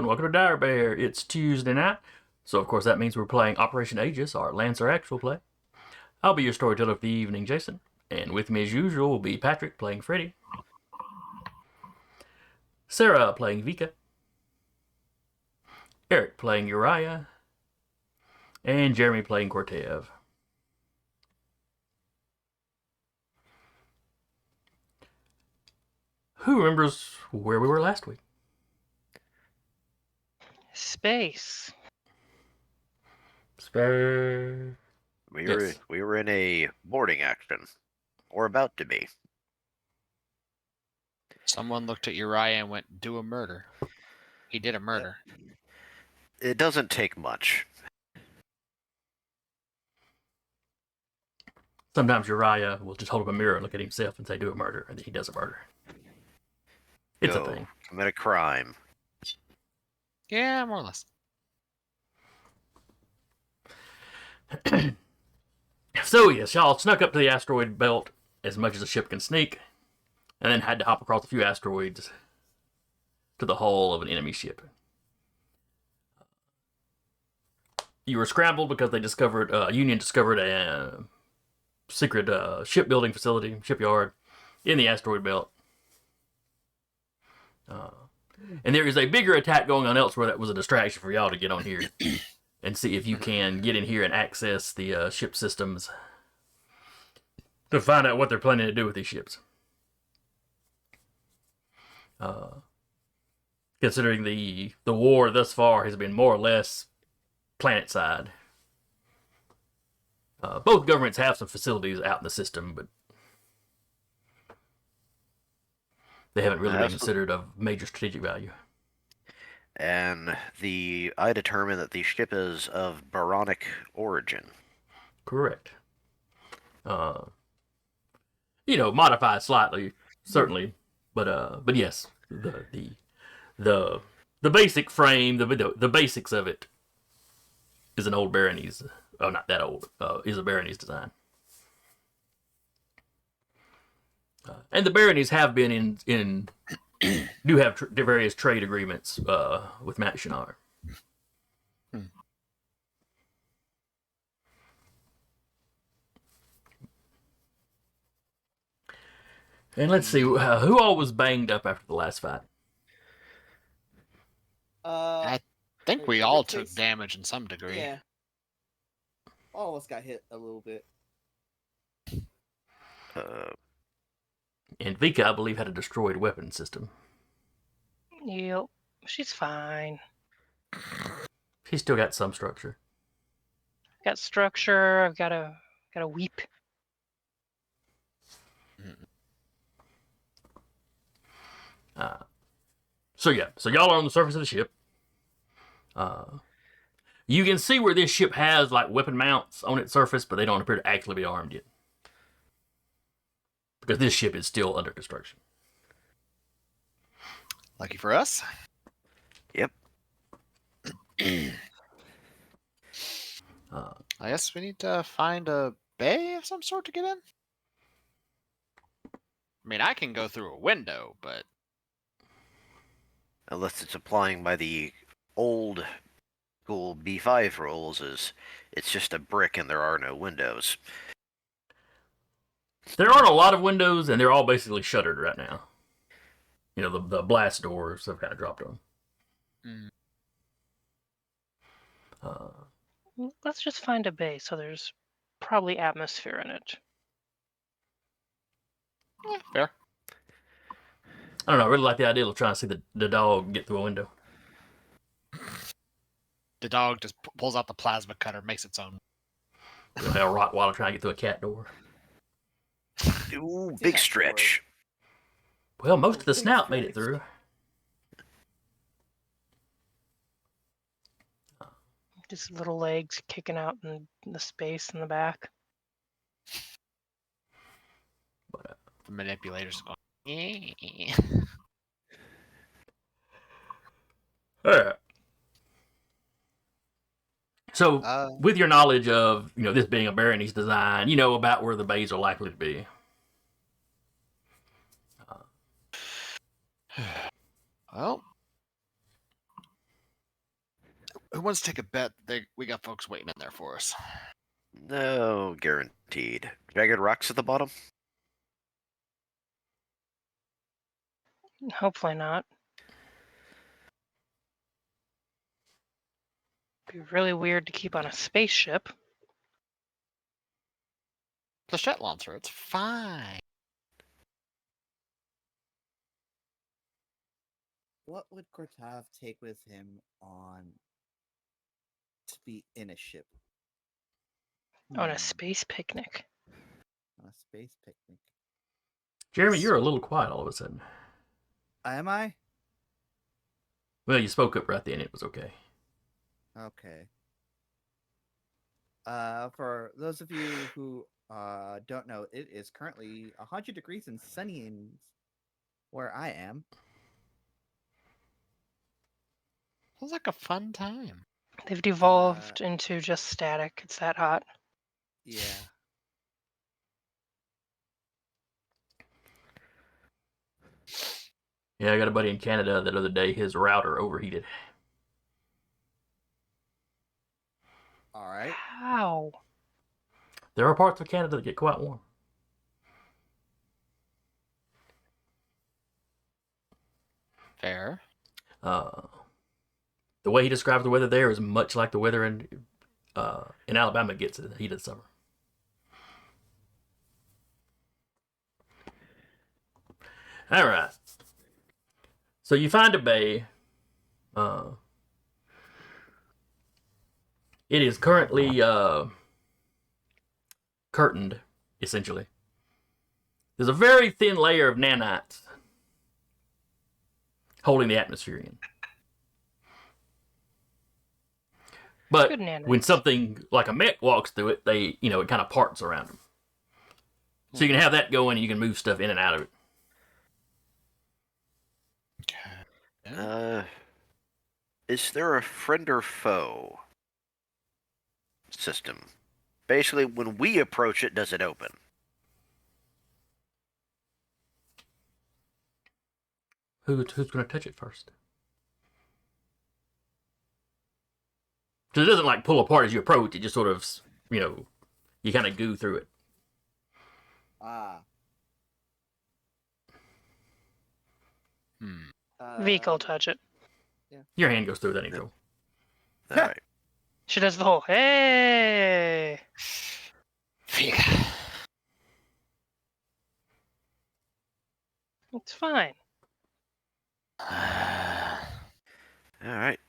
welcome to Dire Bear. It's Tuesday night, so of course that means we're playing Operation Aegis, our Lancer actual play. I'll be your storyteller for the evening, Jason, and with me as usual will be Patrick playing Freddy, Sarah playing Vika, Eric playing Uriah, and Jeremy playing Cortev. Who remembers where we were last week? Space. Spare. We Yes. were in a boarding action, or about to be. Someone looked at Uriah and went, "Do a murder." He did a murder. It doesn't take much. Sometimes Uriah will just hold up a mirror and look at himself and say, "Do a murder," and then he does a murder. It's Go a thing. commit a crime. Yeah, more or less. So yes, y'all snuck up to the asteroid belt as much as a ship can sneak, and then had to hop across a few asteroids to the hull of an enemy ship. You were scrambled because they discovered, Union discovered a secret shipbuilding facility, shipyard, in the asteroid belt. And there is a bigger attack going on elsewhere that was a distraction for y'all to get on here and see if you can get in here and access the ship systems to find out what they're planning to do with these ships. Considering the war thus far has been more or less planet-side. Both governments have some facilities out in the system, but they haven't really been considered of major strategic value. And I determined that the ship is of Baronic origin. Correct. Modified slightly, certainly, but yes, the basic frame, the basics of it is an old Baronese. Oh, not that old. Is a Baronese design. And the Baronies have been do have various trade agreements with Matt Shinar. And let's see, who all was banged up after the last fight? I think we all took damage in some degree. Yeah. All of us got hit a little bit. And Vika, I believe, had a destroyed weapon system. Yep. She's fine. She's still got some structure. Got structure. I've got a weep. So y'all are on the surface of the ship. You can see where this ship has like weapon mounts on its surface, but they don't appear to actually be armed yet. Because this ship is still under construction. Lucky for us. Yep. I guess we need to find a bay of some sort to get in. I mean, I can go through a window, but Unless it's applying by the old school B5 rules, it's just a brick and there are no windows. There aren't a lot of windows, and they're all basically shuttered right now. You know, the blast doors have kind of dropped on. Let's just find a base, so there's probably atmosphere in it. yeah, fair. I don't know, I really like the idea of trying to see the dog get through a window. The dog just pulls out the plasma cutter, makes its own. You know, a Rottweiler trying to get through a cat door. Ooh, big stretch. Well, most of the snout made it through. Just little legs kicking out in the space in the back. But, The manipulator's going. Yeah. Alright. So, with your knowledge of, this being a Baronese design, you know about where the bays are likely to be. Well, Who wants to take a bet? We got folks waiting in there for us. No, guaranteed. Jagged rocks at the bottom? Hopefully not. Be really weird to keep on a spaceship. The jet launcher, it's fine. What would Kortav take with him on to be in a ship? On a Hmm, space picnic. on a space picnic. Jeremy, you're a little quiet all of a sudden. Am I? Well, you spoke up right then. It was okay. Okay. For those of you who don't know, it is currently 100 degrees and sunny in where I am. Sounds like a fun time. They've devolved into just static. It's that hot. Yeah. Yeah, I got a buddy in Canada that other day. His router overheated. All right. How? There are parts of Canada that get quite warm. Fair. The way he describes the weather there is much like the weather in Alabama gets in the heat of the summer. All right. So you find a bay. It is currently curtained, essentially. There's a very thin layer of nanites holding the atmosphere in. But Good nanites. when something like a mech walks through it, it kind of parts around them. So you can have that going and you can move stuff in and out of it. Is there a friend or foe system? Basically, when we approach it, does it open? Who's going to touch it first? So it doesn't like pull apart as you approach. It just sort of, you kind of goo through it. Vehicle touch it. Your hand goes through that intro. All right. She does the whole hey. It's fine. All right.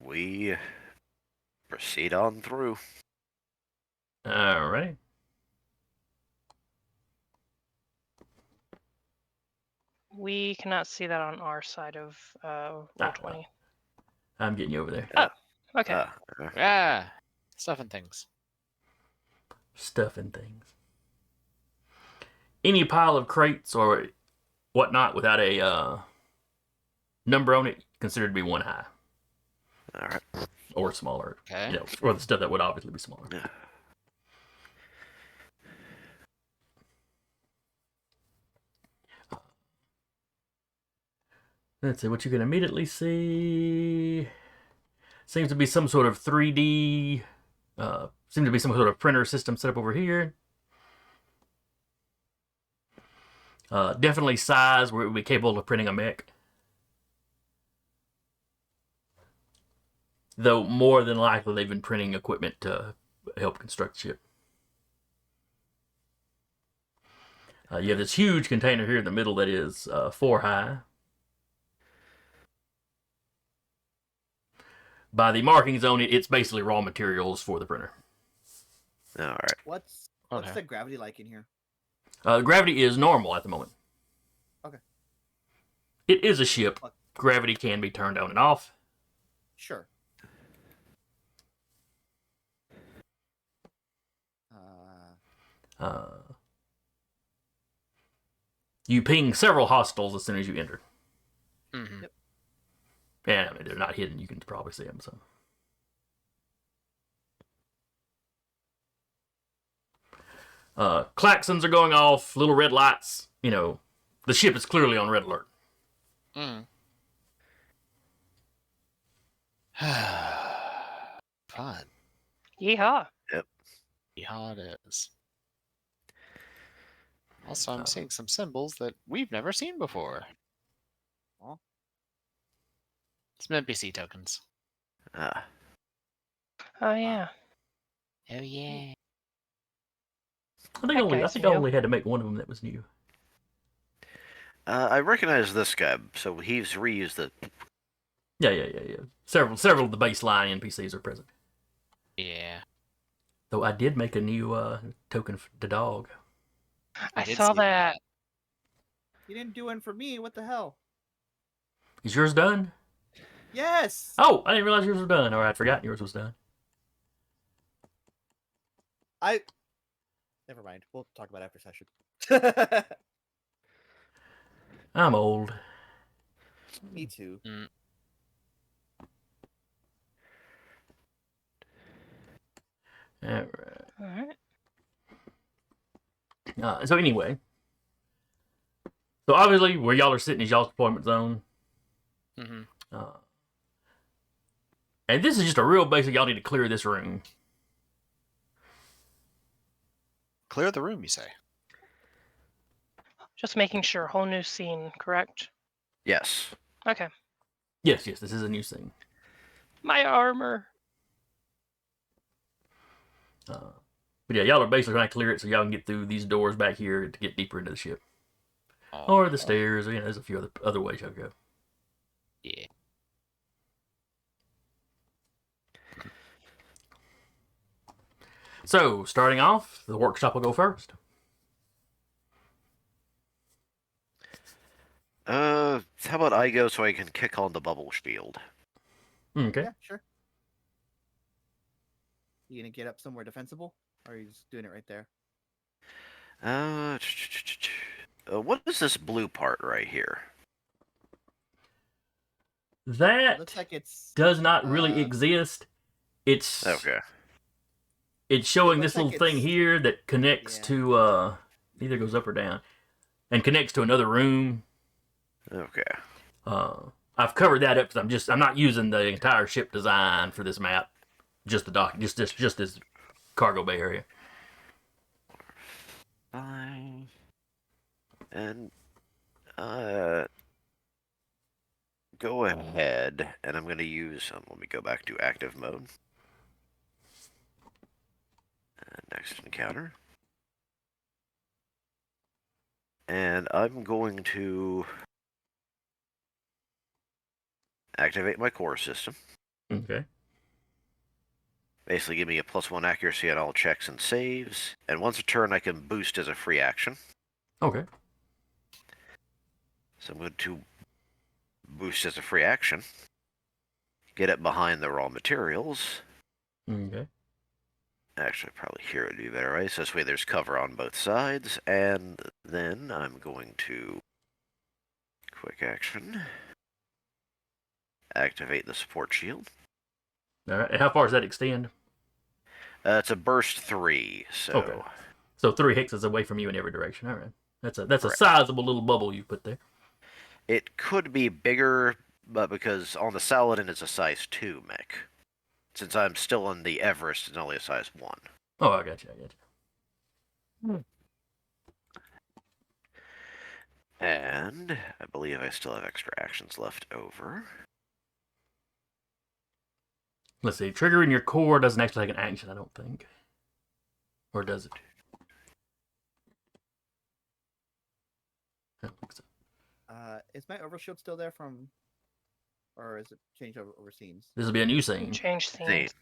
We proceed on through. All right. We cannot see that on our side of roll 20. I'm getting you over there. Okay. Yeah. Stuff and things. Stuff and things. Any pile of crates or whatnot without a number on it considered to be one high. All right. Or smaller. Okay. Or the stuff that would obviously be smaller. Yeah. Let's see, what you can immediately see seems to be some sort of 3D, seems to be some sort of printer system set up over here. Definitely size where it would be capable of printing a mech. Though more than likely they've been printing equipment to help construct the ship. You have this huge container here in the middle that is 4 high. By the markings on it, it's basically raw materials for the printer. All right. What's Okay. the gravity like in here? Gravity is normal at the moment. Okay. It is a ship. Gravity can be turned on and off. Sure. You ping several hostiles as soon as you enter. Mm-hmm. Yep. And I mean, they're not hidden. You can probably see them. So. Klaxons are going off. Little red lights. The ship is clearly on red alert. fun. Yeehaw. Yeehaw it is. Also, I'm seeing some symbols that we've never seen before. Aw. Some NPC tokens. Ah. Oh yeah. Oh yeah. I think That I guy's think I new. only had to make one of them that was new. I recognize this guy, so he's reused the. Yeah. Several of the baseline NPCs are present. Yeah. Though I did make a new token for the dog. I did saw see that. that. You didn't do one for me. What the hell? Is yours done? Yes. Oh, I didn't realize yours was done. Or I'd forgotten yours was done. Never mind. We'll talk about after session. I'm old. Me too. All right. All right. So anyway, so obviously where y'all are sitting is y'all's deployment zone. Mm-hmm. And this is just a real basic. Y'all need to clear this room. Clear the room, you say? Just making sure. Whole new scene, correct? Yes. Okay. Yes, this is a new scene. My armor. But yeah, y'all are basically trying to clear it so y'all can get through these doors back here to get deeper into the ship, Oh, or the stairs. Or, there's a few other ways y'all go. yeah. So starting off, the workshop will go first. How about I go so I can kick on the bubble shield? Okay. Yeah, sure. You gonna get up somewhere defensible, or are you just doing it right there? What is this blue part right here? That Looks like it's does not really exist. It's Okay. It's showing It this looks little like thing it's- here that connects Yeah. to either goes up or down, and connects to another room. Okay. I've covered that up because I'm not using the entire ship design for this map, just the dock, just this cargo bay area. Fine. And go ahead, and I'm going to use. Let me go back to active mode. Next encounter. And I'm going to activate my core system. Okay. Basically, give me a +1 accuracy on all checks and saves. And once a turn, I can boost as a free action. Okay. So I'm going to boost as a free action. Get it behind the raw materials. Okay. Actually, probably here would be better, right? So this way there's cover on both sides. And then I'm going to quick action. Activate the support shield. All right. And how far does that extend? It's a burst 3, so Okay. So 3 hexes away from you in every direction. All right. That's a Correct. sizable little bubble you put there. it could be bigger, but because on the Saladin it's a size 2 mech. Since I'm still on the Everest, it's only a size 1. Oh, I got you. And I believe I still have extra actions left over. Let's see. Triggering your core doesn't actually take an action, I don't think. Or does it? I don't think so. Is my overshield still there from, or is it changed over scenes? This will be a new scene. Change scenes. Neat.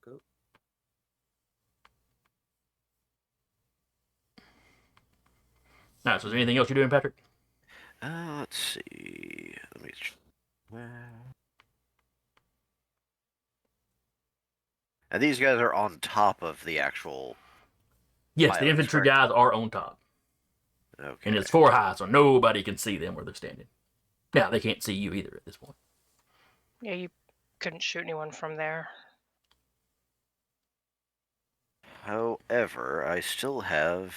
Cool. All right. So is there anything else you're doing, Patrick? Let's see. Let me. And these guys are on top of the actual. Yes, the Pilots, infantry correct? guys are on top. Okay. And it's 4 high, so nobody can see them where they're standing. Now, they can't see you either at this point. Yeah, you couldn't shoot anyone from there. However, I still have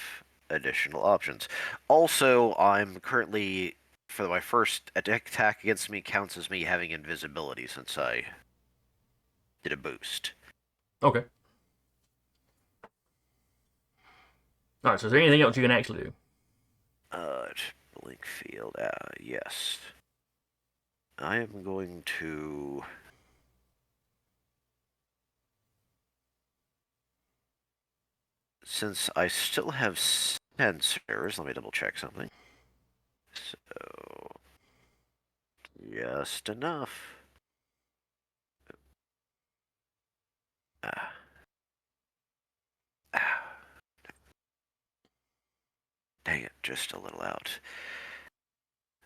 additional options. Also, I'm currently, for my first attack against me, counts as me having invisibility since I did a boost. Okay. All right. So is there anything else you can actually do? Blink field. Yes. I am going to. Since I still have sensors, let me double check something. So, just enough. Ah. Ah. Dang it, just a little out.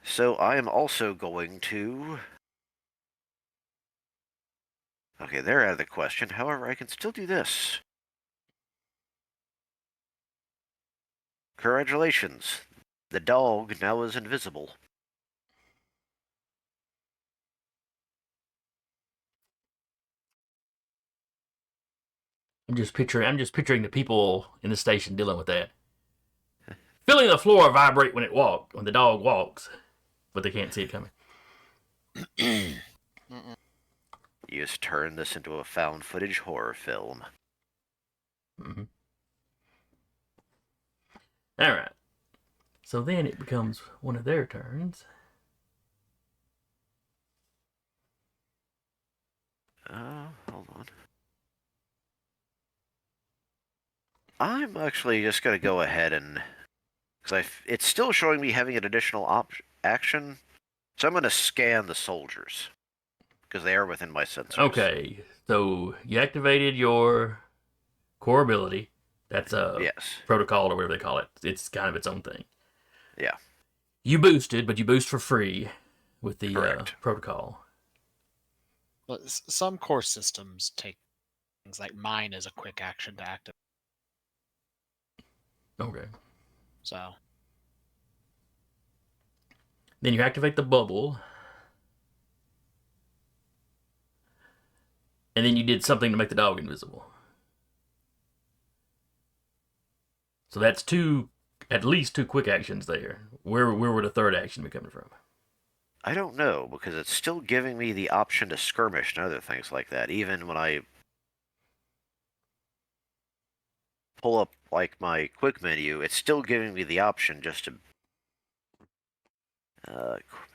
So I am also going to. Okay, they're out of the question. However, I can still do this. Congratulations. The dog now is invisible. I'm just picturing the people in the station dealing with that. Feeling the floor vibrate when the dog walks, but they can't see it coming. You just turn this into a found footage horror film. Mm-hmm. All right. So then it becomes one of their turns. Hold on. I'm actually just going to go ahead and... Because it's still showing me having an additional action. So I'm going to scan the soldiers. Because they are within my sensors. Okay. So you activated your core ability. That's a Yes. protocol or whatever they call it. It's kind of its own thing. Yeah. You boosted, but you boost for free with the protocol. Well, some core systems take things like mine as a quick action to activate. Okay. So Then you activate the bubble. And then you did something to make the dog invisible. So that's at least two quick actions there. Where would a third action be coming from? I don't know, because it's still giving me the option to skirmish and other things like that, even when I pull up, like, my quick menu, it's still giving me the option just to...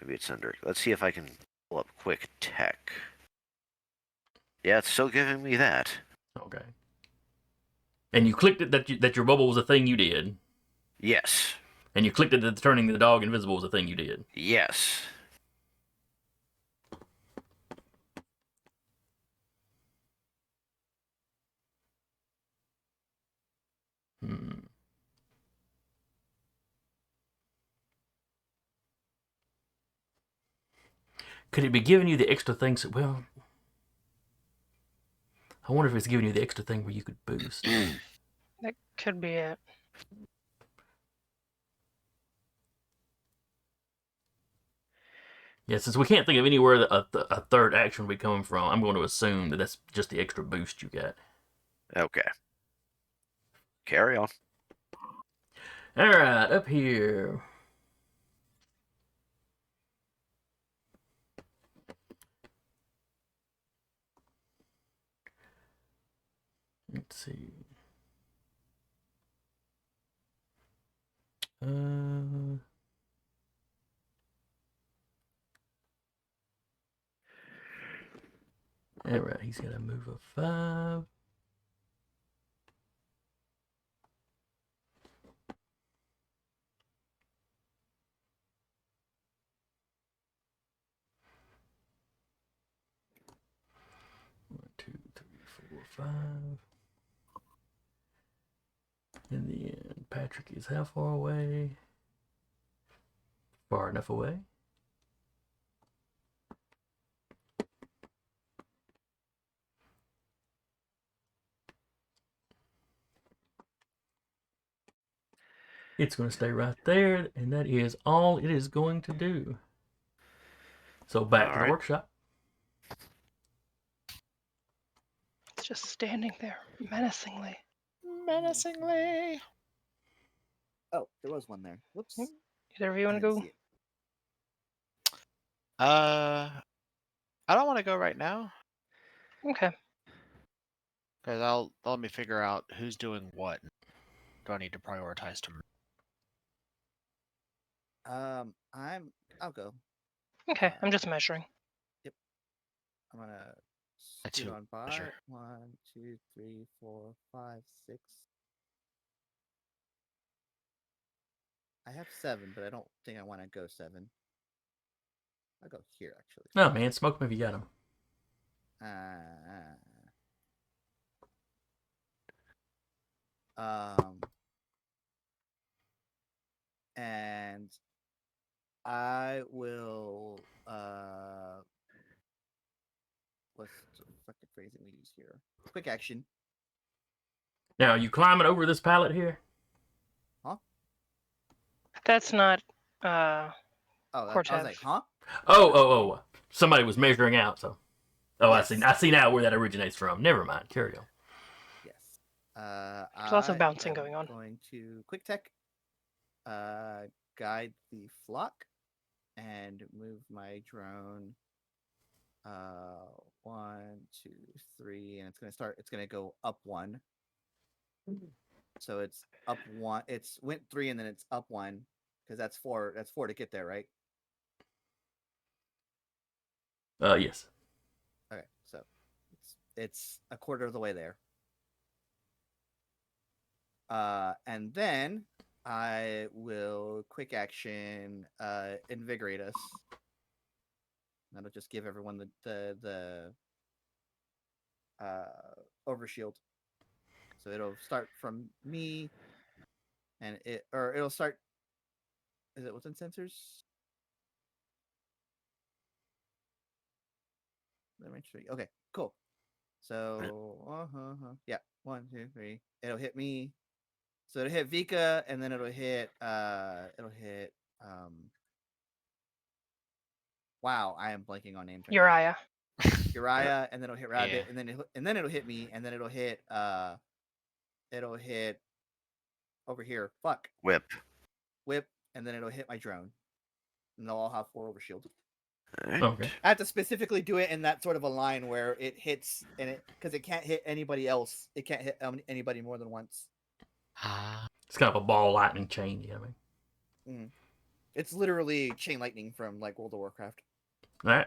maybe it's under... Let's see if I can pull up quick tech. Yeah, it's still giving me that. Okay. And you clicked it that your bubble was a thing you did. Yes. And you clicked it that turning the dog invisible was a thing you did. Yes. Could it be giving you the extra things? Well, I wonder if it's giving you the extra thing where you could boost. That could be it. Yeah, since we can't think of anywhere that a third action would be coming from, I'm going to assume that that's just the extra boost you got. Okay. Carry on. All right, up here. Let's see. All right, he's got to move a 5. One, 2, 3, 4, 5. In the end, Patrick is how far away? Far enough away. It's going to stay right there, and that is all it is going to do. So back to the workshop. It's just standing there menacingly. menacingly. Oh, there was one there. Whoops. Either of you I want to didn't go? see it. I don't want to go right now. Okay. Because I'll let me figure out who's doing what. Do I need to prioritize to? I'll go. Okay, I'm just measuring. I'm gonna A scoot two on by. measure. 1, 2, 3, 4, 5, 6. I have 7, but I don't think I want to go 7. I'll go here actually. No, man, smoke them if you got them. And I will what's the fucking phrase that we use here? Quick action. Now, are you climbing over this pallet here? That's not Oh, I was Cortev. like, huh? Oh. Somebody was measuring out, so. Oh, Yes. I see now where that originates from. Never mind. Carry on. Yes. There's lots of bouncing going on. Going to quick tech, guide the flock, and move my drone. 1, 2, 3, and it's gonna go up 1. So it's up 1. It's went 3 and then it's up 1 because that's 4. That's 4 to get there, right? Yes. Okay, so it's a quarter of the way there. And then I will quick action invigorate us. That'll just give everyone the overshield. So it'll start from me, and it'll start. Is it within sensors? Let me show you. Okay, cool. So yeah, 1, 2, 3. It'll hit me. So it'll hit Vika, and then it'll hit wow, I am blanking on names right now. Uriah. Uriah, and then it'll hit Rabbit, Yeah. and then it'll hit me, and then it'll hit over here. Fuck. Whip. Whip, and then it'll hit my drone. And they'll all have 4 overshield. Alright. Okay. I have to specifically do it in that sort of a line where it hits, and because it can't hit anybody else. It can't hit anybody more than once. It's kind of a ball lightning chain, you know what I mean? It's literally chain lightning from like World of Warcraft. All right.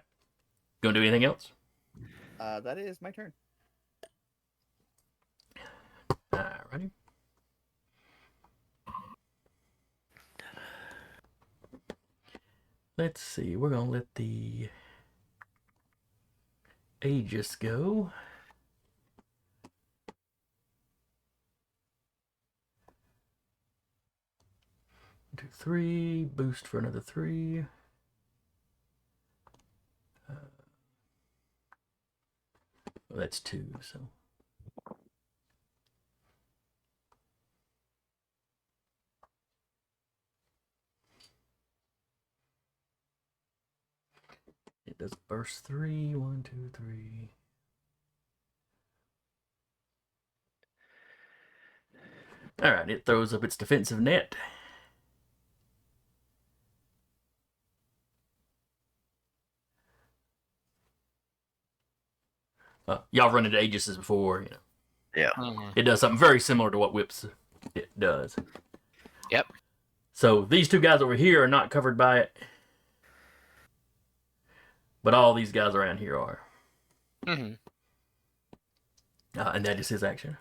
Gonna do anything else? That is my turn. Alrighty. Let's see. We're gonna let the Aegis go. One, 2, 3. Boost for another 3. Well, that's 2. So. It does burst 3. 1, 2, 3. All right. It throws up its defensive net. Y'all run into Aegises before, you know. Yeah. Mhm. It does something very similar to what Whips it does. Yep. So these 2 guys over here are not covered by it, but all these guys around here are. Mm-hmm. And that is his action.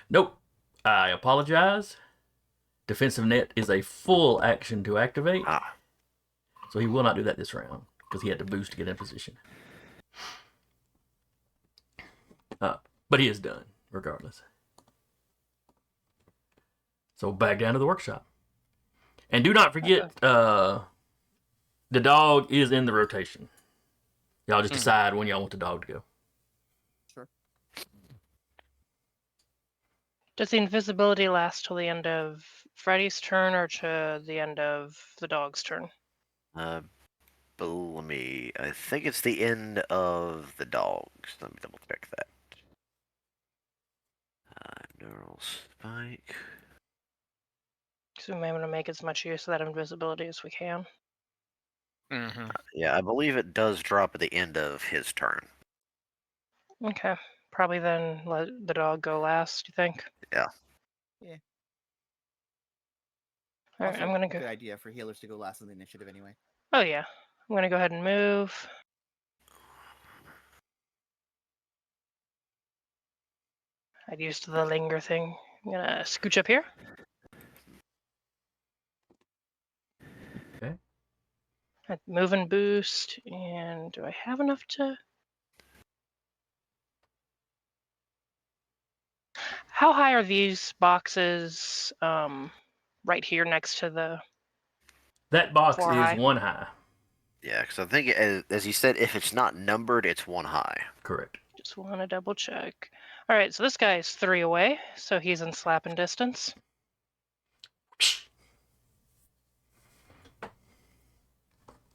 Nope. I apologize. Defensive net is a full action to activate. So he will not do that this round because he had to boost to get in position. But he is done, regardless. So back down to the workshop. And do not forget, the dog is in the rotation. Y'all just decide when y'all want the dog to go. Sure. Does the invisibility last till the end of Freddy's turn or to the end of the dog's turn? I think it's the end of the dogs. Let me double check that. Neural spike. So we may want to make as much use of that invisibility as we can. Mm-hmm. Yeah, I believe it does drop at the end of his turn. Okay. Probably then let the dog go last, you think? Yeah. Yeah. All right, Also, I'm gonna a go. good idea for healers to go last in the initiative anyway. Oh yeah, I'm gonna go ahead and move. I'd used the linger thing. I'm gonna scooch up here. Okay. I'd move and boost. And do I have enough to? How high are these boxes? Right here next to the That box 4 is high. 1 high. Yeah, because I think, as he said, if it's not numbered, it's 1 high. Correct. Just want to double check. All right, so this guy is 3 away, so he's in slapping distance.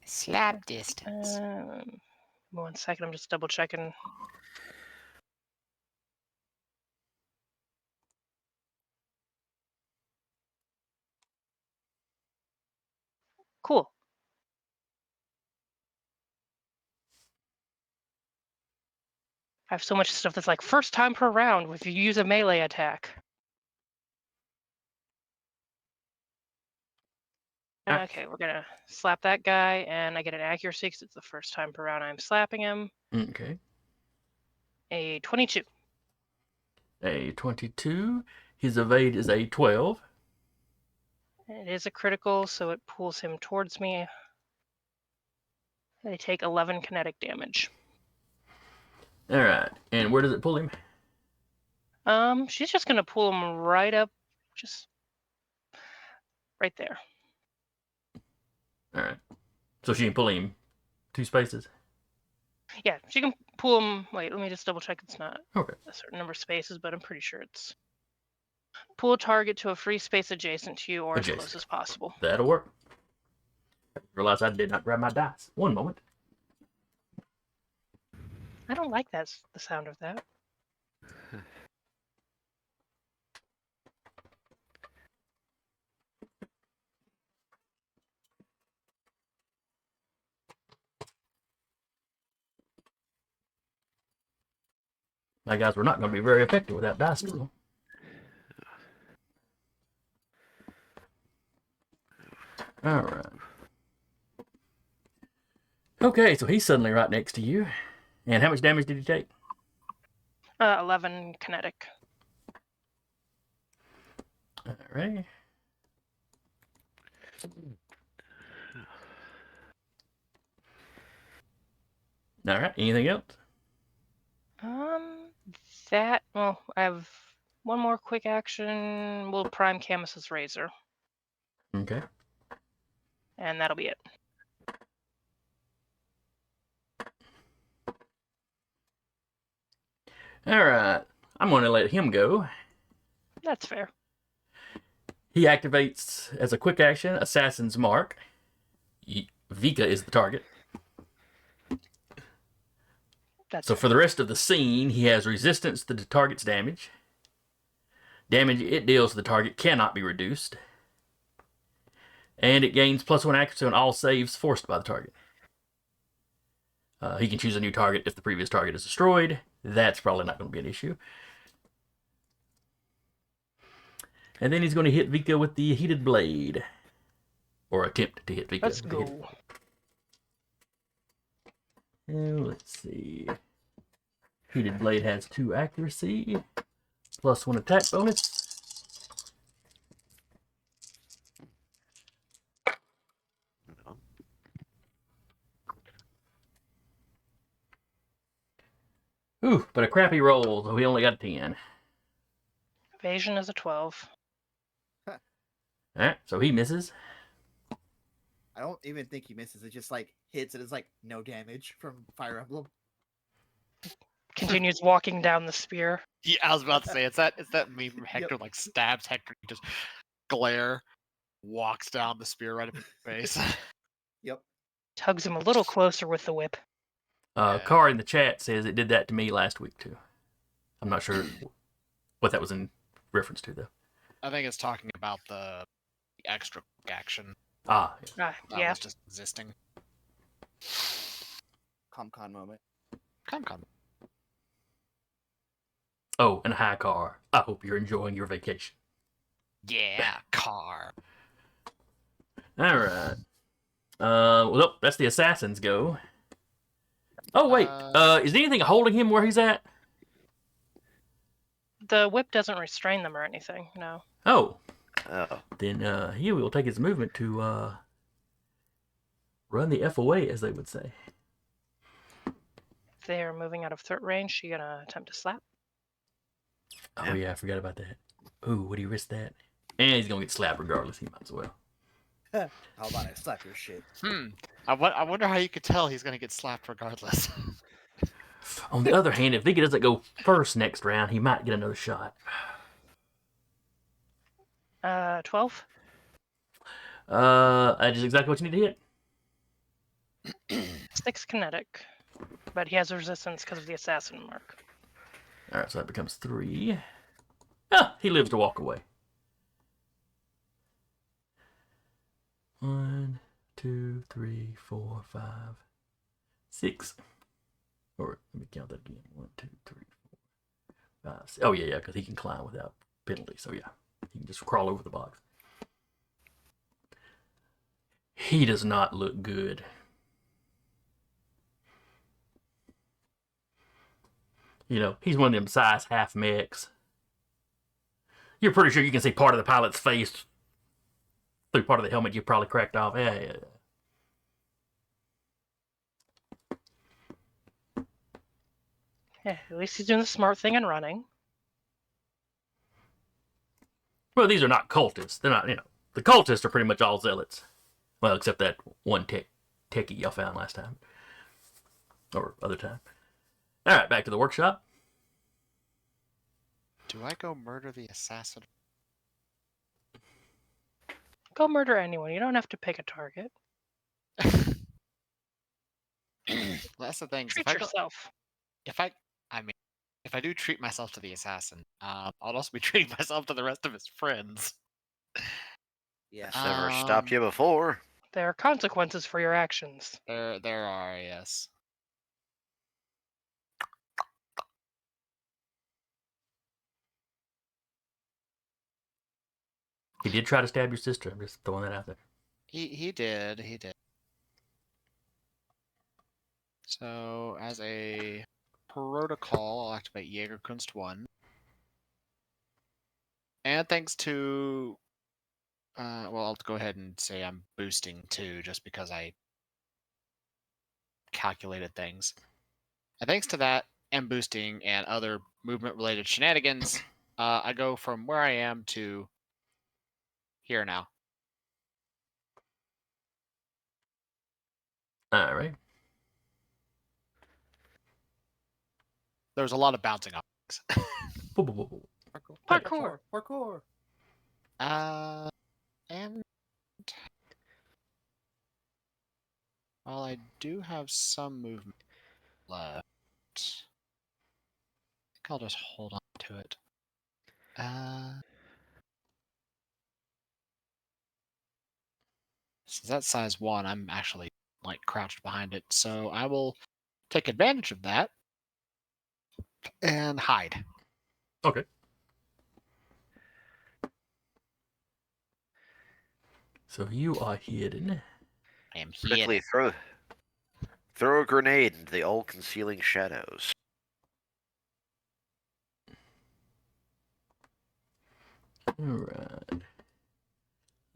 Slap distance. 1 second, I'm just double checking. Cool. I have so much stuff that's like first time per round if you use a melee attack. Nice. Okay, we're gonna slap that guy, and I get an accuracy because it's the first time per round I'm slapping him. Okay. A 22. A 22. His evade is a 12. It is a critical, so it pulls him towards me. They take 11 kinetic damage. All right. And where does it pull him? She's just gonna pull him right up, just right there. All right. So she can pull him 2 spaces. Yeah, she can pull him. Wait, let me just double check. It's not Okay. a certain number of spaces, but I'm pretty sure it's pull a target to a free space adjacent to you or as close as possible. That'll work. Realize I did not grab my dice. 1 moment. I don't like the sound of that. My guys were not going to be very effective without dice roll. All right. Okay, so he's suddenly right next to you. And how much damage did he take? 11 kinetic. All right. All right. Anything else? Well, I have one more quick action. We'll prime Camus's razor, Okay. and that'll be it. All right. I'm going to let him go. That's fair. He activates as a quick action Assassin's Mark. Vika is the target. That's So for the rest of the scene, he has resistance to the target's damage. Damage it deals to the target cannot be reduced. And it gains +1 accuracy on all saves forced by the target. He can choose a new target if the previous target is destroyed. That's probably not going to be an issue. And then he's going to hit Vika with the heated blade. Or attempt to hit Vika. Let's with the heated go. And let's see. Heated blade has 2 accuracy. +1 attack bonus. Ooh, but a crappy roll, so he only got a 10. Evasion is a 12. Alright, so he misses. I don't even think he misses. It just like hits and it's like no damage from Fire Emblem. Continues walking down the spear. Yeah, I was about to say it's that meme where Hector like stabs Hector, just glare, walks down the spear right up his face. Yep. Tugs him a little closer with the whip. Yeah. Car in the chat says it did that to me last week too. I'm not sure what that was in reference to though. I think it's talking about the extra action Ah, Ah, that yeah. was just existing. ComCon moment. Come. Oh, and a high car. I hope you're enjoying your vacation. Yeah, car. All right. Well, nope, that's the assassin's go. Oh wait, is anything holding him where he's at? The whip doesn't restrain them or anything. No. Oh, Oh. then he will take his movement to run the F away, as they would say. If they're moving out of threat range, you gonna attempt to slap? Oh yeah, I forgot about that. Ooh, would he risk that? And he's gonna get slapped regardless. He might as well. How about I slap your shit? I wonder how you could tell he's gonna get slapped regardless. On the other hand, if Vika doesn't go first next round, he might get another shot. 12. That is exactly what you need to hit. 6 kinetic, but he has resistance because of the assassin mark. All right, so that becomes 3. Ah, he lives to walk away. 1, 2, 3, 4, 5, 6. Or let me count that again. 1, 2, 3, 4, 5, 6. Oh yeah, because he can climb without penalty. So yeah, he can just crawl over the box. He does not look good. You know, he's one of them size half mechs. You're pretty sure you can see part of the pilot's face through part of the helmet you probably cracked off. Yeah. Yeah, at least he's doing the smart thing and running. Well, these are not cultists. They're not, the cultists are pretty much all zealots. Well, except that one techie y'all found last time. Or other time. All right, back to the workshop. Do I go murder the assassin? Go murder anyone. You don't have to pick a target. That's the thing. Treat yourself. If I do treat myself to the assassin, I'll also be treating myself to the rest of his friends. Yeah. It's never stopped you before. There are consequences for your actions. There are, yes. He did try to stab your sister. I'm just throwing that out there. He did. So, as a protocol, I'll activate Jägerkunst 1. And thanks to... well, I'll go ahead and say I'm boosting 2, just because I calculated things. And thanks to that, and boosting, and other movement-related shenanigans, I go from where I am to here now. All right. There's a lot of bouncing off things. Parkour. And while I do have some movement left, I think I'll just hold on to it. Since that's size 1, I'm actually like crouched behind it, so I will take advantage of that and hide. Okay. So you are hidden. I am Quickly hidden. throw a grenade into the all-concealing shadows. All right.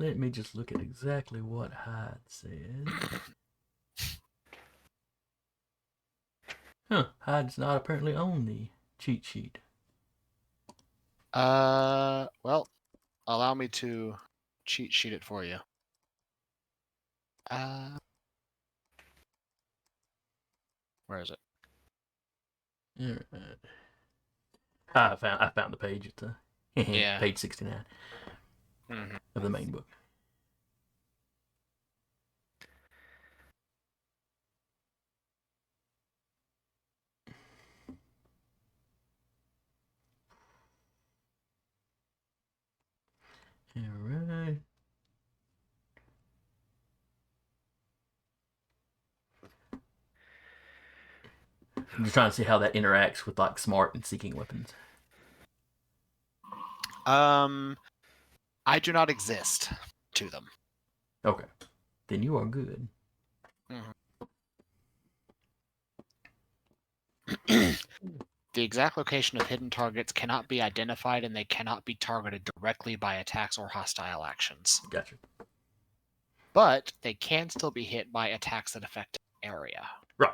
Let me just look at exactly what Hyde said. Huh. Hyde's not apparently on the cheat sheet. Well, allow me to cheat sheet it for you. Where is it? All right. I found the page. It's Yeah. page 69 of the main book. All right. I'm just trying to see how that interacts with like smart and seeking weapons. I do not exist to them. Okay. Then you are good. The exact location of hidden targets cannot be identified, and they cannot be targeted directly by attacks or hostile actions. Gotcha. But they can still be hit by attacks that affect an area. Right.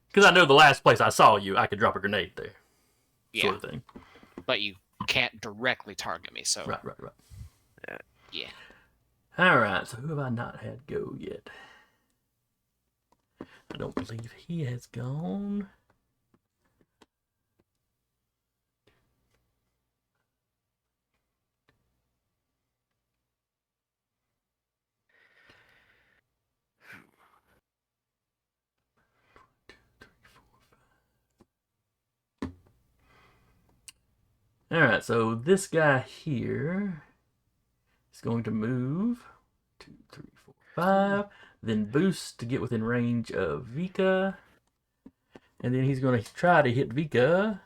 Because I know the last place I saw you, I could drop a grenade there. Yeah. Sort of thing. But you can't directly target me, so... Right. Yeah. Alright, so who have I not had go yet? I don't believe he has gone. Alright, so this guy here is going to move 2, 3, 4, 5, then boost to get within range of Vika. And then he's going to try to hit Vika.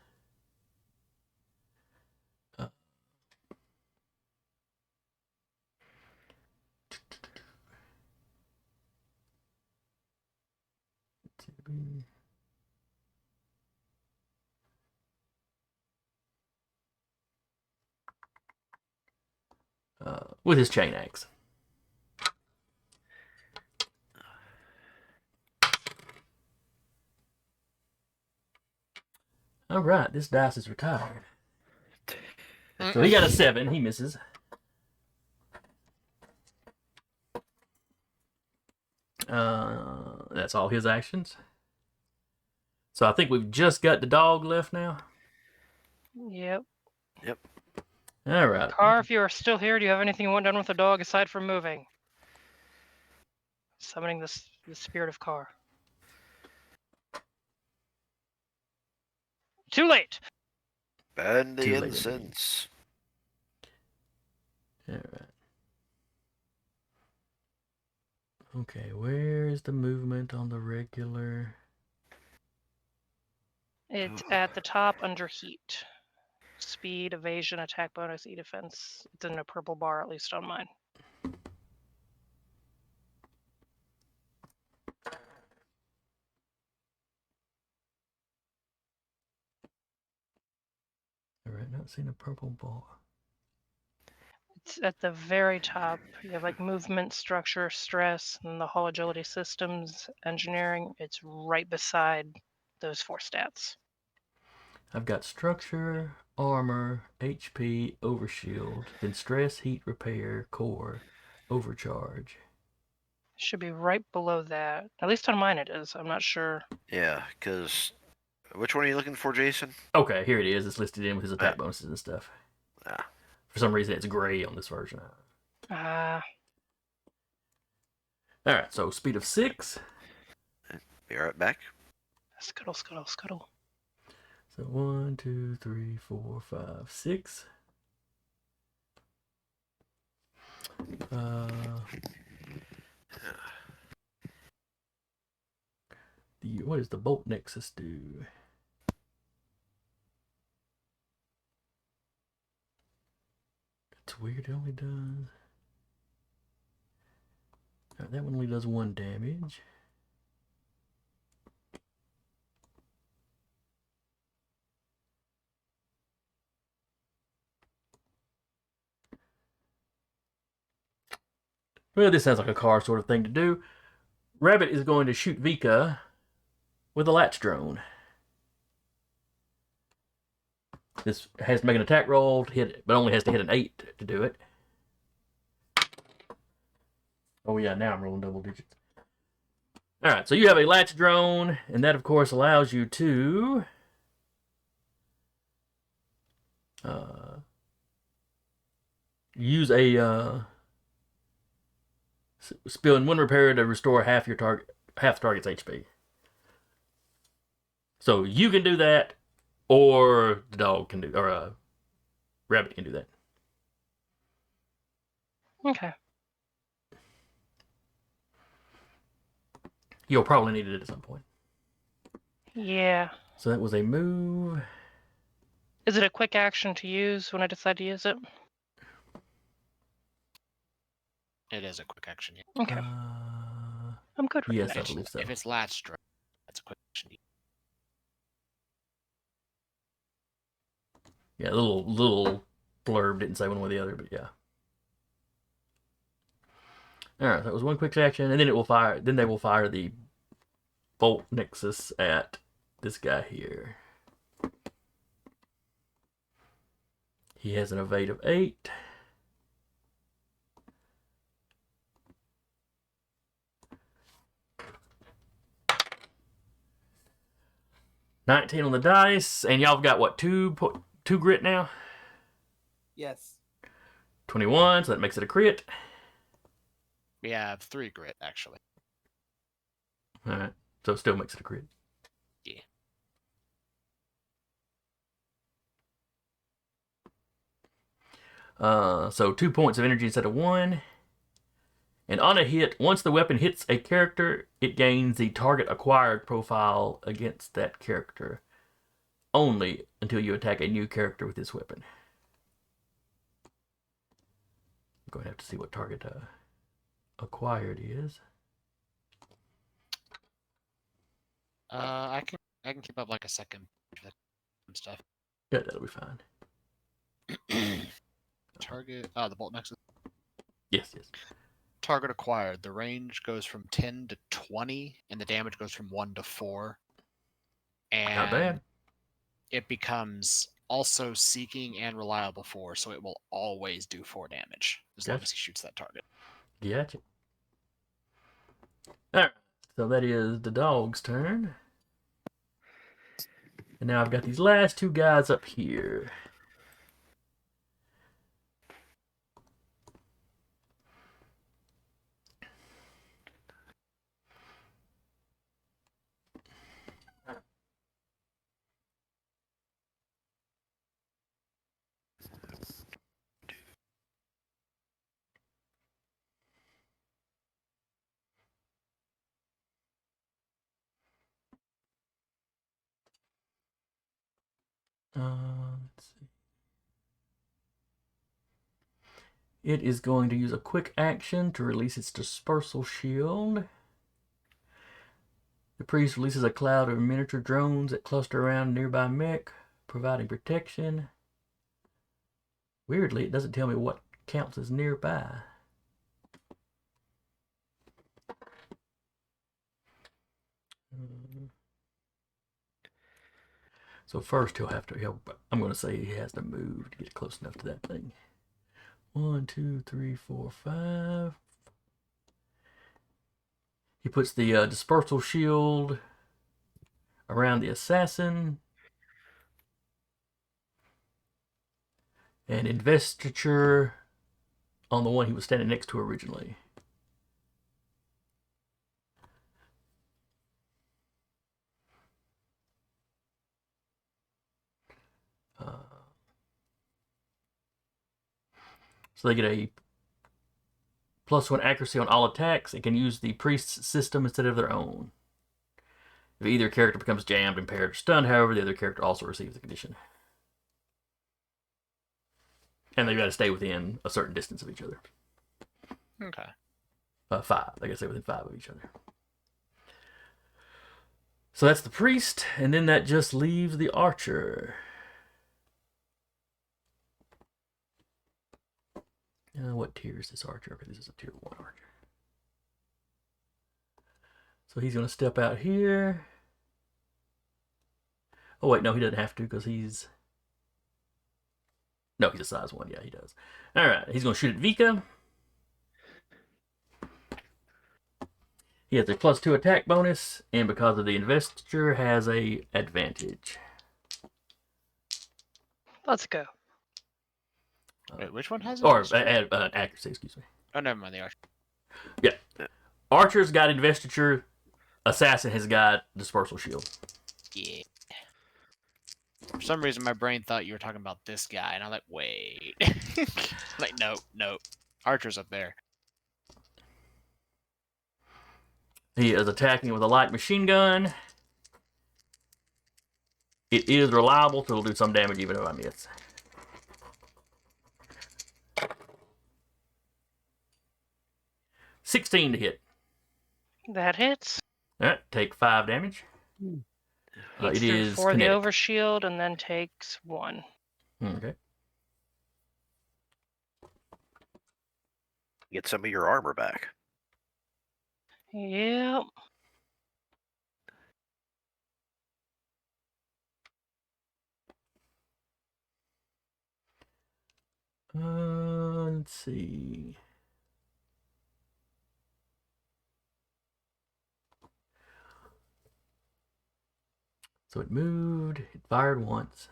With his chain axe. Alright, this dice is retired. So he got a 7, he misses. That's all his actions. So I think we've just got the dog left now. Yep. Alright. Car, if you are still here, do you have anything you want done with the dog aside from moving? Summoning the spirit of Car. Too late! Burn the Too late incense. Alright. Okay, where is the movement on the regular? It's at the top under heat. Speed, evasion, attack bonus, e-defense. It's in a purple bar, at least on mine. Alright, not seeing a purple ball. It's at the very top. You have like movement, structure, stress, and the hull agility systems, engineering. It's right beside those 4 stats. I've got structure, armor, HP, overshield, then stress, heat, repair, core, overcharge. Should be right below that. At least on mine it is. I'm not sure. Yeah, because which one are you looking for, Jason? Okay, here it is. It's listed in with his attack bonuses and stuff. Ah. For some reason, it's gray on this version. Ah. Alright, so speed of 6. Be right back. Scuttle, scuttle, scuttle. So 1, 2, 3, 4, 5, 6. What does the bolt nexus do? It's weird. It only does. That one only does 1 damage. Well, this sounds like a car sort of thing to do. Rabbit is going to shoot Vika with a latch drone. This has to make an attack roll to hit it, but only has to hit an 8 to do it. Oh yeah, now I'm rolling double digits. Alright, so you have a latch drone, and that of course allows you to use a spilling 1 repair to restore half the target's HP. So you can do that, or the dog can do, or rabbit can do that. Okay. You'll probably need it at some point. Yeah. So that was a move. Is it a quick action to use when I decide to use it? It is a quick action. Yeah. Okay, I'm good with yes, that. I believe so. If it's latch strike, that's a quick action. Yeah, a little blurb didn't say one way or the other, but yeah. All right, that was one quick action, and then it will fire. Then they will fire the bolt nexus at this guy here. He has an evade of 8. $19 on the dice, and y'all have got what, two grit now? Yes. 21, so that makes it a crit. We have 3 grit actually. All right, so it still makes it a crit. Yeah. So 2 points of energy instead of 1. And on a hit, once the weapon hits a character, it gains the target acquired profile against that character only until you attack a new character with this weapon. I'm going to have to see what target acquired is. I can keep up like a second for that stuff. Yeah, that'll be fine. Target. The bolt nexus. Yes. Target acquired. The range goes from 10 to 20, and the damage goes from 1 to 4. And Not bad. it becomes also seeking and reliable 4, so it will always do 4 damage as long Gotcha. as he shoots that target. Gotcha. Alright, so that is the dog's turn. And now I've got these last 2 guys up here. Let's see. It is going to use a quick action to release its dispersal shield. The priest releases a cloud of miniature drones that cluster around a nearby mech, providing protection. Weirdly, it doesn't tell me what counts as nearby. So first I'm going to say he has to move to get close enough to that thing. 1, 2, 3, 4, 5. He puts the dispersal shield around the assassin. And investiture on the one he was standing next to originally. So they get a +1 accuracy on all attacks and can use the priest's system instead of their own. If either character becomes jammed, impaired, or stunned, however, the other character also receives the condition. And they've got to stay within a certain distance of each other. Okay. 5. They got to stay within 5 of each other. So that's the priest, and then that just leaves the archer. What tier is this archer? Okay, this is a tier 1 archer. So he's going to step out here. Oh, wait, no, he doesn't have to because he's... No, he's a size 1. Yeah, he does. All right, he's going to shoot at Vika. He has a +2 attack bonus, and because of the investiture, has a advantage. Let's go. Wait, which one has it? Or accuracy, excuse me. Oh, never mind. The archer. Yeah. Archer's got investiture. Assassin has got dispersal shield. Yeah. For some reason, my brain thought you were talking about this guy, and I'm like, wait. Like, no. Archer's up there. He is attacking with a light machine gun. It is reliable, so it'll do some damage even if I miss. $16 to hit. That hits. All right, take 5 damage. Eats It through is 4 of the kinetic. overshield and then takes 1. Okay. Get some of your armor back. Yep. Let's see. So it moved. It fired once.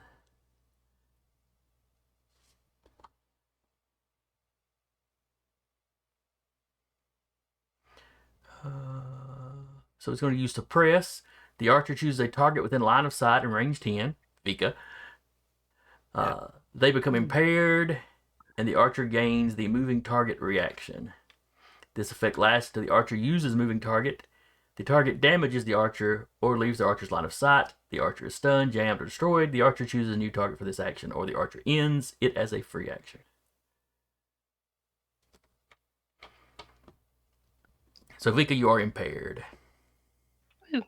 So it's going to use suppress. The archer chooses a target within line of sight and range 10. Vika. They become impaired, and the archer gains the moving target reaction. This effect lasts until the archer uses moving target. The target damages the archer or leaves the archer's line of sight. The archer is stunned, jammed, or destroyed. The archer chooses a new target for this action, or the archer ends it as a free action. So Vika, you are impaired. Ooh.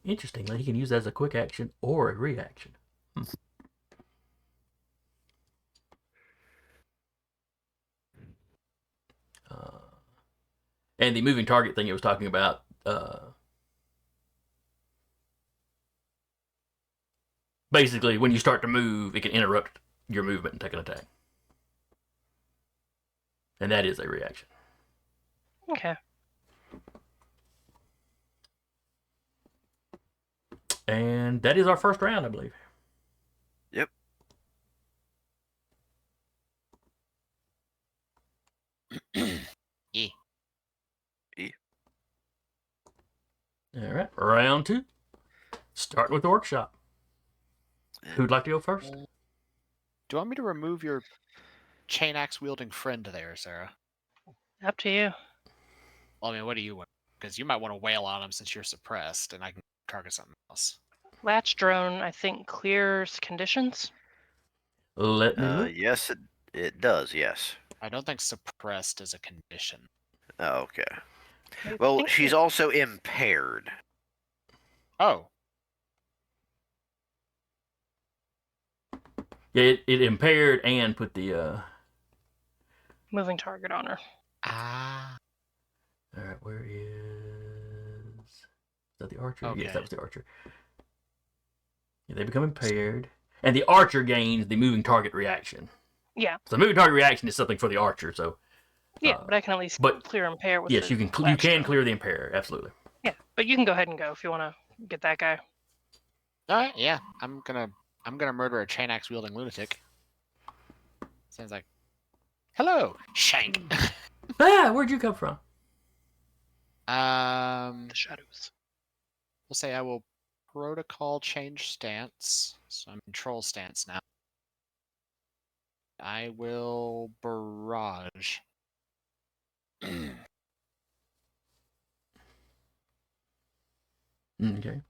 Interestingly, he can use that as a quick action or a reaction. And the moving target thing it was talking about, basically, when you start to move, it can interrupt your movement and take an attack. And that is a reaction. Okay. And that is our first round, I believe. Yep. E. All right, round 2. Starting with the workshop. Who'd like to go first? Do you want me to remove your chain axe wielding friend there, Sarah? Up to you. Well, I mean, what do you want? Because you might want to wail on him since you're suppressed, and I can target something else. Latch drone, I think, clears conditions. Let me look. Yes, it does. Yes. I don't think suppressed is a condition. Oh, okay. I Well, think she's also impaired. Oh, Yeah, it impaired and put the. moving target on her. ah, All right, where is that the archer? Okay. Yes, that was the archer. Yeah, they become impaired, and the archer gains the moving target reaction. Yeah. So the moving target reaction is something for the archer. So Yeah, but I can at least but- clear impair with yes, the you can latch drone. clear the impair. Absolutely. Yeah, but you can go ahead and go if you want to get that guy. all right, yeah. I'm gonna murder a chain axe wielding lunatic. Sounds like, hello, shank. Where'd you come from? The shadows. We'll say I will protocol change stance. So I'm in troll stance now. I will barrage. Okay.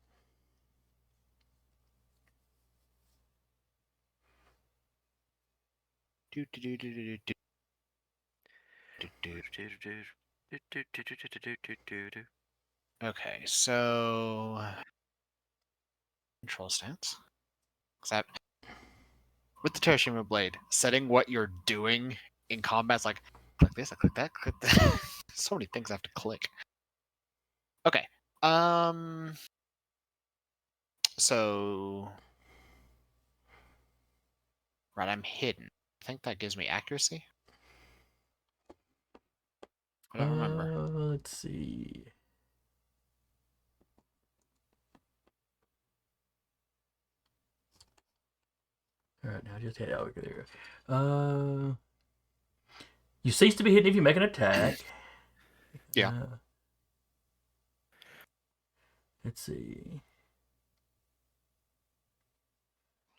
Do, do, do, do, do, do. Do, do. Okay, so control stance. With the Terashima blade, setting what you're doing in combat is like click this, I click that, click that. So many things I have to click. Okay. So right, I'm hidden. I think that gives me accuracy. I don't remember. Let's see. All right, now just head out there. You cease to be hidden if you make an attack. Yeah. Let's see.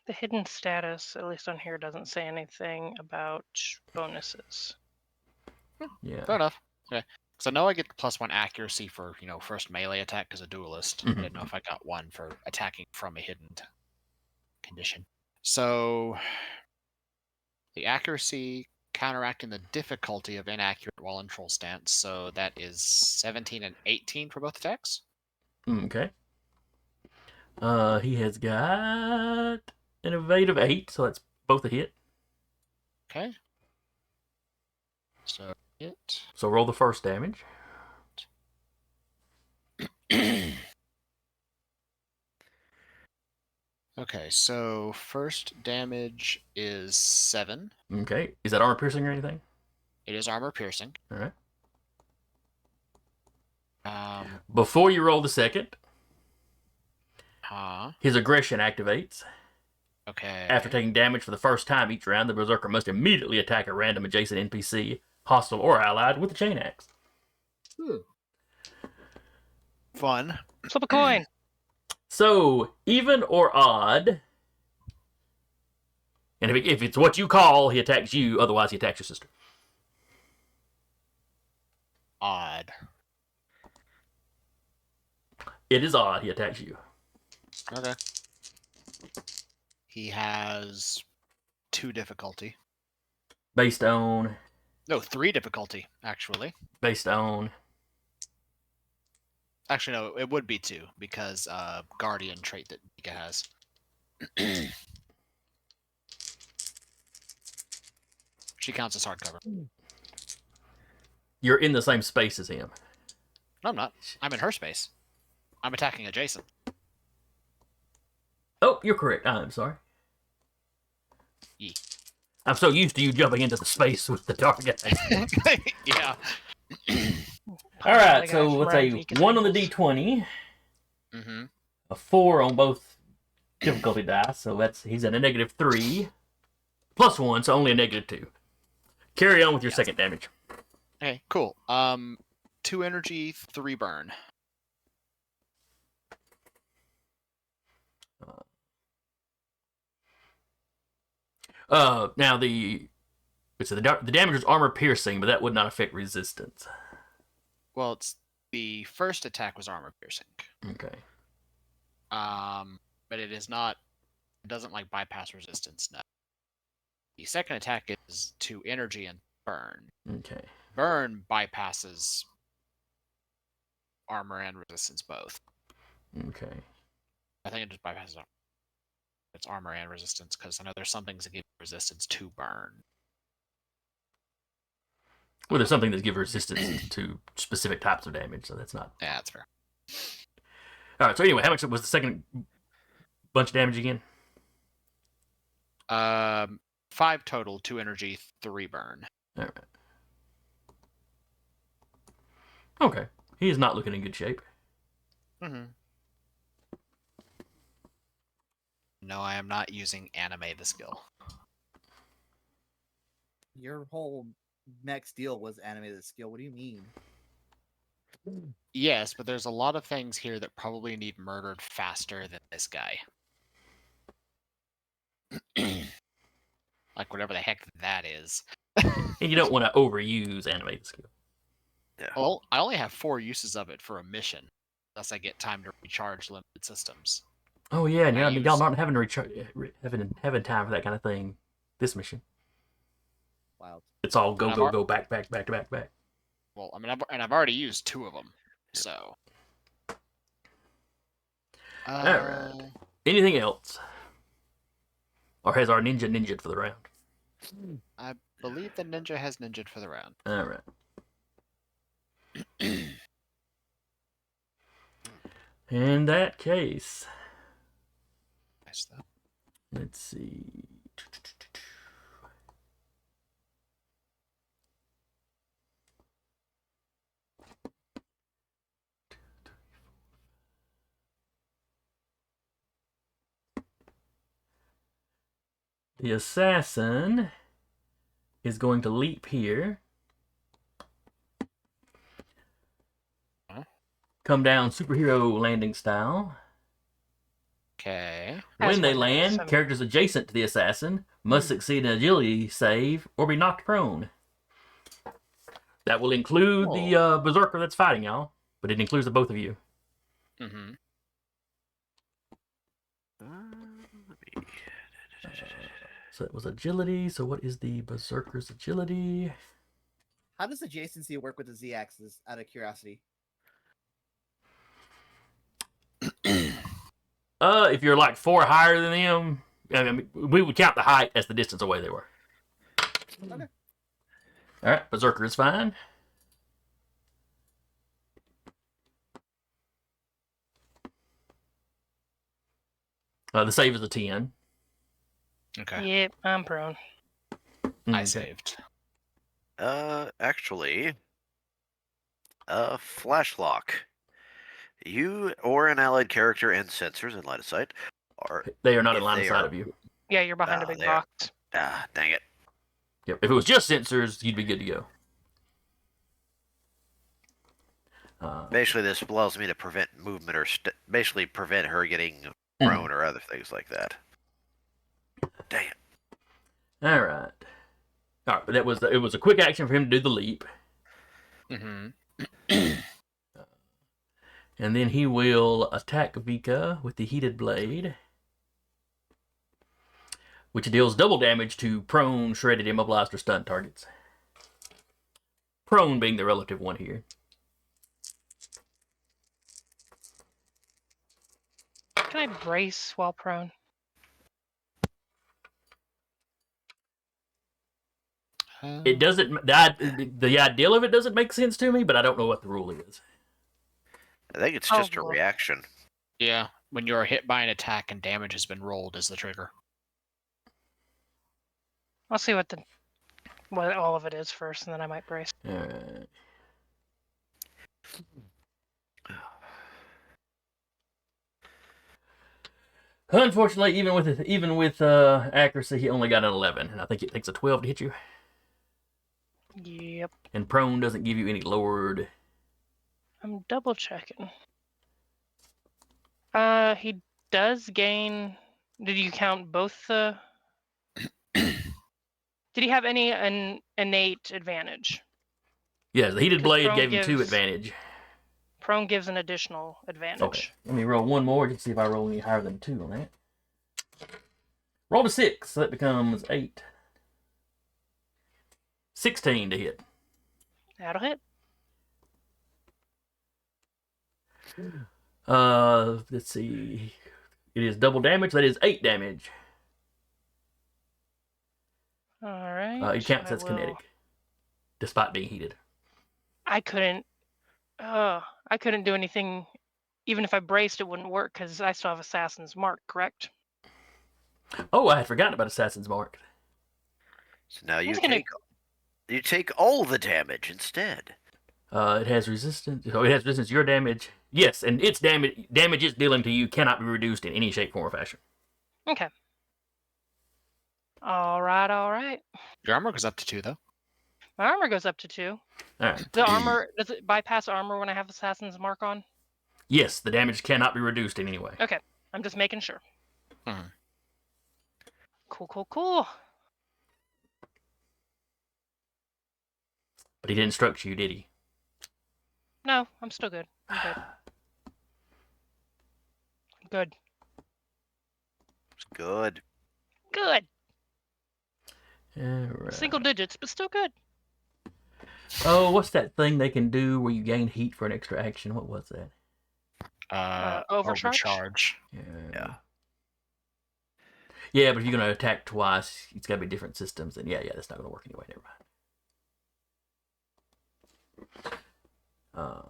The hidden status, at least on here, doesn't say anything about bonuses. Yeah. Fair enough. Okay. Because I know I get +1 accuracy for, first melee attack as a duelist. I didn't know if I got 1 for attacking from a hidden condition. So the accuracy counteracting the difficulty of inaccurate while in troll stance. So that is 17 and 18 for both attacks. Okay. He has got an evade of 8, so that's both a hit. Okay. So it. So roll the first damage. Okay, so first damage is 7. Okay. Is that armor piercing or anything? It is armor piercing. All right. Um, Before you roll the second, huh. his aggression activates. Okay. After taking damage for the first time each round, the Berserker must immediately attack a random adjacent NPC, hostile or allied, with a chain axe. Fun. Flip a coin. So, even or odd. And if it's what you call, he attacks you. Otherwise, he attacks your sister. Odd. It is odd. He attacks you. Okay. He has 2 difficulty. Based on. No, 3 difficulty, actually. Based on. Actually, no, it would be 2, because Guardian trait that Mika has. She counts as hardcover. You're in the same space as him. No, I'm not. I'm in her space. I'm attacking adjacent. Oh, you're correct. I'm sorry. Ye. I'm so used to you jumping into the space with the target. Yeah. All right, so let's say 1 on the D20, Mm-hmm. a 4 on both difficulty dice, so he's at a -3, +1, so only a -2. Carry on with your second damage. Okay, cool. 2 energy, 3 burn. Now the damage is armor piercing, but that would not affect resistance. Well, it's the first attack was armor piercing. Okay. But it is not. It doesn't bypass resistance. No. The second attack is 2 energy and burn. Okay. Burn bypasses armor and resistance both. Okay. I think it just bypasses armor. It's armor and resistance, because I know there's some things that give resistance to burn. Well, there's something that gives resistance to specific types of damage, so that's not. Yeah, that's fair. All right. So anyway, how much was the second bunch of damage again? 5 total, 2 energy, 3 burn. All right. Okay. He is not looking in good shape. Mm-hmm. No, I am not using anime the skill. Your whole next deal was animated skill. What do you mean? Yes, but there's a lot of things here that probably need murdered faster than this guy. Whatever the heck that is. And you don't want to overuse animated skill. Yeah. Well, I only have 4 uses of it for a mission, unless I get time to recharge limited systems. Oh yeah, and I y'all use- not having having time for that kind of thing. This mission, Wow. it's all go And go I've go back back back to back back. Well, I mean, I've already used 2 of them, so. Alright. Anything else? Or has our ninja'd for the round? I believe the ninja has ninja'd for the round. All right. In that case, Nice though. let's see. The assassin is going to leap here. Huh? Come down superhero landing style. Okay. When they As land, one characters adjacent to the assassin must succeed an agility save or be knocked prone. That will include the berserker that's fighting y'all, but it includes the both of you. Mm-hmm. So it was agility. So what is the berserker's agility? How does adjacency work with the z-axis? Out of curiosity. If you're like 4 higher than them, I mean, we would count the height as the distance away they were. Okay. All right, berserker is fine. The save is a 10. Okay. Yep, I'm prone. I Okay. saved. Actually, flash lock. You or an allied character and sensors in line of sight are. They are not in if line of they sight are- of you. Yeah, you're behind a big there. box. Dang it. Yep. If it was just sensors, you'd be good to go. Basically, this allows me to prevent movement or basically prevent her getting prone or other things like that. Dang it. All right. All right, but it was a quick action for him to do the leap, Mm-hmm. and then he will attack Vika with the heated blade, which deals double damage to prone, shredded, immobilized, or stunned targets. Prone being the relative one here. Can I brace while prone? It doesn't. The ideal of it doesn't make sense to me, but I don't know what the rule is. I think it's Oh, just a boy. reaction. Yeah, when you're hit by an attack and damage has been rolled is the trigger. I'll see what all of it is first, and then I might brace. All right. Unfortunately, even with accuracy, he only got an 11, and I think it takes a 12 to hit you. Yep. And prone doesn't give you any lowered. I'm double checking. He does gain. Did you count both the? Did he have any innate advantage? Yeah, the heated 'Cause blade prone gave him 2 gives- advantage. Prone gives an additional advantage. Okay, let me roll one more to see if I roll any higher than 2 on that. Roll a 6, so that becomes 8. 16 to hit. That'll hit. Let's see. It is double damage. That is 8 damage. All right. It counts I as will- kinetic, despite being heated. I couldn't do anything. Even if I braced, it wouldn't work because I still have Assassin's Mark, correct? Oh, I had forgotten about Assassin's Mark. So now you He's gonna- take all the damage instead. It has resistance. So it has resistance to your damage. Yes, and its damage it's dealing to you cannot be reduced in any shape, form, or fashion. Okay. All right. Your armor goes up to 2, though. My armor goes up to 2. All right. The armor, does it bypass armor when I have Assassin's Mark on? Yes, the damage cannot be reduced in any way. Okay. I'm just making sure. Mhm. Cool. But he didn't structure you, did he? No, I'm still good. I'm good. It's good. Good. All right. Single digits, but still good. Oh, what's that thing they can do where you gain heat for an extra action? What was that? Overcharge? Yeah. Yeah, but if you're going to attack twice, it's got to be different systems. And yeah, that's not going to work anyway. Never mind.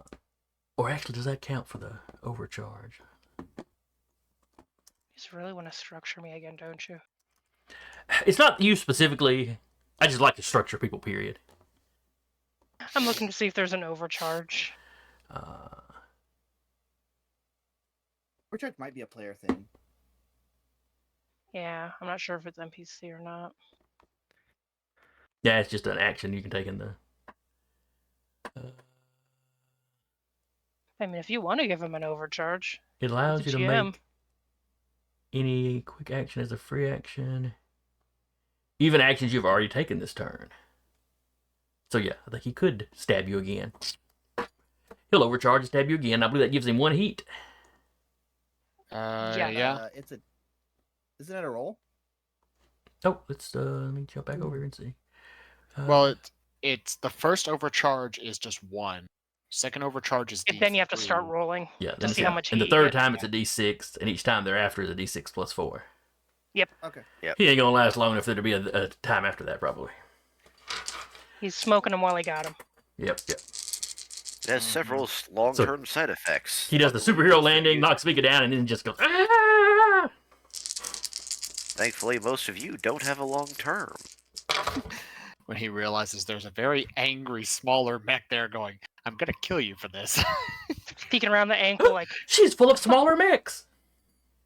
Or actually, does that count for the overcharge? You just really want to structure me again, don't you? It's not you specifically. I just like to structure people, period. I'm looking to see if there's an overcharge. Overcharge might be a player thing. Yeah, I'm not sure if it's NPC or not. Yeah, it's just an action you can take in the... I mean, if you want to give him an overcharge, It allows it's you a to GM. make any quick action as a free action. Even actions you've already taken this turn. So yeah, I think he could stab you again. He'll overcharge and stab you again. I believe that gives him 1 heat. Yeah. It's a. Isn't it a roll? Oh, let's let me jump back over here and see. Well, it's the first overcharge is just 1. Second overcharge is D3. Then you have to start rolling yeah, to see how much and the heat you third get. time it's a D6, and each time thereafter is a D6 plus 4. Okay. He ain't gonna last long enough for there to be a time after that, probably. He's smoking them while he got them. Yep. It has several long-term side effects. He does the superhero landing, knocks Vika down, and then just goes. Ah! Thankfully, most of you don't have a long-term. When he realizes there's a very angry, smaller mech there going, I'm gonna kill you for this. Peeking around the ankle like, She's full of smaller mechs.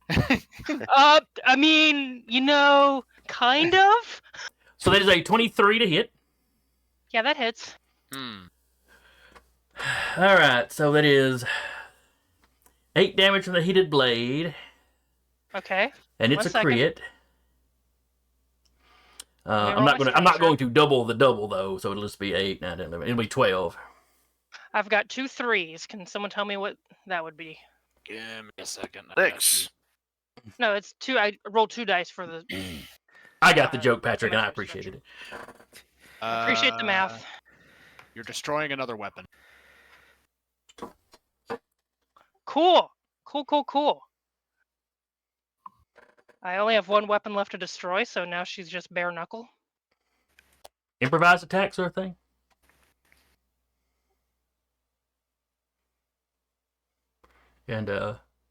I mean, kind of. So that is a 23 to hit. Yeah, that hits. All right, so that is 8 damage from the heated blade, Okay. and it's 1 a second. crit. Let me I'm roll not my going to structure. do double the double though, so it'll just be 8, 9, 10, 11. It'll be 12. I've got 2 3s. Can someone tell me what that would be? Give me a second. 6. No, it's 2. I rolled 2 dice for the. I got the joke, Patrick, and I maximum appreciated it. Appreciate the math. You're destroying another weapon. Cool. I only have 1 weapon left to destroy, so now she's just bare knuckle. Improvised attack sort of thing. And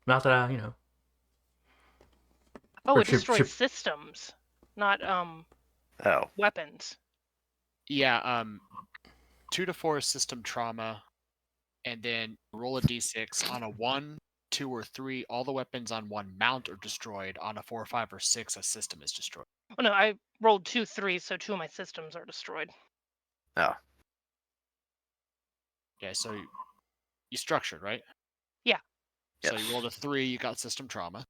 not that I, Oh, Or it destroys ship- systems, not Oh. weapons. Yeah, 2 to 4 is system trauma, and then roll a d6 on a 1, 2, or 3. All the weapons on 1 mount are destroyed. On a 4, 5, or 6, a system is destroyed. Oh no, I rolled 2 3s, so 2 of my systems are destroyed. Oh. Yeah, so you structured, right? Yeah. So Yes. you rolled a 3, you got system trauma.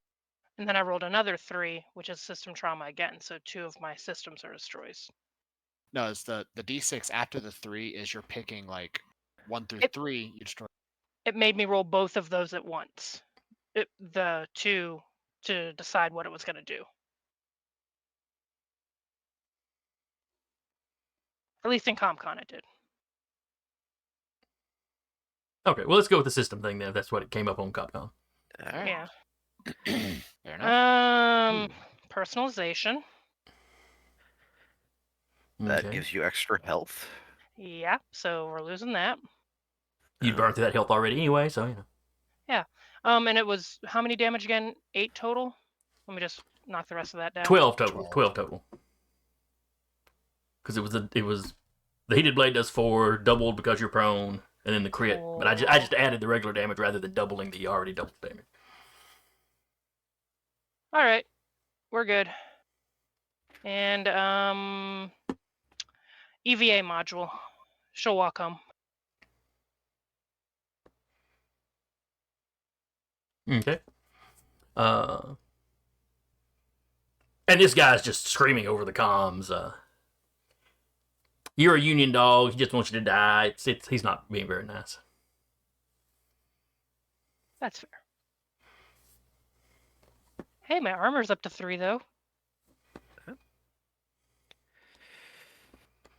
And then I rolled another 3, which is system trauma again, so 2 of my systems are destroyed. No, it's the d6 after the 3 is you're picking like 1 through 3, you destroy. It made me roll both of those at once. The 2 to decide what it was going to do. At least in ComCon it did. Okay, well, let's go with the system thing then, if that's what it came up on Capcom. Alright. Yeah. Fair enough. Personalization. That Okay. gives you extra health. Yeah, so we're losing that. You'd burned through that health already anyway, so, And it was how many damage again? 8 total? Let me just knock the rest of that down. 12 total. 12 total. Because it was the heated blade does 4, doubled because you're prone, and then the crit. But I just added the regular damage rather than doubling the already doubled damage. All right, we're good. And EVA module. She'll walk home. Okay. And this guy's just screaming over the comms. You're a union dog. He just wants you to die. He's not being very nice. That's fair. Hey, my armor's up to 3 though.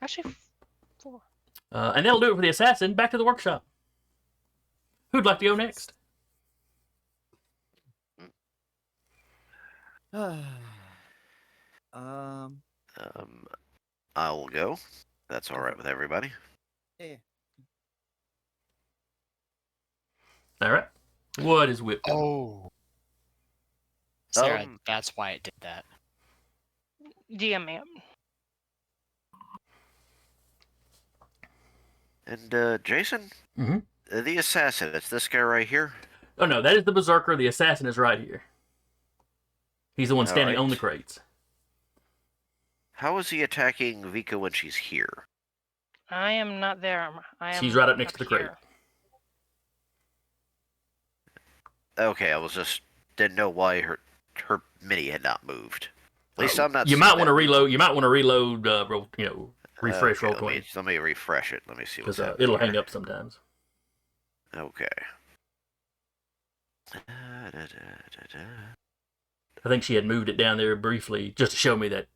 Actually, 4. And that'll do it for the assassin. Back to the workshop. Who'd like to go next? I will go. That's all right with everybody. Yeah. All right. What is whip? Oh. Sarah, Um, that's why it did that. DM man. And Jason, the assassin. It's this guy right here. Oh no, that is the berserker. The assassin is right here. He's the one standing Alright. on the crates. How is he attacking Vika when she's here? I am not there. She's right up next to the crate. here. Okay, I was just didn't know why her refresh Okay, roll let 20 me refresh it. Let me see what's because happening. it'll hang here. up sometimes. Okay. I think she had moved it down there briefly just to show me that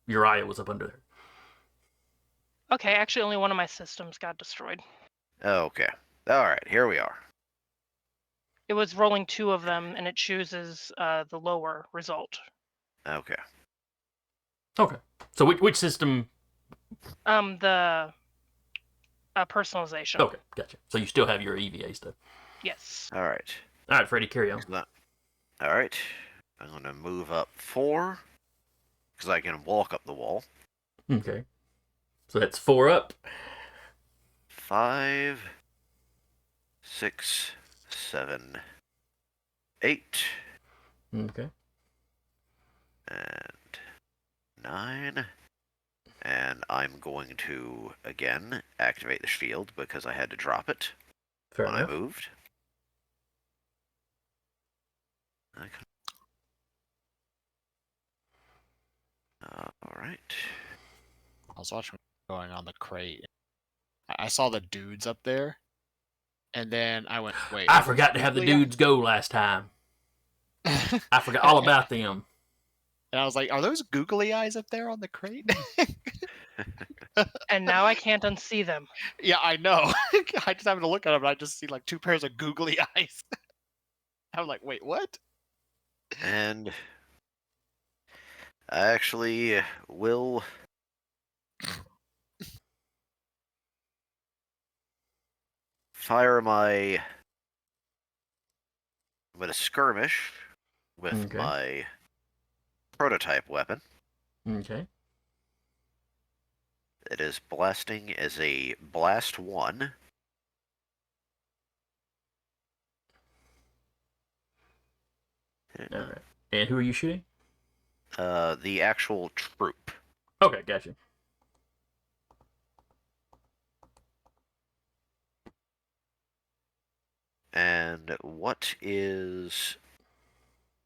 Uriah was up under there. Okay, actually, only one of my systems got destroyed. Okay. All right, here we are. It was rolling 2 of them, and it chooses the lower result. Okay. Okay. So which system? The personalization. Okay, gotcha. So you still have your EVA stuff. Yes. All right. All right, Freddie, carry on. All right. I'm going to move up 4 because I can walk up the wall. Okay. So that's 4 up. 5, 6, 7, 8, Okay. and 9. And I'm going to, again, activate the shield because I had to drop it Fair when enough. I moved. All right. I was watching going on the crate. I saw the dudes up there, and then I went, wait. I are those forgot to have the googly dudes go last time. eyes? I forgot all about them. And I was like, are those googly eyes up there on the crate? And now I can't unsee them. Yeah, I know. I just happened to look at them, and I just see like 2 pairs of googly eyes. I'm like, wait, what? And I actually will fire my. I'm going to skirmish with Okay. my prototype weapon. Okay. It is blasting as a blast 1. All right. And who are you shooting? The actual troop. Okay, gotcha. And what is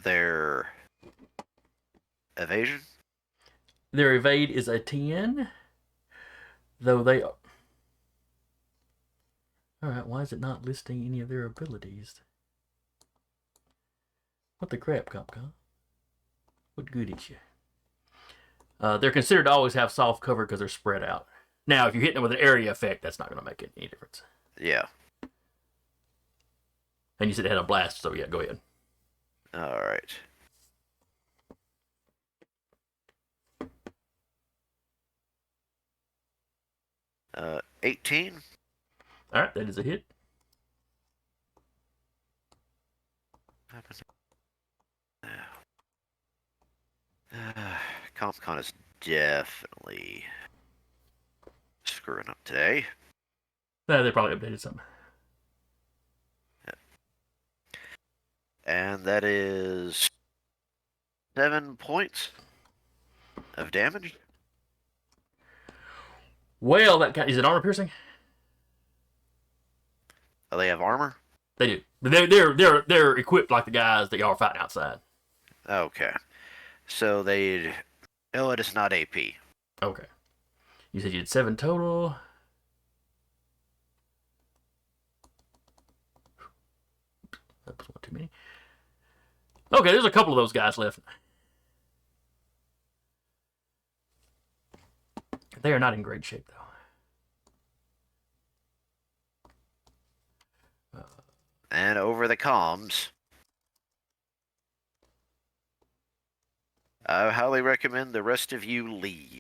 their evasion? Their evade is a 10, though they. All right. Why is it not listing any of their abilities? What the crap, Capcom? What good is you? They're considered to always have soft cover because they're spread out. Now, if you're hitting them with an area effect, that's not going to make any difference. Yeah. And you said it had a blast, so yeah, go ahead. All right. Uh, 18. All right, that is a hit. CompCon is definitely screwing up today. They probably updated something. And that is 7 points of damage. Well, is it armor piercing? Oh, they have armor? They do. But they're equipped like the guys that y'all are fighting outside. Okay. So they. Oh, it is not AP. Okay. You said you had 7 total. That was one too many. Okay, there's a couple of those guys left. They are not in great shape, though. And over the comms. I highly recommend the rest of you leave.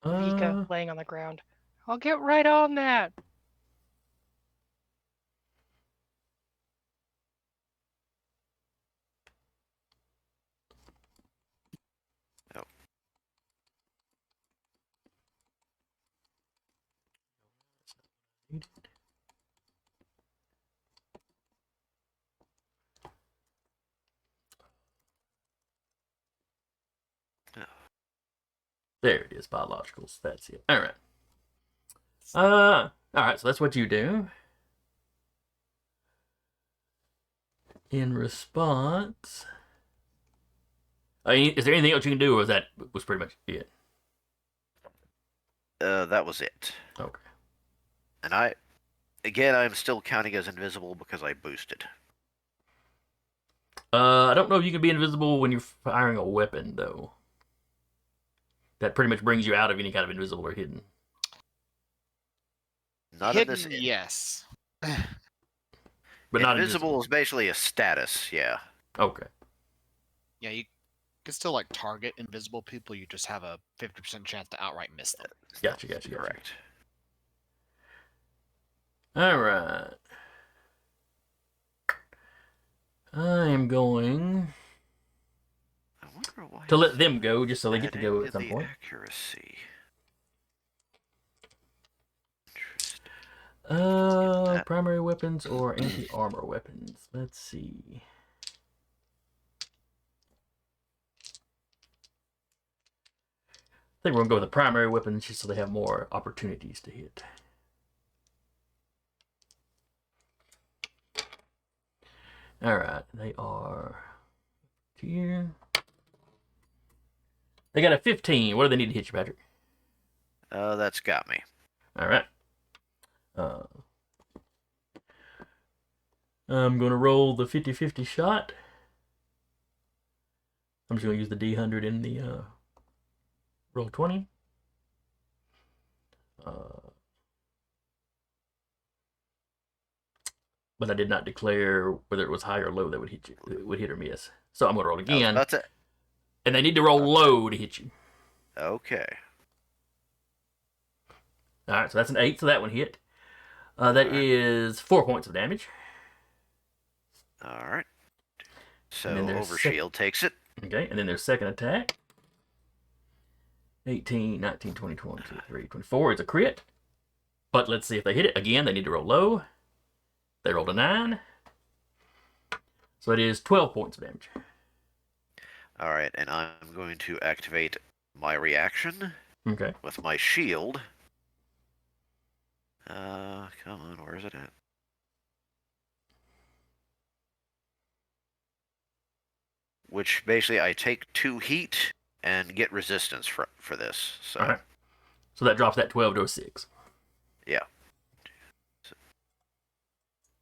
Vika laying on the ground. I'll get right on that. Oh. There it is, biologicals. That's it. All right. All right, so that's what you do. In response, Is there anything else you can do, or was pretty much it? That was it. Okay. And I'm still counting as invisible because I boosted. I don't know if you can be invisible when you're firing a weapon, though. That pretty much brings you out of any kind of invisible or hidden. Not Hidden, in this. yes. But not Invisible invisible. is basically a status. Yeah. Okay. Yeah, you can still like target invisible people. You just have a 50% chance to outright miss them. Gotcha. Correct. All right. I am going I wonder why to let it's them go, just so they get to adding go in at some the point. accuracy. Interesting. That- Primary weapons or anti-armor weapons? Let's see. I think we're gonna go with the primary weapons just so they have more opportunities to hit. All right, they are here. They got a 15. What do they need to hit you, Patrick? That's got me. All right. I'm gonna roll the 50-50 shot. I'm just gonna use the D100 in the roll 20. But I did not declare whether it was high or low that would hit you. It would hit or miss. So I'm gonna roll I was again, about to. and they need to roll low to hit you. Okay. All right, so that's an 8, so that one hit. That is 4 points of damage. All right. So And then there's Overshield takes it. Okay, and then their second attack. 18, 19, 20, 22, 23, 24 is a crit. But let's see if they hit it. Again, they need to roll low. They rolled a 9. So it is 12 points of damage. All right, and I'm going to activate my reaction Okay. with my shield. Come on, where is it at? Which basically I take 2 heat and get resistance for this. So All right. So that drops that 12 to a 6. yeah. So,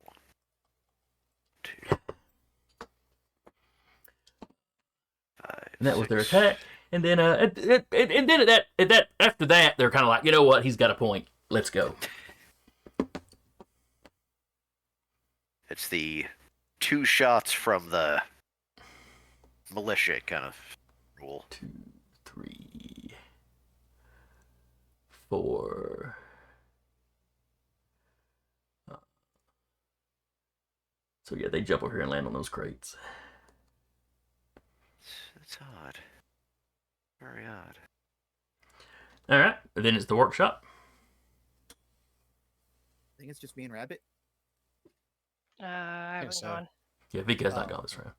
1, 2, 5, And that was their 6. attack. And then after that, they're kind of like, you know what? He's got a point. Let's go. It's the 2 shots from the militia kind of rule. 2, 3, 4. So yeah, they jump over here and land on those crates. It's odd. Very odd. All right. And then it's the workshop. I think it's just me and Rabbit. I haven't so. gone. Yeah, Vika's not Oh. gone this round.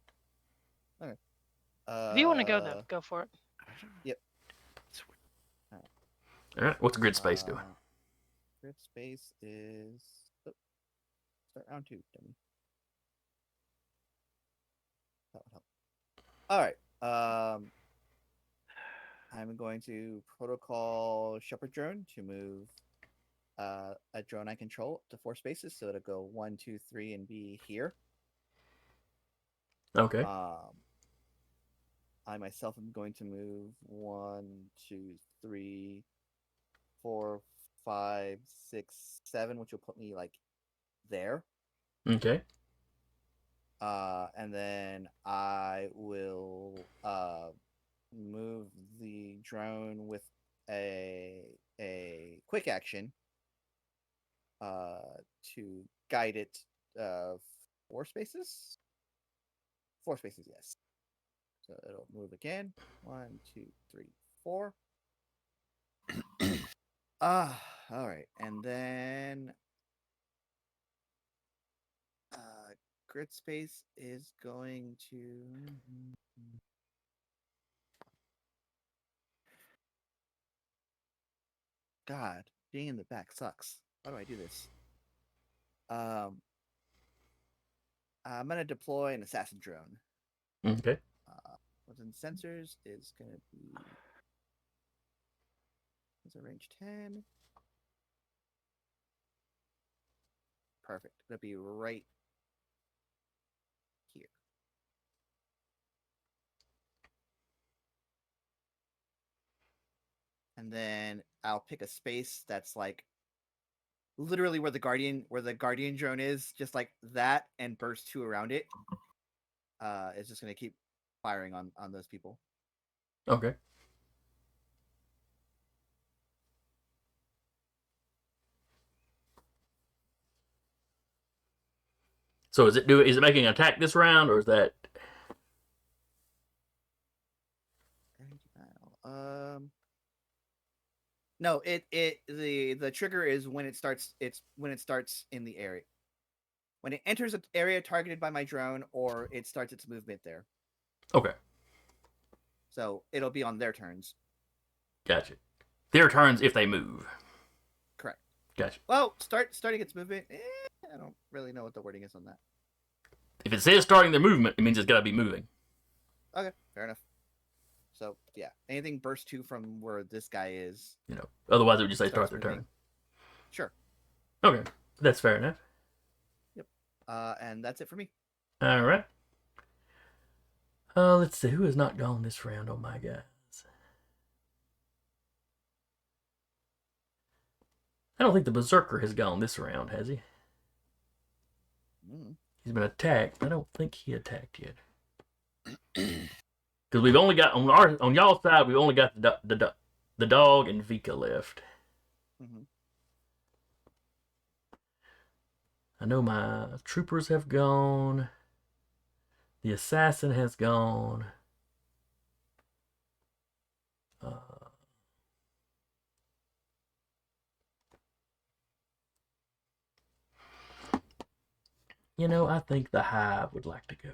If you want to go, though, go for it. Yep. All right. What's grid space doing? Grid space is start round 2, dummy. That would help. All right. I'm going to protocol Shepherd drone to move a drone I control up to 4 spaces, so it'll go 1, 2, 3, and be here. Okay. I myself am going to move 1, 2, 3, 4, 5, 6, 7, which will put me like there. Okay. And then I will move the drone with a quick action to guide it 4 spaces. 4 spaces, yes. So it'll move again. 1, 2, 3, 4. All right, and then grid space is going to. God, being in the back sucks. How do I do this? I'm gonna deploy an assassin drone. Okay. What within sensors is going to be. It's a range 10. Perfect. It'll be right here. And then I'll pick a space that's like literally where the guardian drone is, just like that, and burst 2 around it. It's just gonna keep firing on those people. Okay. So is it making an attack this round, or is that? No, the trigger is when it starts. It's when it starts in the area. When it enters an area targeted by my drone, or it starts its movement there. Okay. So it'll be on their turns. Gotcha. Their turns if they move. Correct. Gotcha. Well, starting its movement. I don't really know what the wording is on that. If it says starting their movement, it means it's got to be moving. Okay, fair enough. So yeah, anything burst 2 from where this guy is. Otherwise, it would just say start starts their moving. turn. Sure. Okay, that's fair enough. Yep. And that's it for me. All right. Let's see who has not gone this round. Oh my guys. I don't think the Berserker has gone this round, has he? He's been attacked. I don't think he attacked yet. Because we've only got on y'all's side, we've only got the dog and Vika left. Mm-hmm. I know my troopers have gone. The assassin has gone. I think the Hive would like to go.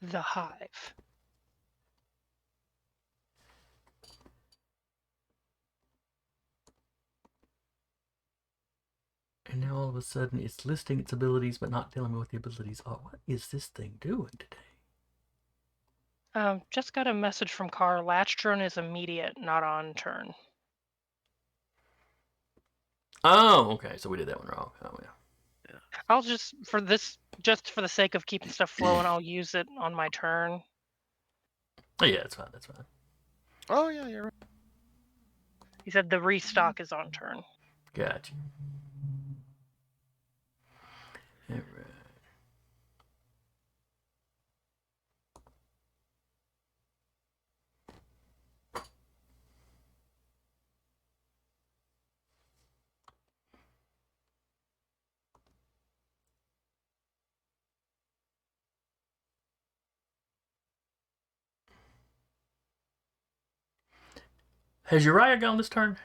The Hive. And now all of a sudden it's listing its abilities but not telling me what the abilities are. What is this thing doing today? Just got a message from Carr. Latch drone is immediate, not on turn. Oh, okay. So we did that one wrong. Oh, yeah. I'll just for the sake of keeping stuff flowing, I'll use it on my turn. Oh, yeah, that's fine. That's fine. Oh yeah, you're right. He said the restock is on turn. Gotcha. All right. Has Uriah gone this turn?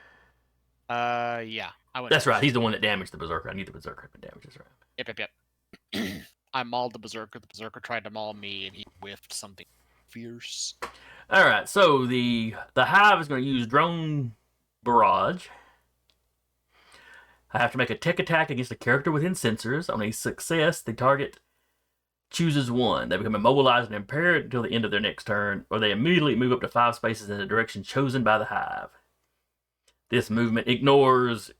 Yeah. I went That's first. right. He's the one that damaged the Berserker. I knew the Berserker had been damaged this round. Yep. I mauled the Berserker. The Berserker tried to maul me, and he whiffed something fierce. All right. So the Hive is going to use Drone Barrage. I have to make a tech attack against a character within sensors. On a success, the target chooses one. They become immobilized and impaired until the end of their next turn, or they immediately move up to 5 spaces in the direction chosen by the Hive. This movement ignores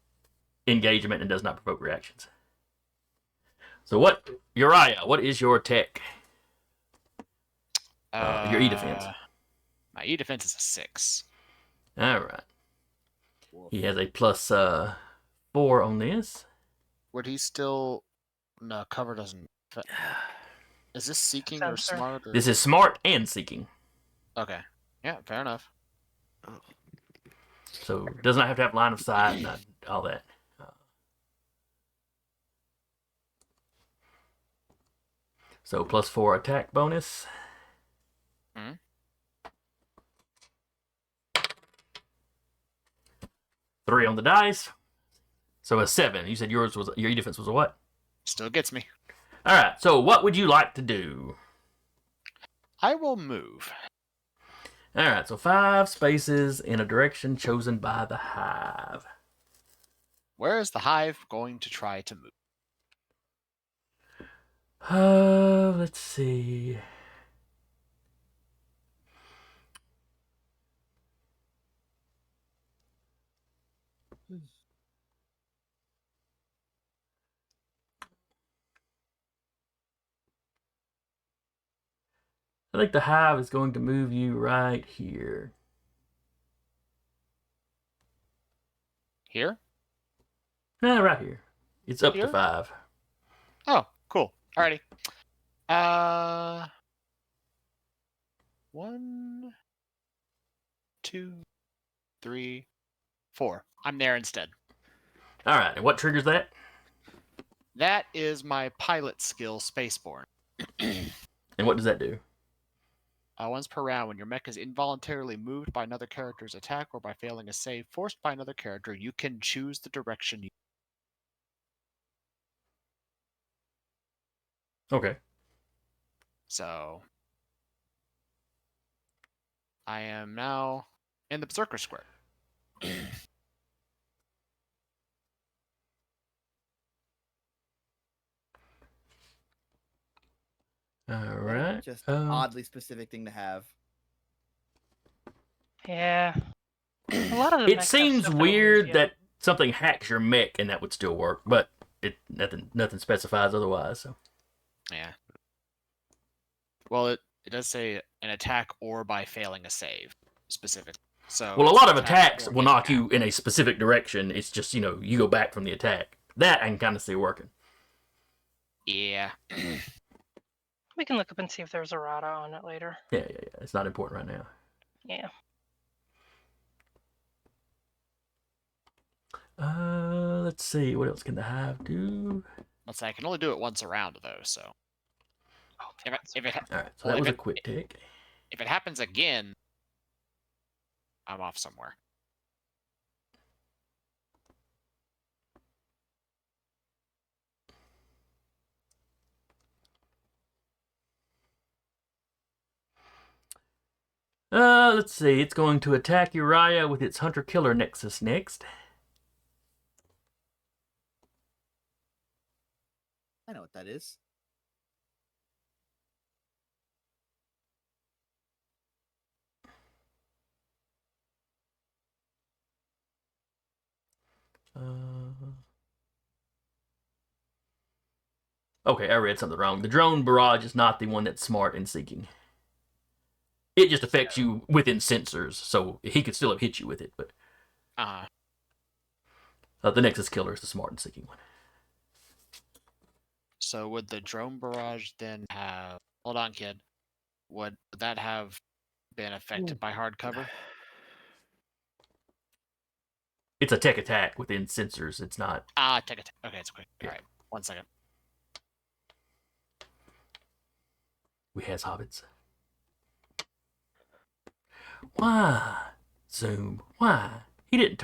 engagement and does not provoke reactions. So Uriah, what is your tech? Your E-defense. My E-defense is a 6. All right. He has a plus 4 on this. Would he still... No, cover doesn't... Is this seeking or Sensor. smart? Or... This is smart and seeking. Okay. Yeah, fair enough. So does not have to have line of sight and all that. So plus 4 attack bonus. Hmm? 3 on the dice. So a 7. You said your E-defense was a what? Still gets me. All right. So what would you like to do? I will move. All right. So 5 spaces in a direction chosen by the Hive. Where is the Hive going to try to move? Let's see. I think the hive is going to move you right here. Here? Right here. It's up to Here? 5. Oh, cool. Alrighty. 1, 2, 3, 4. I'm there instead. All right, and what triggers that? That is my pilot skill, Spaceborne. And what does that do? Once per round, when your mech is involuntarily moved by another character's attack or by failing a save forced by another character, you can choose the direction you. Okay. So, I am now in the Berserker Square. All What a right. just oddly specific thing to have. Yeah. A lot of the It mechs have seems stuff that'll move weird you. that something hacks your mech and that would still work, but nothing specifies otherwise. So. Yeah. Well, it does say an attack or by failing a save specifically. So Well, a it's lot of attack attacks or will getting knock you out. in a specific direction. It's just, you go back from the attack. That I can kind of see working. Yeah. We can look up and see if there's errata on it later. Yeah. It's not important right now. Yeah. Let's see. What else can the hive do? Let's say I can only do it once around though. So Oh, if it All right, so well, that was if a quick tick. if it happens again, I'm off somewhere. Let's see. It's going to attack Uriah with its Hunter-Killer Nexus next. I know what that is. Okay, I read something wrong. The drone barrage is not the one that's smart and seeking. It just affects you within sensors, so he could still have hit you with it, but the Nexus Killer is the smart and seeking one. So would the drone barrage then have? Hold on, kid. Would that have been affected by hard cover? It's a tech attack within sensors. It's not. Take it. Okay, it's quick. Yeah. All right, 1 second. We has hobbits. Why? Zoom. Why? He didn't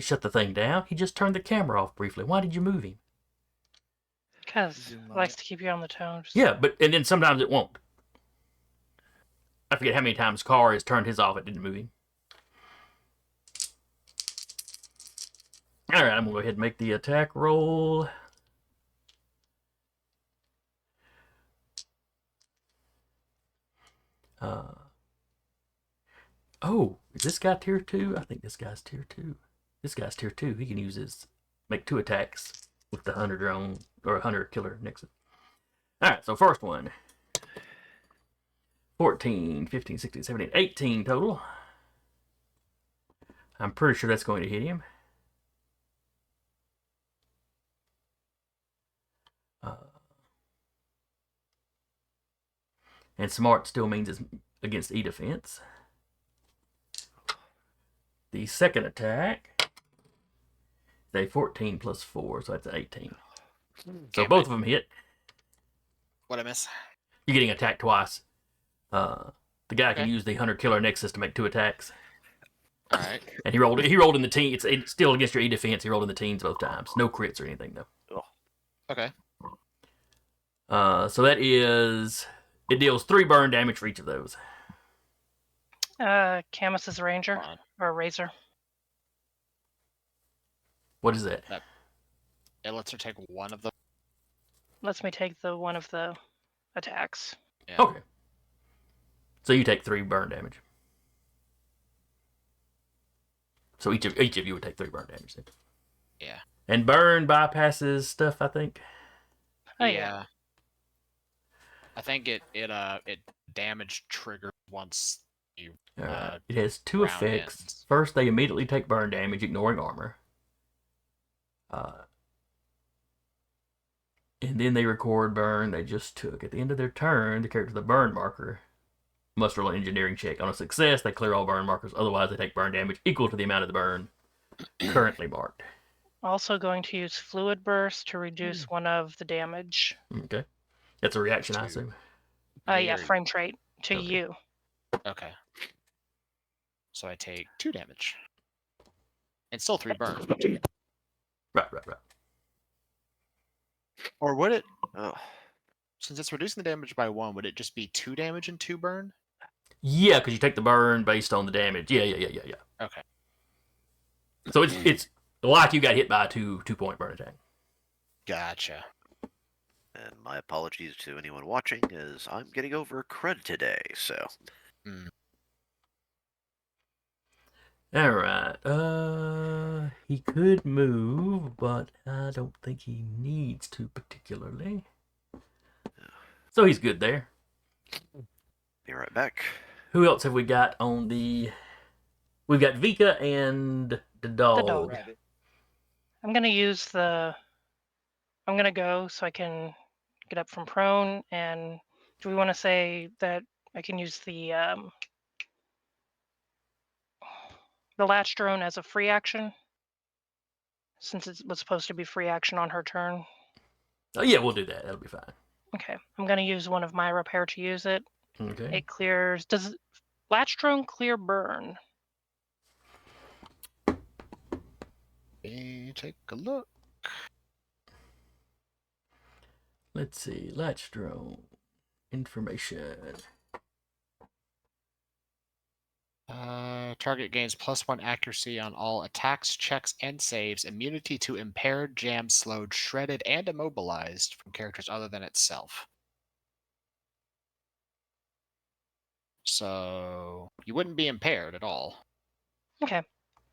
shut the thing down. He just turned the camera off briefly. Why did you move him? Because Zoom it on likes it. to keep you on the toes. Yeah, and then sometimes it won't. I forget how many times Carr has turned his off. It didn't move him. All right, I'm gonna go ahead and make the attack roll. Oh, is this guy tier 2? I think this guy's tier 2. This guy's tier 2. He can use his make 2 attacks with the Hunter drone or Hunter Killer Nexus. All right, so first one. 14, 15, 16, 17, 18 total. I'm pretty sure that's going to hit him. And smart still means it's against E defense. The second attack is a 14 plus 4, so that's an 18. So both of them hit. What'd I miss? You're getting attacked twice. The guy can use the Hunter Killer Nexus to make 2 attacks. All right. And he rolled in the teen. It's still against your E defense. He rolled in the teens both times. No crits or anything though. Okay. So that is it deals 3 burn damage for each of those. Camus's Ranger or Razor. What is that? It lets her take one of them. lets me take the one of the attacks. Yeah. Okay. So you take 3 burn damage. So each of you would take 3 burn damage then. Yeah. And burn bypasses stuff, I think. Oh yeah. I think it damage triggers once you It has 2 round effects. ends. First, they immediately take burn damage, ignoring armor. And then they record burn they just took. At the end of their turn, the character with the burn marker must roll an engineering check. On a success, they clear all burn markers. Otherwise, they take burn damage equal to the amount of the burn currently marked. Also going to use fluid burst to reduce one of the damage. Okay. That's a reaction, I To assume. Yeah, me or- frame trait to Okay. you. Okay. So I take 2 damage. And still 3 burn. Right. Or would it, Oh, since it's reducing the damage by 1, would it just be 2 damage and 2 burn? Yeah, because you take the burn based on the damage. Yeah. Okay. So it's like you got hit by a 2-point burn attack. Gotcha. and my apologies to anyone watching, as I'm getting over crud today. So All right. He could move, but I don't think he needs to particularly. So he's good there. be right back. Who else have we got on the? We've got Vika and the dog. dog. Rabbit. I'm gonna use the. I'm gonna go so I can get up from prone. And do we want to say that I can use the latch drone as a free action, since it was supposed to be free action on her turn? Oh yeah, we'll do that. That'll be fine. Okay, I'm gonna use one of my repair to use it. Okay. It clears. Does latch drone clear burn? Take a look. Let's see. Latch drone information. Target gains +1 accuracy on all attacks, checks, and saves. Immunity to impaired, jammed, slowed, shredded, and immobilized from characters other than itself. So you wouldn't be impaired at all. Okay,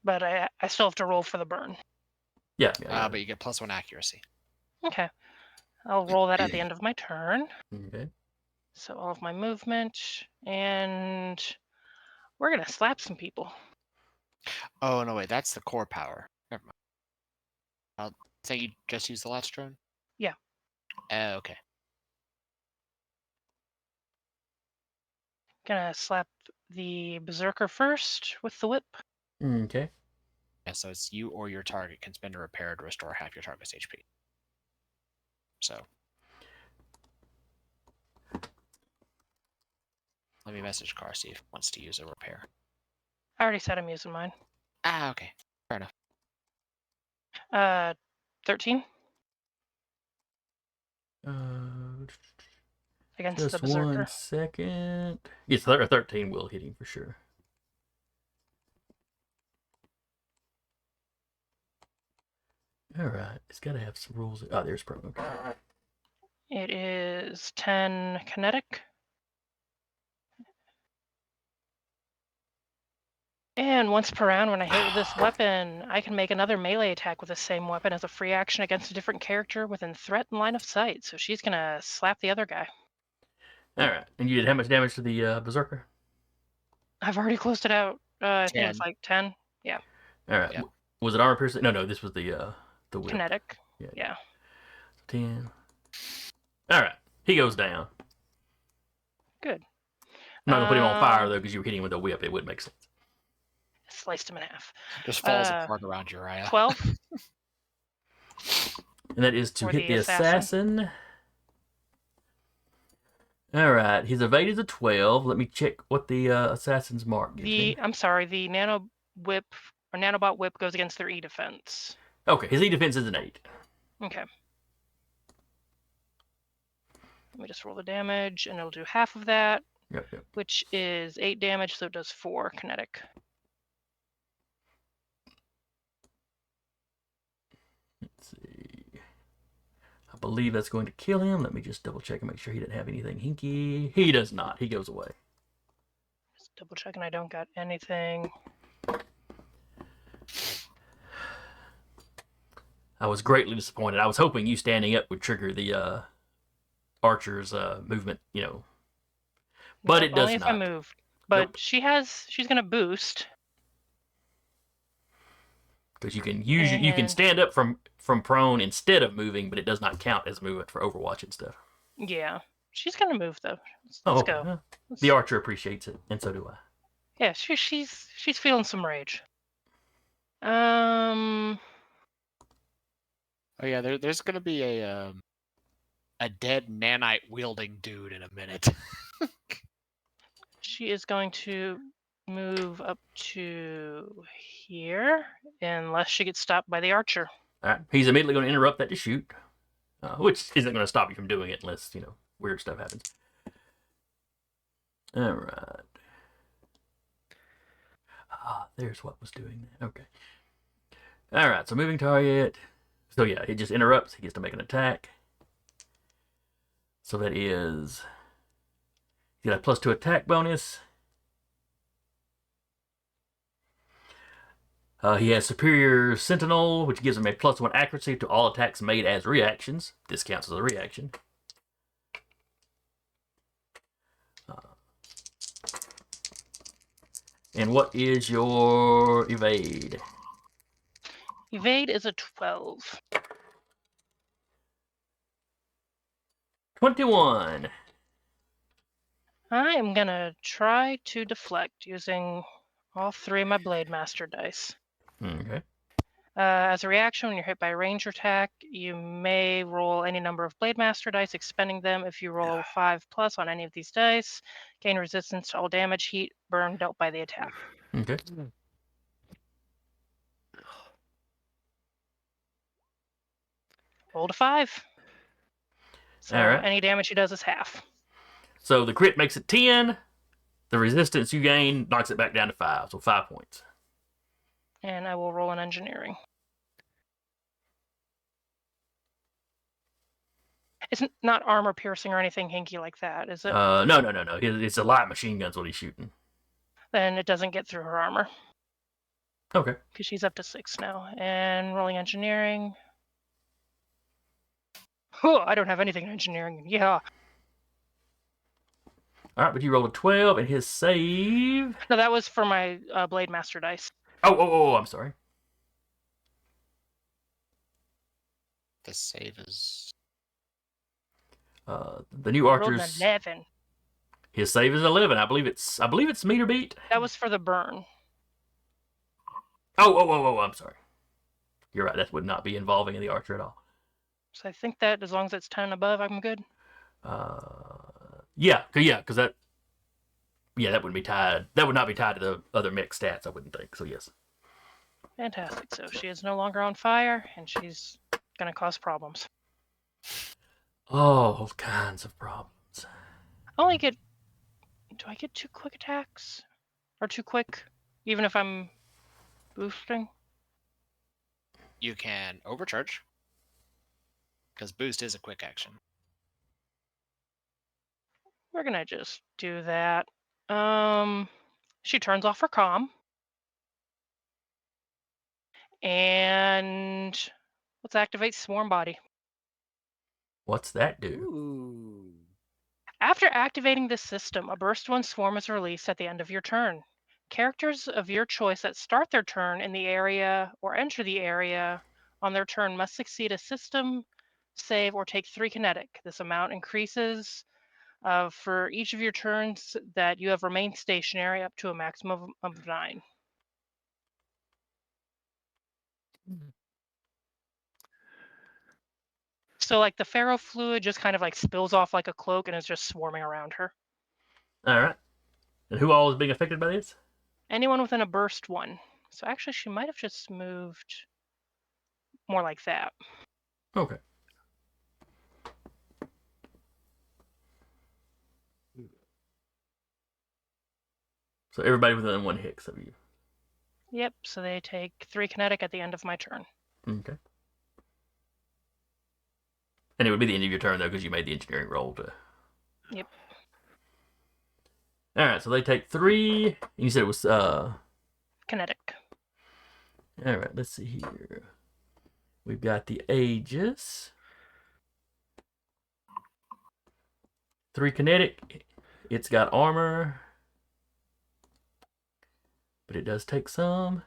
but I still have to roll for the burn. Yeah. But you get +1 accuracy. Okay, I'll roll that at the end of my turn. Okay. So all of my movement, and we're gonna slap some people. Oh no, wait, that's the core power. Never mind. I'll say you just use the latch drone. Yeah. Okay. Gonna slap the berserker first with the whip. Okay. Yeah, so it's you or your target can spend a repair to restore half your target's HP. So let me message Car, see if he wants to use a repair. I already said I'm using mine. Okay. Fair enough. 13 against the Just berserker. 1 second. Yes, 13 will hit him for sure. All right. It's got to have some rules. Oh, there's pro. Okay. It is 10 kinetic. And once per round, when I hit with this weapon, I can make another melee attack with the same weapon as a free action against a different character within threat and line of sight. So she's gonna slap the other guy. All right. And you did how much damage to the berserker? I've already closed it out. I think it's 10. like 10. All right. Yeah. Was it armor piercing? No, this was the whip. Kinetic. Yeah. Yeah. 10. All right. He goes down. Good. I'm not gonna put him on fire though, because you were hitting him with a whip. It wouldn't make sense. Sliced him in half. Just falls apart around Uriah. 12. And that is to For hit the the assassin. All right. His evade is a 12. Let me check what the assassin's mark gives me. I'm sorry, the nano whip or nanobot whip goes against their E defense. Okay. His E defense is an 8. Okay. Let me just roll the damage, and it'll do half of that, Yep. which is 8 damage, so it does 4 kinetic. Let's see. I believe that's going to kill him. Let me just double check and make sure he didn't have anything hinky. He does not. He goes away. Just double checking I don't got anything. I was greatly disappointed. I was hoping you standing up would trigger the archer's movement, but Nope, it does only if I not. move. But Nope. she's gonna boost. Because you can stand up from prone instead of moving, but it does not count as movement for Overwatch and stuff. Yeah, she's gonna move though. Let's Okay. go. Well, Let's- the archer appreciates it, and so do I. Yeah, she's feeling some rage. Um, Oh yeah, there's gonna be a dead nanite wielding dude in a minute. she is going to move up to here unless she gets stopped by the archer. All right. He's immediately going to interrupt that to shoot, which isn't going to stop you from doing it unless weird stuff happens. All right. There's what was doing that. Okay. All right. So moving target. So yeah, he just interrupts. He gets to make an attack. So that is, he got a +2 attack bonus. He has Superior Sentinel, which gives him a +1 accuracy to all attacks made as reactions. This counts as a reaction. And what is your evade? Evade is a 12. 21. I am gonna try to deflect using all 3 of my Blade Master dice. Okay. As a reaction, when you're hit by a ranger attack, you may roll any number of Blade Master dice, expending them. If you roll 5+ on any of these dice, gain resistance to all damage, heat, burn dealt by the attack. Okay. Rolled a 5. So All right. any damage he does is half. So the crit makes it 10. The resistance you gain knocks it back down to 5. So 5 points. And I will roll an engineering. It's not armor piercing or anything hinky like that, is it? No. It's a light machine gun's what he's shooting. Then it doesn't get through her armor. Okay. Because she's up to 6 now. And rolling engineering. Oh, I don't have anything in engineering. Yeah. All right, but you rolled a 12, and his save. No, that was for my Blade Master dice. Oh, I'm sorry. The save is The new I rolled an archer's 11. his save is 11. I believe it's meter beat. That was for the burn. Oh, I'm sorry. You're right. That would not be involving the archer at all. So I think that as long as it's 10 and above, I'm good. Yeah, because that wouldn't be tied. That would not be tied to the other mech stats, I wouldn't think. So yes. Fantastic. So she is no longer on fire, and she's going to cause problems. All kinds of problems. I only get... Do I get 2 quick attacks? Or 2 quick, even if I'm boosting? you can overcharge because boost is a quick action. We're going to just do that. She turns off her comm. And let's activate Swarm Body. What's that do? Ooh. After activating this system, a Burst 1 Swarm is released at the end of your turn. Characters of your choice that start their turn in the area or enter the area on their turn must succeed a system save or take 3 kinetic. This amount increases for each of your turns that you have remained stationary up to a maximum of 9. So like the ferro fluid just kind of like spills off like a cloak and is just swarming around her. All right. And who all is being affected by this? Anyone within a burst 1. So actually she might have just moved more like that. Okay. So everybody within 1 hex of you. Yep, so they take 3 kinetic at the end of my turn. Okay. And it would be the end of your turn, though, because you made the engineering roll to... Yep. Alright, so they take 3. And you said it was... Kinetic. Alright, let's see here. We've got the Aegis. 3 kinetic. It's got armor. But it does take some.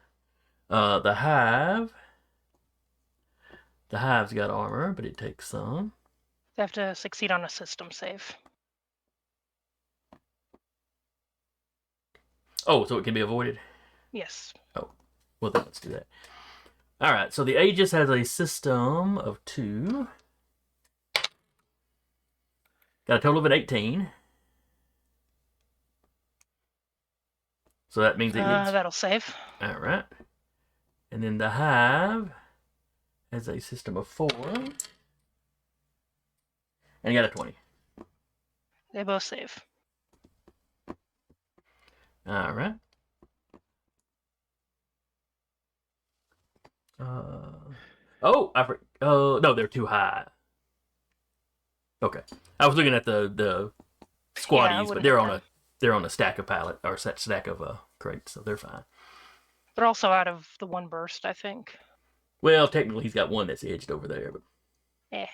The Hive. The Hive's got armor, but it takes some. They have to succeed on a system save. Oh, so it can be avoided? Yes. Well, then let's do that. Alright, so the Aegis has a system of 2. Got a total of an 18. So that means it gets... That'll save. Alright. And then the Hive has a system of 4. And you got a 20. They both save. Alright. No, they're too high. Okay. I was looking at the squaddies, but they're on a stack of pallet or stack of crates, so they're fine. They're also out of the one burst, I think. Well, technically he's got one that's edged over there, but Eh.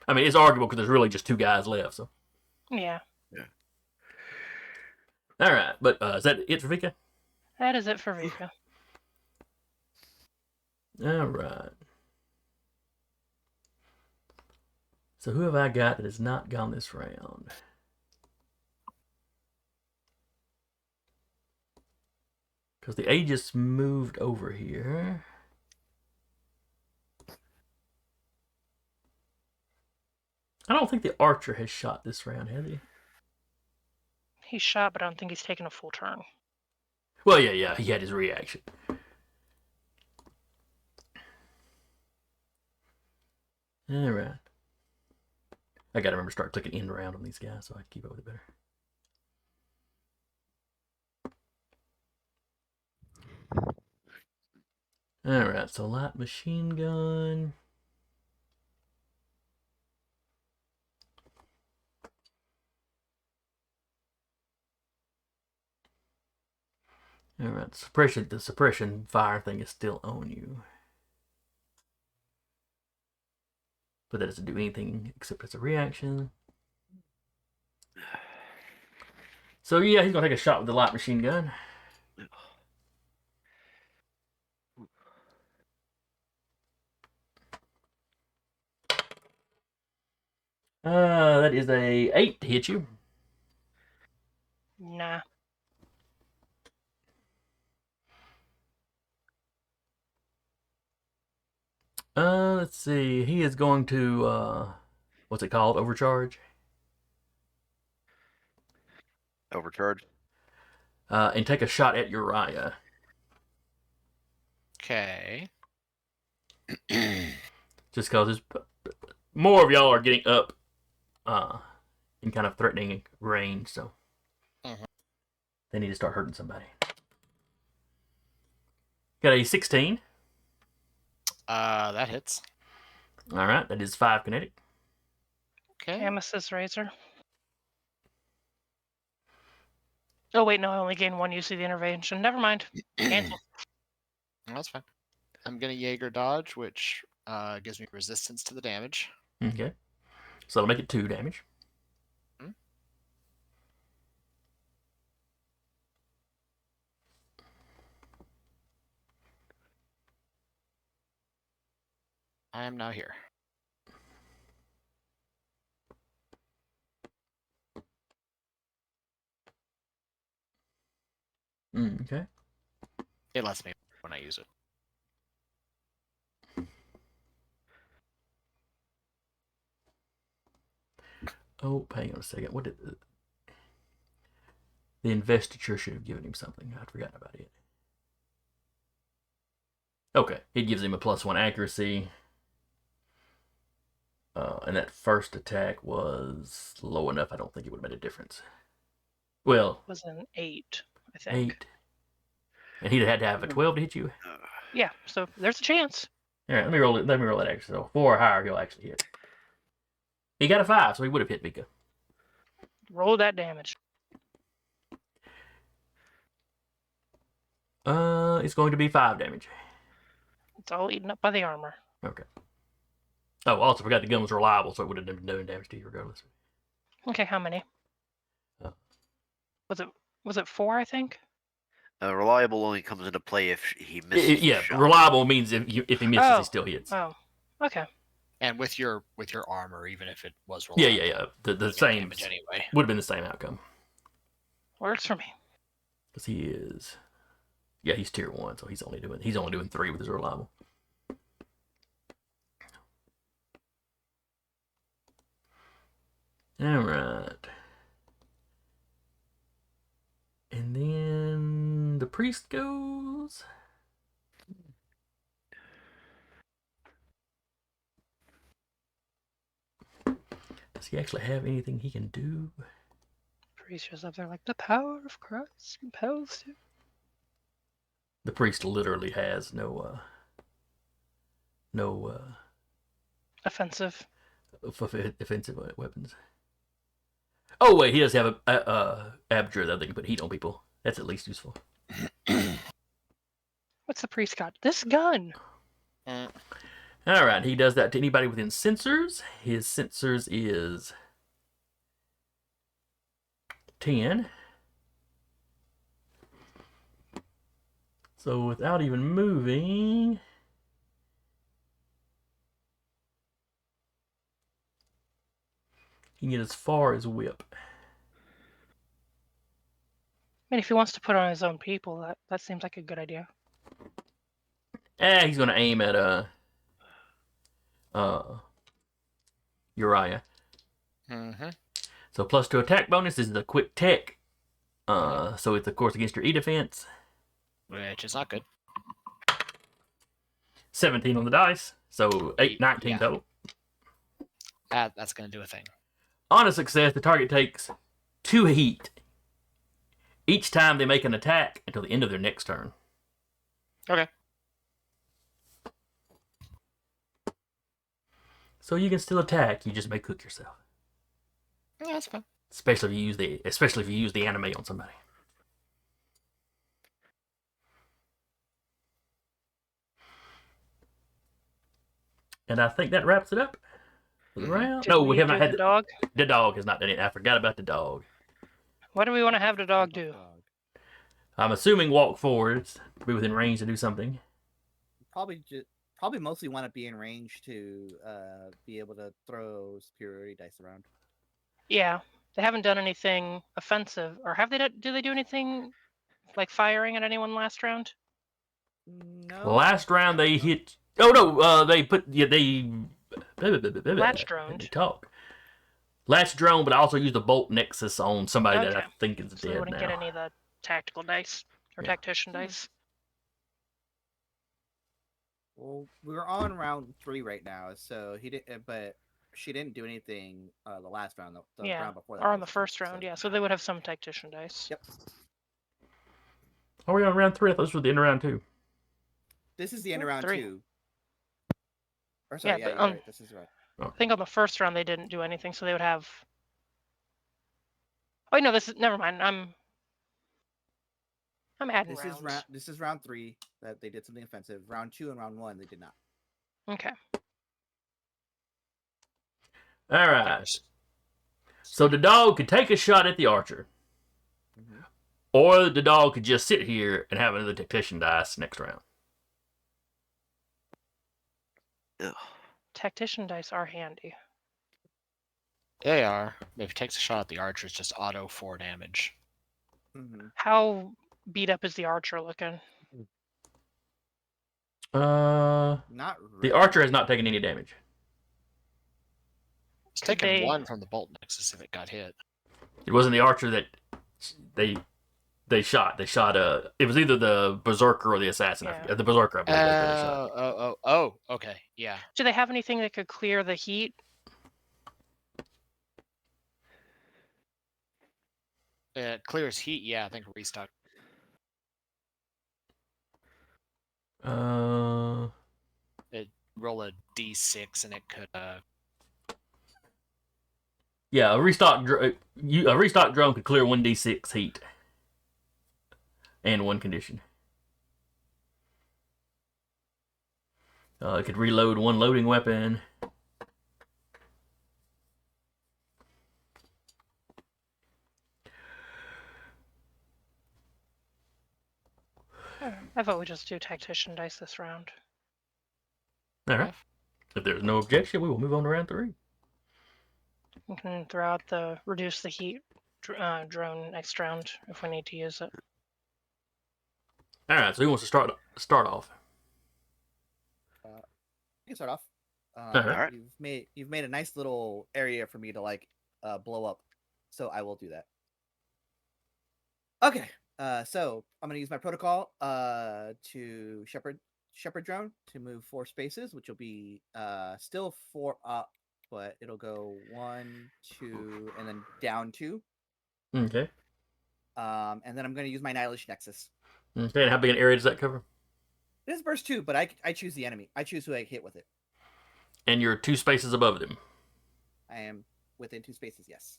I mean it's arguable because there's really just 2 guys left. So Yeah. all right, but is that it for Vika? That is it for Vika. All right. So who have I got that has not gone this round? Because the Aegis moved over here. I don't think the Archer has shot this round, has he? He's shot, but I don't think he's taken a full turn. Well, yeah, he had his reaction. All right. I gotta remember to start clicking end round on these guys so I can keep up with it better. All right, so light machine gun. All right, the suppression fire thing is still on you. But that doesn't do anything except it's a reaction. So yeah, he's gonna take a shot with the light machine gun. That is a 8 to hit you. Nah. Let's see. He is going to what's it called? Overcharge. Overcharge. And take a shot at Uriah. Okay. Just because more of y'all are getting up in kind of threatening range, so they need to start hurting somebody. Got a 16. That hits. All right, that is 5 kinetic. Okay. Amethyst Razor. Oh, wait, no, I only gain 1 use of the intervention. Never mind. Cancel. That's fine. I'm gonna Jaeger dodge, which gives me resistance to the damage. Okay, so that'll make it 2 damage. I am now here. Okay. It lets me when I use it. Oh, hang on a second. What did the investiture should have given him something? I'd forgotten about it. Okay, it gives him a +1 accuracy. And that first attack was low enough. I don't think it would have made a difference. Well, It was an 8, I think. 8. And he'd have had to have a 12 to hit you. Yeah, so there's a chance. All right, let me roll it. Let me roll that extra. So 4 or higher, he'll actually hit. He got a 5, so he would have hit Mika. Roll that damage. It's going to be 5 damage. It's all eaten up by the armor. Okay. Oh, also forgot the gun was reliable, so it would have been doing damage to you regardless. Okay, how many? Oh. Was it 4? I think. Reliable only comes into play if he misses. Yeah, the shot. reliable means if he misses, Oh. he still hits. Oh, okay. And with your armor, even if it was Yeah, reliable, yeah. The you get same damage anyway. would have been the same outcome Works for me. because he is. Yeah, he's tier 1, so he's only doing 3 with his reliable. All right. And then the priest goes. Does he actually have anything he can do? Priest shows up there like the power of Christ compels you. The priest literally has no Offensive. offensive weapons. Oh wait, he does have a abjure that they can put heat on people. That's at least useful. What's the priest got? This gun. All right, he does that to anybody within sensors. His sensors is 10. So without even moving, he can get as far as whip. I mean, if he wants to put on his own people, that seems like a good idea. He's gonna aim at Uriah. Mm-hmm. So +2 attack bonus. This is a quick tech. So it's of course against your E defense. Which is not good. 17 on the dice. So 19 Yeah. total. That's gonna do a thing. On a success, the target takes 2 heat each time they make an attack until the end of their next turn. Okay. So you can still attack. You just may cook yourself. Yeah, that's fine. Especially if you use the anime on somebody. And I think that wraps it up for the round. Did No, we have not do had the dog. The dog has not done it. I forgot about the dog. What do we want to have the dog do? I'm assuming walk forwards, be within range to do something. Probably mostly want to be in range to be able to throw superiority dice around. Yeah, they haven't done anything offensive, or have they? Do they do anything like firing at anyone last round? No. Last round they hit. Oh no, they put they. Latch droned. They talk. Latch drone, but I also used the bolt nexus on somebody that I Okay. think is So they dead wouldn't now. get any of the tactical dice or Yeah. tactician dice. Well, we're on round 3 right now, so he did, but she didn't do anything the last round. The Yeah, round before that. or on the was- first round, so- yeah. So they would have some tactician dice. Yep. Are we on round 3? I thought this was the end of round 2. This is the end of Round round 3. 2. Or sorry, Yeah, yeah, but, you're right. This is right. I think on the first round they didn't do anything, so they would have. Oh no, this is never mind. I'm adding rounds. This is round 3 that they did something offensive. Round 2 and round 1 they did not. Okay. All right. So the dog could take a shot at the archer, Mhm. or the dog could just sit here and have another tactician dice next round. Ugh. Tactician dice are handy. They are. If he takes a shot at the archer, it's just auto 4 damage. Mm-hmm. How beat up is the archer looking? Not really. The archer has not taken any damage. It's Could taking they- 1 from the bolt nexus if it got hit. It wasn't the archer that they shot. They shot it was either the berserker or the assassin. Yeah. The berserker, I believe, they shot. Oh, okay, yeah. Do they have anything that could clear the heat? Clears heat, yeah, I think restock. Uh, Roll a d6 and it could Yeah, a restock drone could clear 1d6 heat and one condition. It could reload one loading weapon. I vote we just do tactician dice this round. All right. If there's no objection, we will move on to round 3. We can throw out the reduce the heat drone next round if we need to use it. All right. So who wants to start off? You can start off. Alright. You've made a nice little area for me to like blow up, so I will do that. Okay. So I'm gonna use my protocol to shepherd drone to move 4 spaces, which will be still 4 up, but it'll go 1, 2, and then down 2. Okay. And then I'm gonna use my Annihilation Nexus. Okay. And how big an area does that cover? It is burst 2, but I choose the enemy. I choose who I hit with it. And you're 2 spaces above them. I am within 2 spaces. Yes.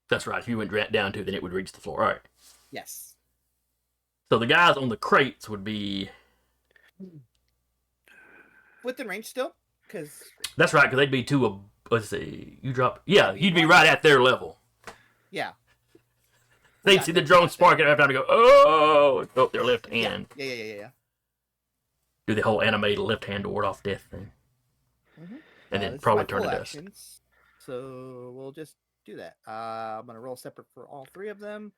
That's right. If you went down 2, then it would reach the floor. All right. Yes. So the guys on the crates would be. Within range still, because That's right, because they'd be 2. Let's see. You drop. Yeah, You'd you'd be want- right at their level. yeah. They'd Yeah, see the drone spark and have time to go, oh, go up their left hand. Yeah. Do the whole animated left hand to ward off death thing. Mm-hmm. And then This is probably my turn to full dust. actions, so we'll just do that. I'm gonna roll separate for all 3 of them.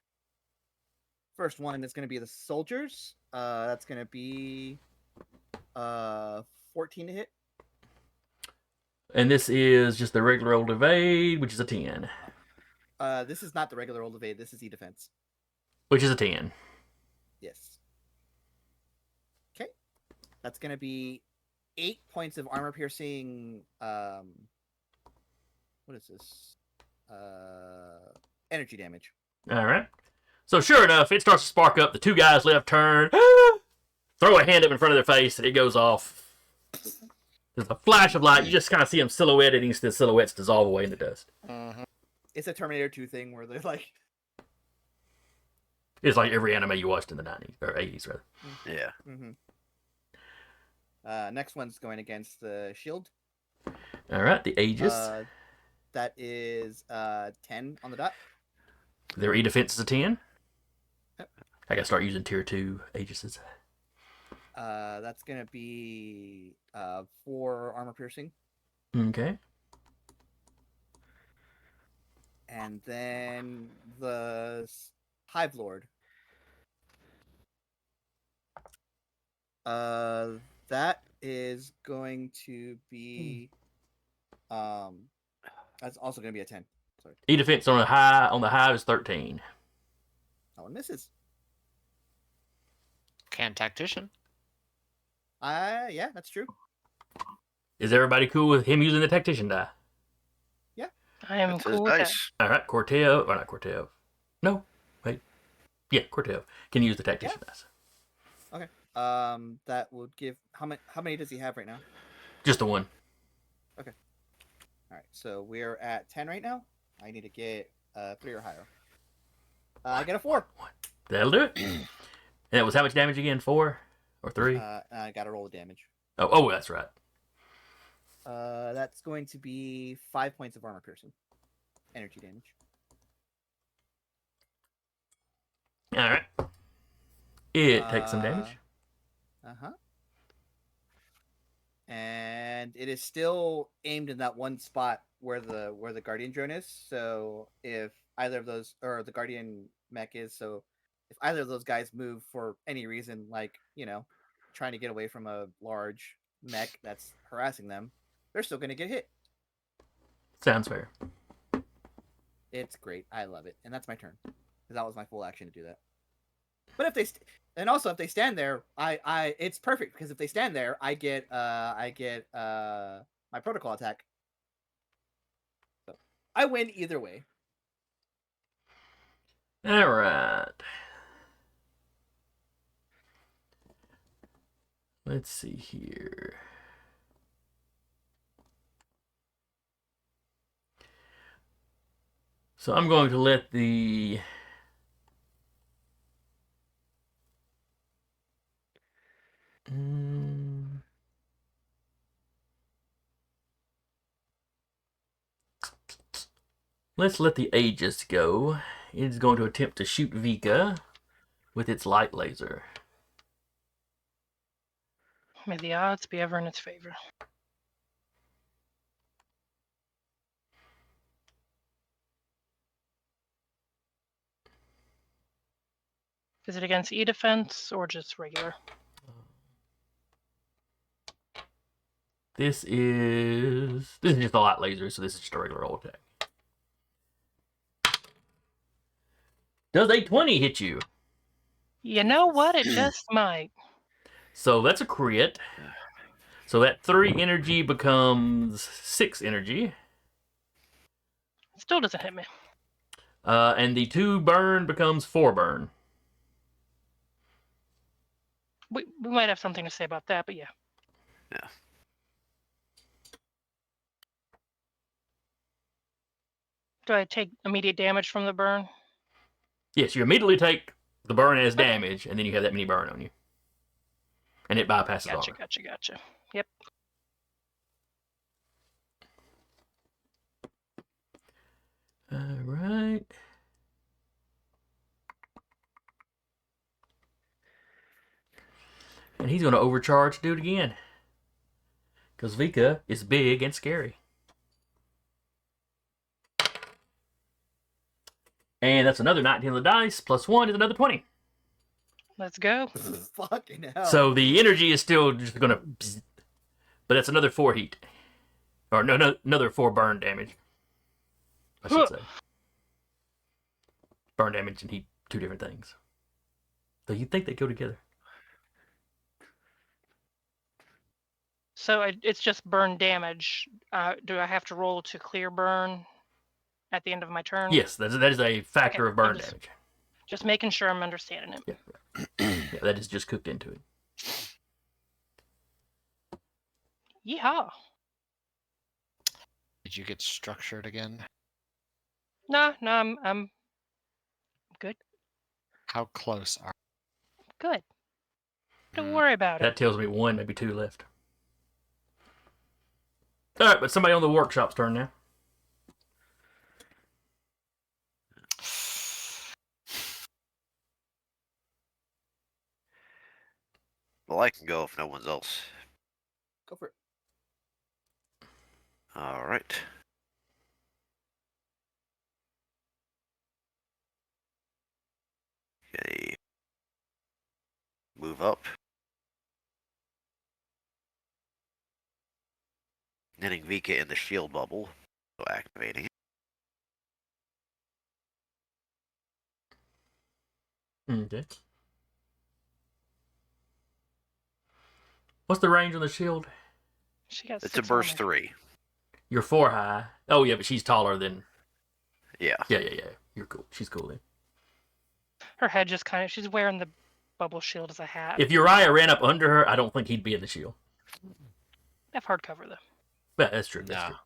First one is gonna be the soldiers. That's gonna be 14 to hit. And this is just the regular old evade, which is a 10. This is not the regular old evade. This is e-defense. Which is a 10. Yes. Okay. That's gonna be 8 points of armor piercing. What is this? Energy damage. All right. So sure enough, it starts to spark up. The 2 guys left turn, throw a hand up in front of their face, and it goes off. There's a flash of light. You just kind of see them silhouetted, and the silhouettes dissolve away in the dust. Mm-hmm. It's a Terminator 2 thing where they're like, It's like every anime you watched in the 90s, or 80s, rather. Yeah. Next one's going against the shield. All right, the Aegis. That is 10 on the dot. Their E-defense is a 10. Yep. I gotta start using tier 2 Aegises. That's gonna be 4 armor piercing, Okay. and then the Hive Lord. That is going to be that's also gonna be a 10. Sorry, E-defense on the high is 13. that one misses. Can tactician. Yeah, that's true. Is everybody cool with him using the tactician die? I am That's his cool with that. dice. All right, Corteo, or not Corteo. No, wait. Yeah, Corteo can use the tactician dice. That would give how many does he have right now? Just the one. All right, so we're at 10 right now. I need to get 3 or higher. I get a 4. That'll do it. And that was how much damage again? 4 or 3? I got to roll the damage. Oh, that's right. That's going to be 5 points of armor piercing, energy damage. All right. It takes some damage. And it is still aimed in that one spot where the guardian drone is. So if either of those, or the guardian mech is, so if either of those guys move for any reason, like trying to get away from a large mech that's harassing them, they're still going to get hit. Sounds fair. It's great. I love it, and that's my turn because that was my full action to do that. But if they if they stand there, I it's perfect because if they stand there, I get my protocol attack. So I win either way. All right. Let's see here. So I'm going to let the... Let's let the Aegis go. It's going to attempt to shoot Vika with its light laser. May the odds be ever in its favor. Is it against E defense or just regular? This is just a light laser, so this is just a regular old attack. Does a 20 hit you? You know what? It just might. So that's a crit. So that 3 energy becomes 6 energy. Still doesn't hit me. And the 2 burn becomes 4 burn. We might have something to say about that, but yeah. Yeah. Do I take immediate damage from the burn? Yes, you immediately take the burn as Okay. damage, and then you have that many burn on you. And it bypasses Gotcha, armor. gotcha. Yep. Alright. And he's going to overcharge to do it again. Because Vika is big and scary. And that's another 19 on the dice, plus 1 is another 20. Let's go. Fucking hell. So the energy is still just going to... But that's another 4 heat. Or no, another 4 burn damage. I should say. Burn damage and heat, 2 different things. So you'd think they go together. So it's just burn damage. Do I have to roll to clear burn at the end of my turn? Yes, that is a factor Okay, of burn I'm damage. Just making sure I'm understanding it. Yeah, that is just cooked into it. Yeehaw. Did you get structured again? No, I'm good. How close are? Good. Don't worry about That it. tells me 1, maybe 2 left. Alright, but somebody on the workshop's turn now. Well, I can go if no one's else. Go for it. All right. Okay. Move up. Hitting Vika in the shield bubble. So activating it. Okay. What's the range on the shield? She got It's a 6 burst armor. 3. You're 4 high. Oh, yeah, but she's taller than... Yeah. Yeah. You're cool. She's cool then. Her head just she's wearing the bubble shield as a hat. If Uriah ran up under her, I don't think he'd be in the shield. I have hardcover though. But that's true. That's No.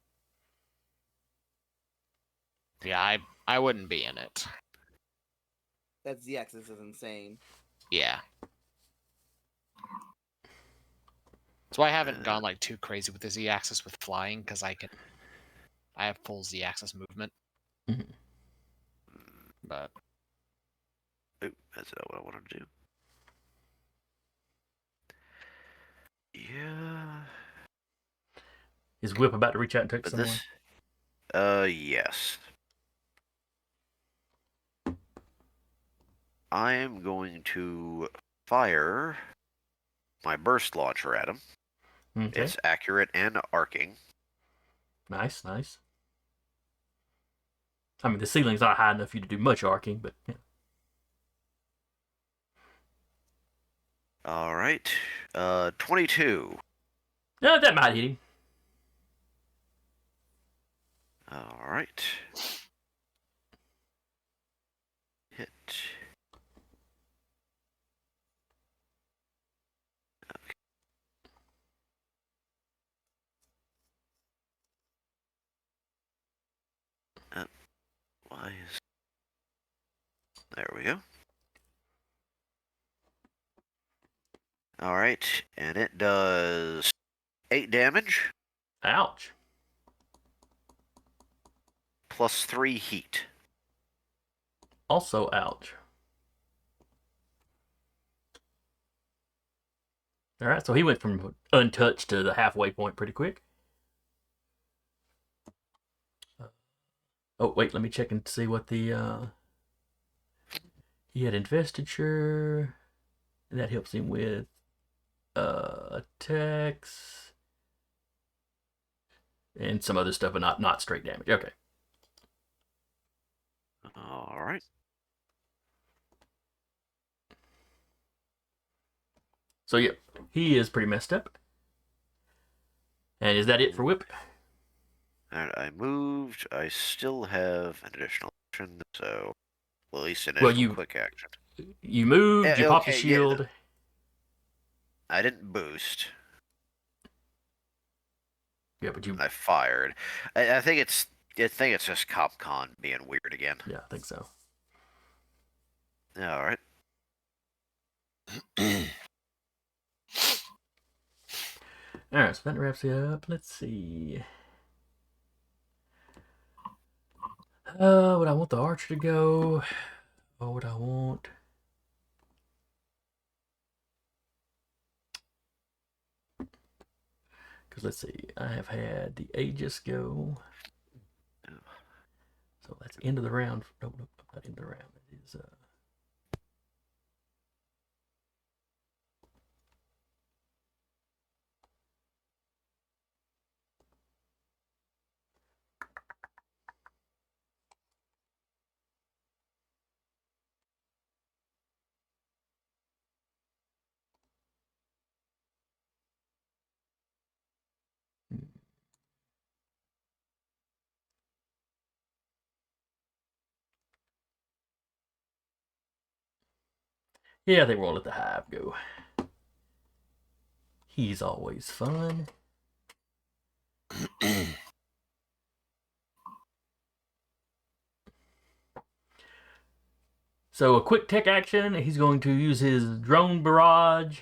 true. Yeah, I wouldn't be in it. That Z-axis is insane. Yeah. So I haven't gone like too crazy with the Z-axis with flying because I have full Z-axis movement. Mhm. But Ooh, that's not what I wanted to do. Yeah. Is Whip about to reach out and touch But someone? yes. I am going to fire my burst launcher at him. Okay. It's accurate and arcing. Nice. I mean, the ceiling's not high enough for you to do much arcing, but... Yeah. All right. 22. Yeah, that might hit him. All right. Hit. Why is... There we go. Alright, and it does 8 damage, Ouch. plus 3 heat. Also ouch. All right, so he went from untouched to the halfway point pretty quick. Oh, wait, let me check and see what the... He had investiture. And that helps him with attacks. And some other stuff, but not straight damage. Okay. Alright. So, yeah, he is pretty messed up. And is that it for Whip? And I moved. I still have an additional action, so... Well, at least an Well, additional quick action. You moved, you popped a Okay, shield. yeah, I didn't boost. Yeah, but you... I fired. I think it's just Capcom being weird again. Yeah, I think so. All right. All right, so that wraps it up. Let's see. Would I want the archer to go? Or would I want... Because let's see, I have had the Aegis go. So that's end of the round. Nope, not end of the round. It is... Yeah, they won't let the hive go. He's always fun. So a quick tech action, he's going to use his drone barrage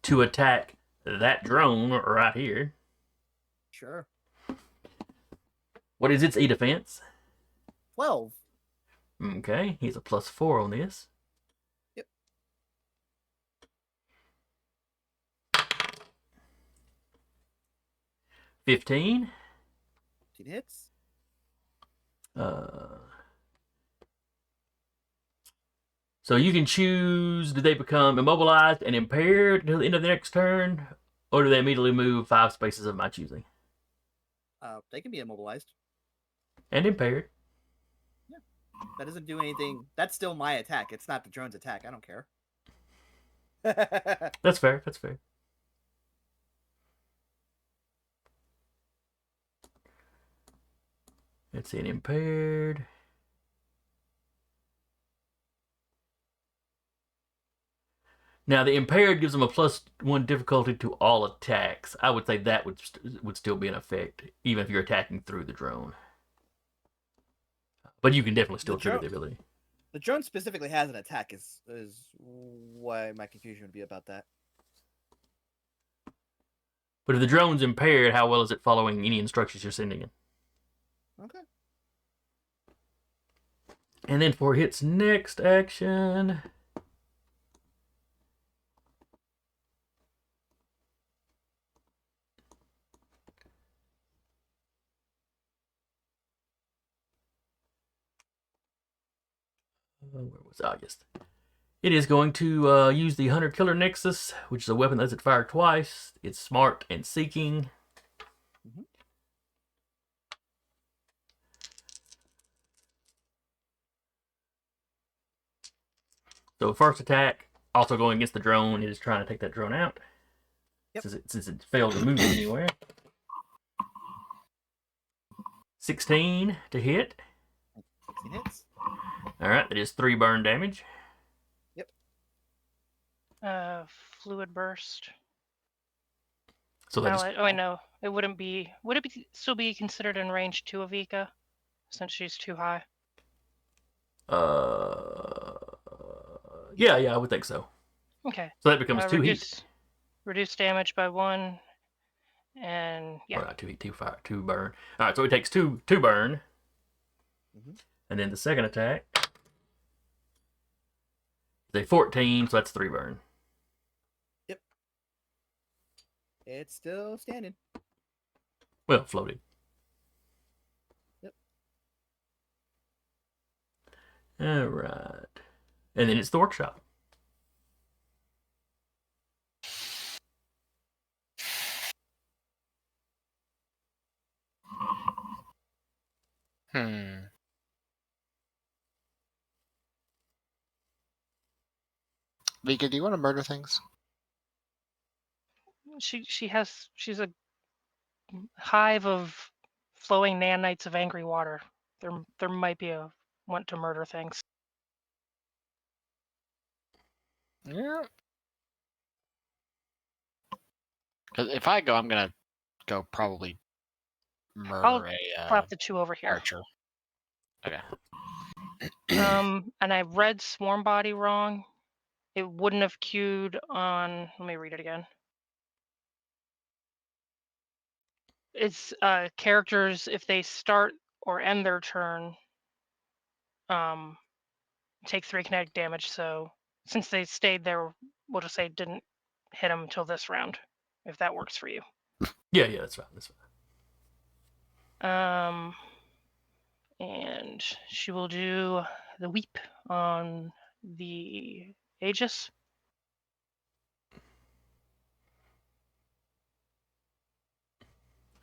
to attack that drone right here. Sure. What is its E defense? 12. Okay, he's a +4 on this. Yep. 15. 15 hits. So you can choose, do they become immobilized and impaired until the end of the next turn? Or do they immediately move 5 spaces of my choosing? They can be immobilized. And impaired. Yeah. That doesn't do anything. That's still my attack. It's not the drone's attack. I don't care. That's fair, that's fair. Let's see, an impaired. Now, the impaired gives them a +1 difficulty to all attacks. I would say that would still be in effect, even if you're attacking through the drone. But you can definitely still trigger the ability. The drone specifically has an attack, is why my confusion would be about that. But if the drone's impaired, how well is it following any instructions you're sending it? Okay. And then for its next action... where was August? It is going to use the Hunter-Killer Nexus, which is a weapon that lets it fire twice. It's smart and seeking. Mm-hmm. So first attack, also going against the drone. It is trying to take that drone out. Yep. Since it failed to move anywhere. 16 to hit. 16 hits. Alright, that is 3 burn damage. Fluid burst. So that is... I know. It wouldn't be. Would it still be considered in range 2 of Ika, since she's too high? Yeah, I would think so. Okay. So that becomes 2 heat. Reduce damage by 1, and yeah. Or not 2 heat, 2 fire, 2 burn. All right, so he takes 2 burn, and then the second attack is a 14, so that's 3 burn. Yep. It's still standing. Well, floating. Yep. All right, and then it's the workshop. Vika, do you want to murder things? She's a hive of flowing nanites of angry water. There might be a want to murder things. Yeah. Because if I go, I'm gonna go probably murder I'll a clap the 2 over here. archer. Okay. And I read Swarm Body wrong. It wouldn't have queued on. Let me read it again. It's characters if they start or end their turn, take 3 kinetic damage. So since they stayed there, we'll just say didn't hit them until this round, if that works for you. Yeah, that's fine. That's fine. And she will do the weep on the Aegis.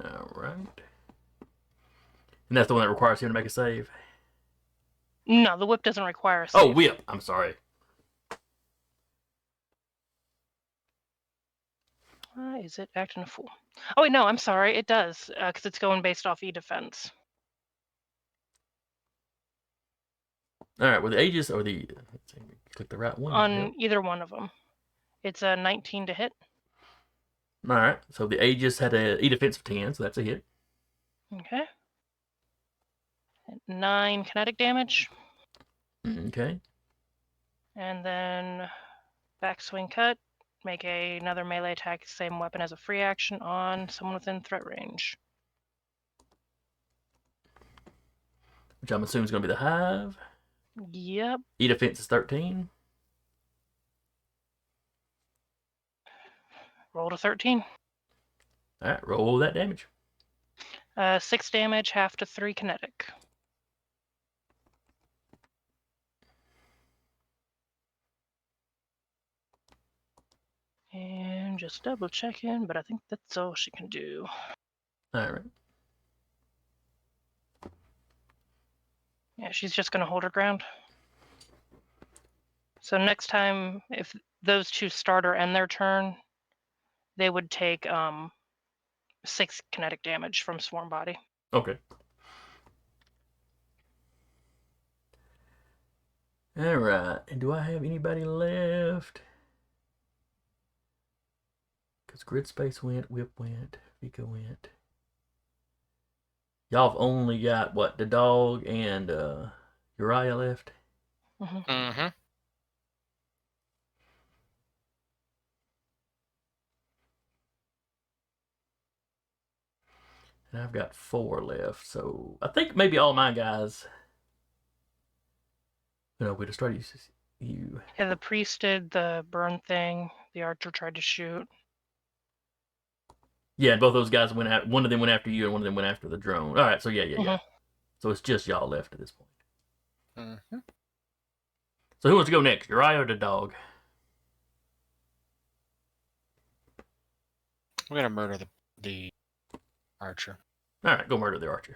All right. And that's the one that requires him to make a save? No, the whip doesn't require a save. Oh, whip. I'm sorry. Is it acting a fool? Oh, wait, no, I'm sorry. It does, because it's going based off E-defense. All right, well, the Aegis or the... Let's see, click the right one. On either one of them. It's a 19 to hit. All right, so the Aegis had a E-defense of 10, so that's a hit. Okay. 9 kinetic damage. Okay. And then backswing cut. Make another melee attack, same weapon as a free action on someone within threat range. Which I'm assuming is going to be the Hive. Yep. E-defense is 13. Roll to 13. All right, roll that damage. 6 damage, half to 3 kinetic. And just double checking, but I think that's all she can do. All right. Yeah, she's just going to hold her ground. So next time, if those 2 start or end their turn, they would take 6 kinetic damage from Swarm Body. Okay. All right. And do I have anybody left? Because Grid Space went, Whip went, Vika went. Y'all have only got, what, the dog and Uriah left? Mm-hmm. And I've got 4 left, so I think maybe all my guys... No, we just started you. Yeah, the priest did the burn thing. The archer tried to shoot. Yeah, and both those guys went out. One of them went after you, and one of them went after the drone. All right, so yeah. So it's just y'all left at this point. Mm-hmm. So who wants to go next, Uriah or the dog? We're gonna murder the archer. All right, go murder the archer.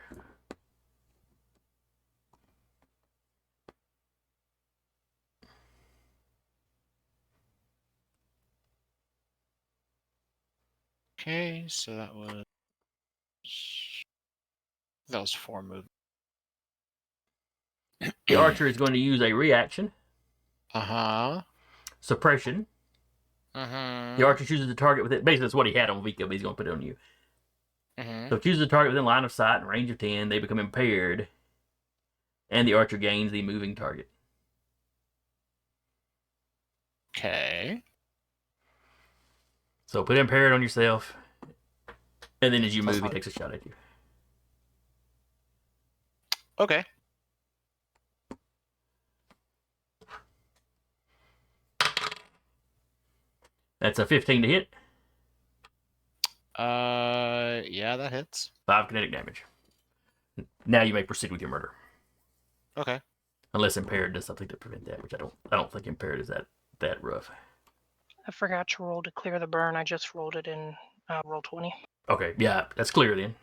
Okay, so that was 4 moves. The archer is going to use a reaction. Suppression. The archer chooses the target with it. Basically, that's what he had on Vika, but he's going to put it on you. So chooses the target within line of sight and range of 10. They become impaired. and the archer gains the moving target. Okay. So put impaired on yourself, and then as you Plus move, he one. takes a shot at you. Okay. That's a 15 to hit. Yeah, that hits. 5 kinetic damage. Now you may proceed with your murder, Okay. unless impaired does something to prevent that, which I don't think impaired is that rough. I forgot to roll to clear the burn. I just rolled it in roll 20. Okay, yeah, that's clear then.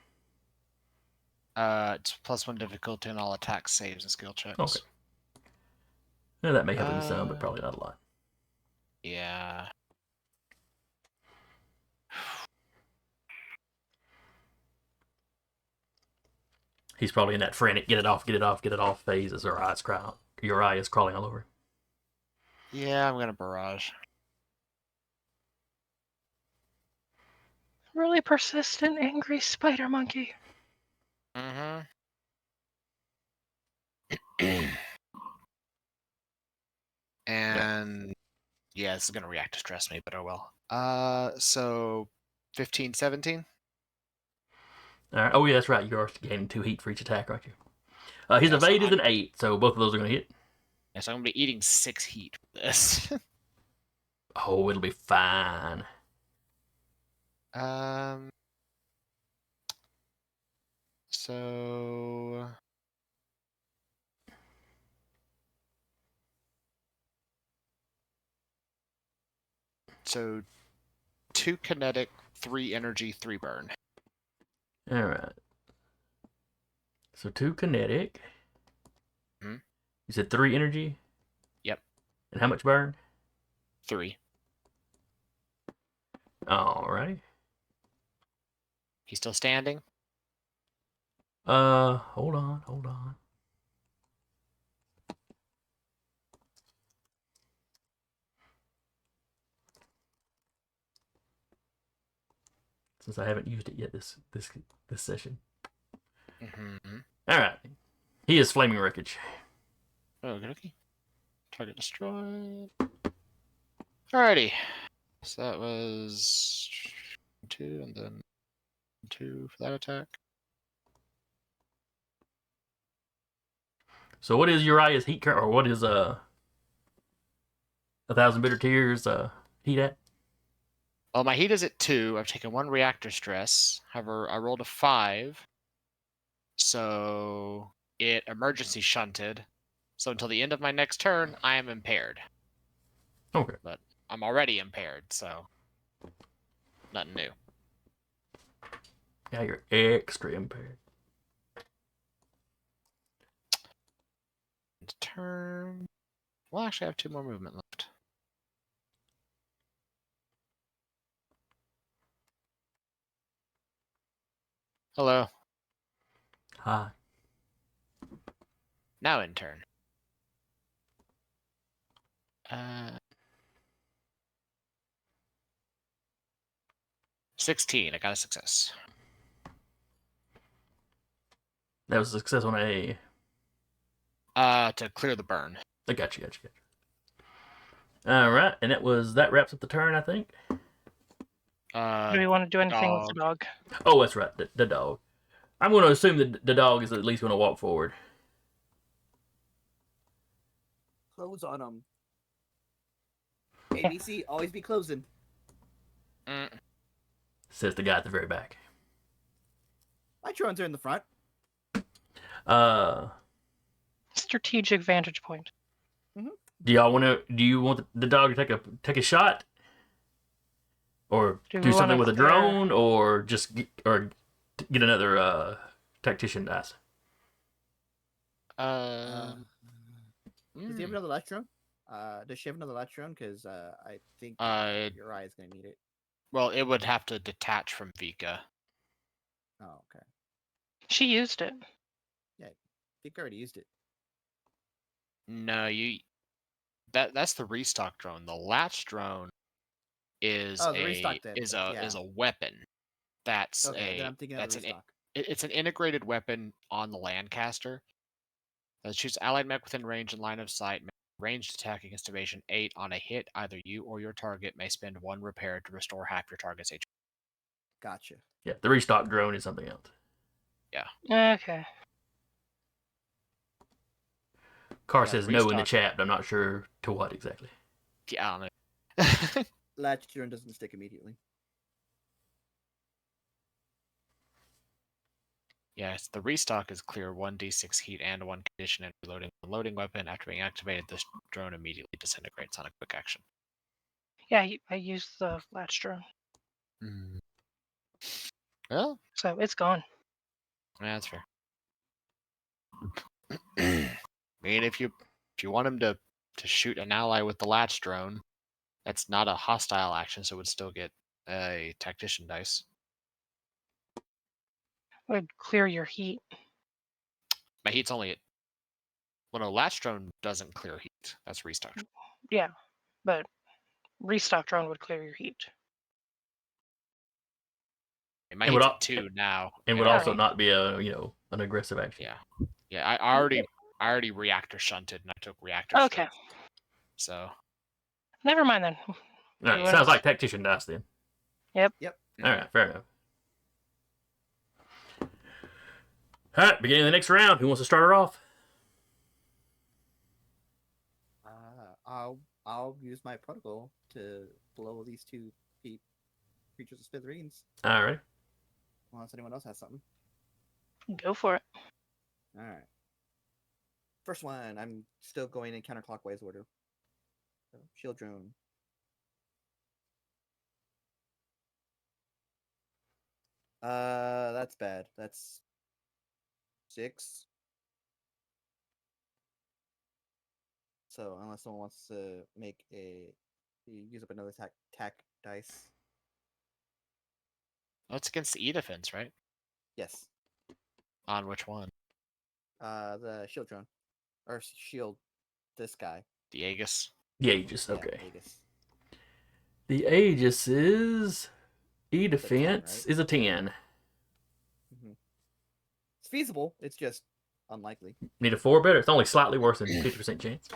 It's plus 1 difficulty on all attack saves and skill checks. Okay. Now, that may help him some, but probably not a lot. Yeah. He's probably in that frantic get it off phase as Uriah is crawling all over. Yeah, I'm gonna barrage. Really persistent, angry spider monkey. Mm-hmm. And yeah, this is gonna react to stress me, but oh well. So 15, 17? All right. Oh yeah, that's right. You are gaining 2 heat for each attack, aren't you? His Yeah, so evade is an 8, so both of those are going to hit. Yeah, so I'm gonna be eating 6 heat for this. Oh, it'll be fine. So So 2 kinetic, 3 energy, 3 burn. All right. So 2 kinetic. Hmm? You said 3 energy? Yep. And how much burn? 3. Alrighty. He's still standing? Hold on. Since I haven't used it yet this session. Mm-hmm. Alright. He is flaming wreckage. Oh, okay. Target destroyed. Alrighty. So that was 2 and then 2 for that attack. So what is Uriah's heat current, or what is 1,000 bitter tears heat at? Well, my heat is at 2. I've taken 1 reactor stress. However, I rolled a 5. So it emergency shunted. So until the end of my next turn, I am impaired. Okay. But I'm already impaired, so nothing new. Now you're extra impaired. Turn. Well, actually, I have 2 more movement left. Hello. Hi. Now in turn. 16. I got a success. That was a success on A. To clear the burn. I got you. Alright, and that wraps up the turn, I think. Do we want to do anything with the dog? Oh, that's right, the dog. I'm going to assume that the dog is at least going to walk forward. Close on them. ABC, always be closing. Says the guy at the very back. My drones are in the front. Strategic vantage point. Do you want the dog to take a shot? Or do something with a drone, or just get another tactician dice? Does he have another light drone? Does she have another light drone? Because I think Uriah is going to need it. Well, it would have to detach from Vika. Oh, okay. She used it. Yeah, Vika already used it. No, that's the restock drone. The latch drone is a weapon. That's okay, then I'm thinking of the restock. It's an integrated weapon on the Lancaster. Shoots allied mech within range and line of sight. Ranged attack against evasion 8 on a hit. Either you or your target may spend 1 repair to restore half your target's HP. Gotcha. Yeah, the restock drone is something else. Okay. Carr Yeah, says no in the restock. chat, but I'm not sure to what exactly. Yeah, I don't know. Latch drone doesn't stick immediately. Yes, the restock is clear 1d6 heat and 1 condition and reloading the loading weapon. After being activated, this drone immediately disintegrates on a quick action. Yeah, I used the latch drone, Well, so it's gone. yeah, that's fair. I mean, if you want him to shoot an ally with the latch drone, that's not a hostile action, so it would still get a tactician dice. Would clear your heat. My heat's only at. Well, no, latch drone doesn't clear heat. That's restock. Yeah, but restock drone would clear your heat. My And would heat's al- at 2 now. And would Yeah. also not be a an aggressive action. Yeah. I already reactor shunted, and I took reactor. Okay. Shunt, so Never mind then. All right, What sounds else? like tactician dice then. Yep. All right, fair enough. All right, beginning of the next round. Who wants to start her off? I'll use my protocol to blow these two creatures of smithereens. All right. Unless anyone else has something. Go for it. All right. First one, I'm still going in counterclockwise order. So, shield drone. That's bad. That's 6. So unless someone wants to make use up another tack dice. that's against the E defense, right? Yes. On which one? The shield drone, or shield. This guy. The Aegis. The Aegis. Yeah, Okay. Aegis. The Aegis is E 10, defense right? is a 10. Mm-hmm. It's feasible. It's just unlikely. Need a 4 better. It's only slightly worse than 50% chance.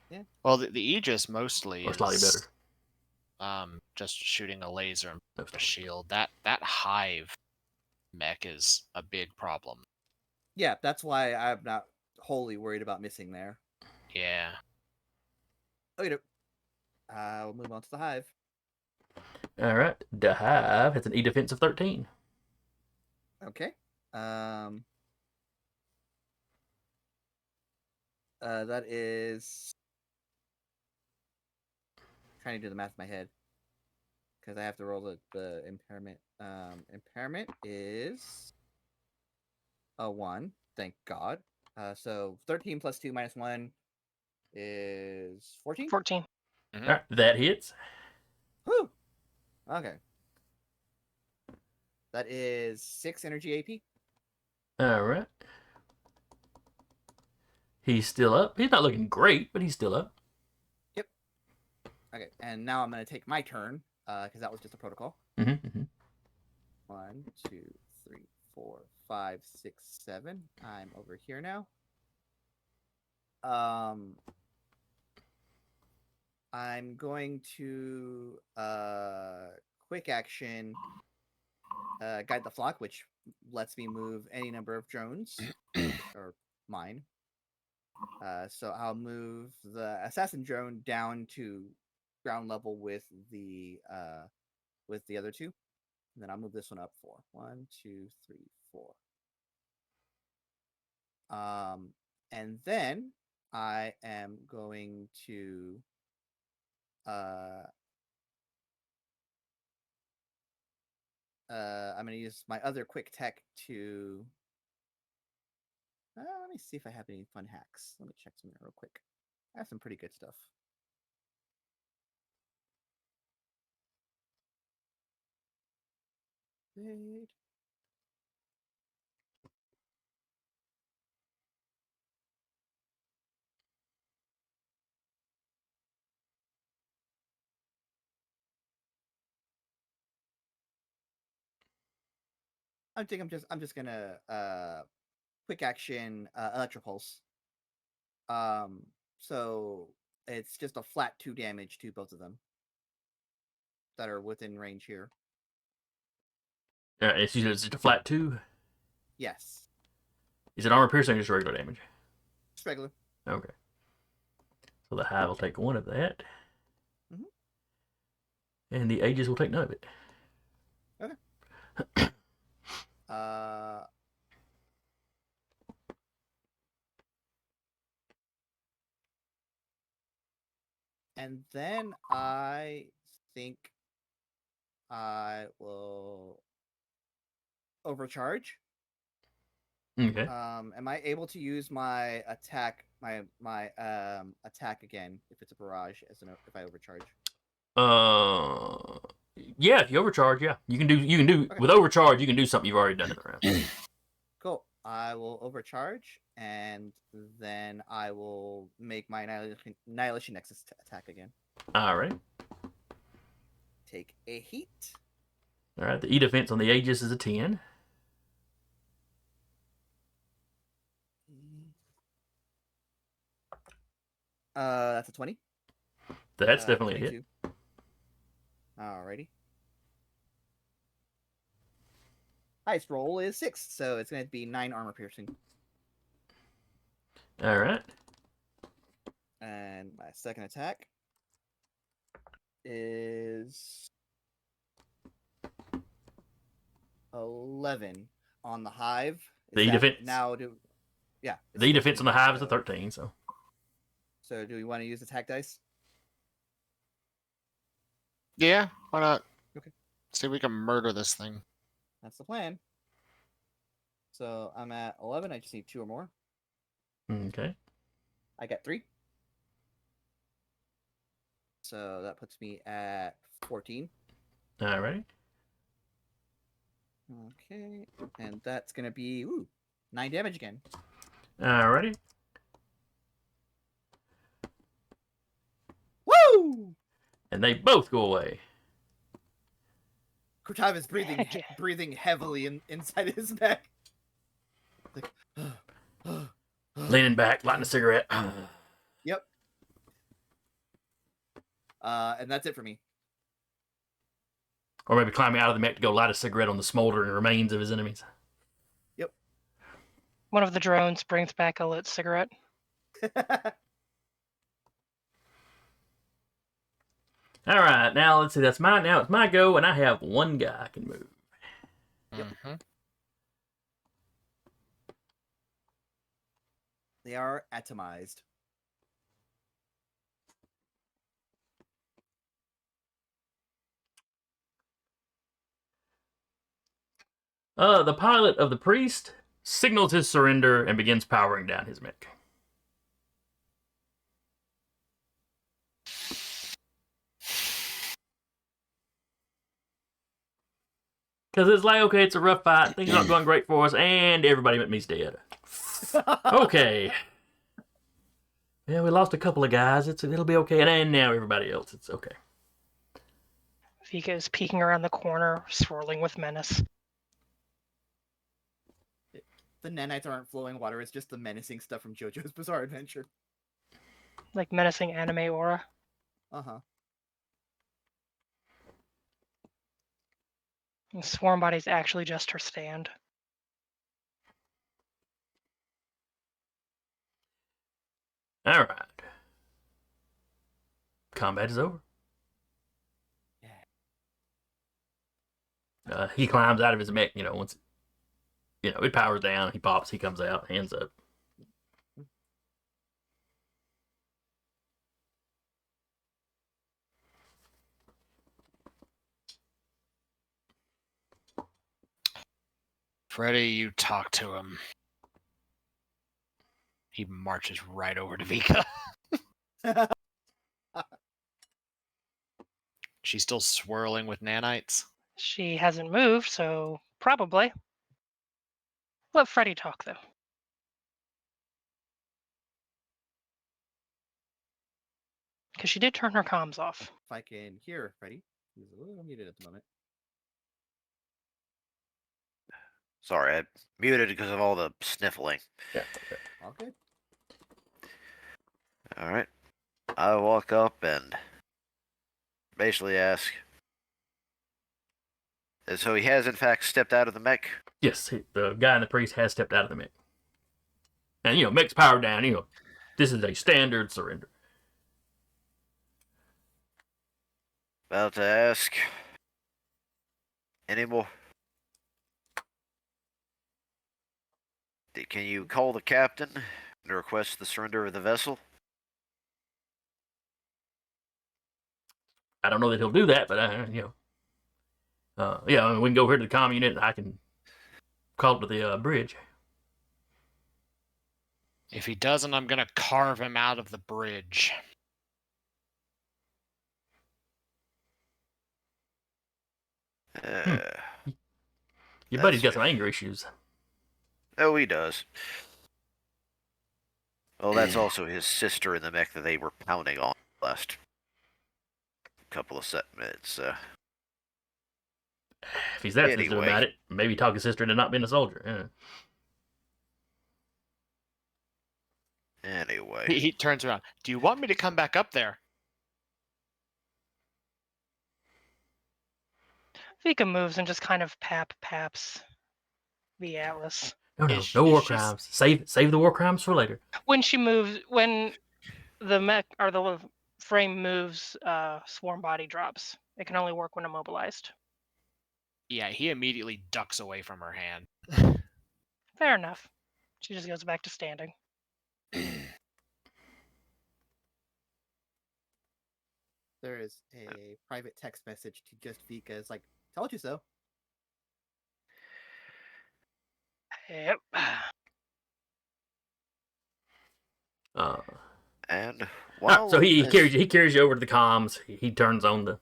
Yeah. Well, the Aegis mostly Or slightly is better. just shooting a laser and No, a shield. That hive mech is a big problem. Yeah, that's why I'm not wholly worried about missing there. Yeah. Okay, we'll move on to the hive. All right. The Hive has an E defense of 13. Okay. That is trying to do the math in my head because I have to roll the impairment. Impairment is a 1. Thank God. So 13 plus 2 minus 1 is 14. 14. Mhm. All right. That hits. Whew. Okay. That is 6 energy AP. All right. He's still up. He's not looking great, but he's still up. Yep. Okay, and now I'm going to take my turn because that was just a protocol. Mm-hmm. 1, 2, 3, 4, 5, 6, 7. I'm over here now. I'm going to quick action guide the flock, which lets me move any number of drones or mine. So I'll move the assassin drone down to ground level with the other two. And then I'll move this one up 4. 1, 2, 3, 4. And then I am going to I'm going to use my other quick tech to let me see if I have any fun hacks. Let me check something real quick. I have some pretty good stuff. Wait. I'm just gonna quick action electropulse So it's just a flat 2 damage to both of them that are within range here. It's just a flat 2. Yes. Is it armor piercing or just regular damage? Just regular. Okay. So the hive will take 1 of that. Mhm. And the Aegis will take none of it. Okay. And then I think I will overcharge. Okay. Am I able to use my attack, my attack again if it's a barrage if I overcharge? Yeah, if you overcharge, yeah. You can do Okay. with overcharge, you can do something you've already done in the round. Cool. I will overcharge, and then I will make my Annihilation Nexus attack again. Alright. Take a heat. Alright, the E defense on the Aegis is a 10. That's a 20. That's definitely a 22. hit. Alrighty. Highest roll is 6, so it's going to be 9 armor piercing. Alright. And my second attack is 11 on the hive. The E defense. Now do yeah. The E defense on the hive is a 13, so. So do we want to use attack dice? Yeah, why not? Okay. See if we can murder this thing. That's the plan. So I'm at 11. I just need 2 or more. Okay. I got 3. So that puts me at 14. Alrighty. Okay. And that's going to be 9 damage again. Alrighty. Woo! And they both go away. Kurtav is breathing Heck yeah. breathing heavily inside his neck. Like, Leaning back, lighting a cigarette. Yep. And that's it for me. Or maybe climbing out of the mech to go light a cigarette on the smoldering remains of his enemies. One of the drones brings back a lit cigarette. Alright, now let's see, now it's my go, and I have 1 guy I can move. Yep. Mm-hmm. They are atomized. The pilot of the priest signals his surrender and begins powering down his mech. Because it's like, okay, it's a rough fight, things aren't going great for us, and everybody but me's dead. Okay. Yeah, we lost a couple of guys, it'll be okay, and now everybody else, it's okay. Vika is peeking around the corner, swirling with menace. The nanites aren't flowing water, it's just the menacing stuff from JoJo's Bizarre Adventure. Like menacing anime aura. Uh-huh. And Swarm Body's actually just her stand. Alright. Combat is over. He climbs out of his mech, once it powers down, he pops, he comes out, hands up. Freddy, you talk to him. He marches right over to Vika. She's still swirling with nanites. She hasn't moved, so probably. Let Freddy talk, though. Because she did turn her comms off. If I can hear Freddy. He's a little muted at the moment. Sorry, I muted because of all the sniffling. Yeah, okay. All good. All right. I walk up and basically ask. And so he has, in fact, stepped out of the mech? Yes, the guy and the priest has stepped out of the mech. And, mech's powered down. This is a standard surrender. About to ask. Any more? Can you call the captain and request the surrender of the vessel? I don't know that he'll do that, but, yeah, I mean, we can go over to the comm unit and I can call to the bridge. If he doesn't, I'm gonna carve him out of the bridge. Your buddy's got some anger issues. Oh, he does. Well, that's also his sister in the mech that they were pounding on last couple of minutes. If he's that sensitive Anyway. about it, maybe talk his sister into not being a soldier. Yeah. Anyway. He turns around. Do you want me to come back up there? Vika moves and just kind of paps the Atlas. No war crimes. Save the war crimes for later. When the mech or the frame moves, swarm body drops. It can only work when immobilized. Yeah, he immediately ducks away from her hand. Fair enough. She just goes back to standing. There is a private text message to just Vika. It's like, told you so. Yep. And while so he carries you over to the comms. He turns on the.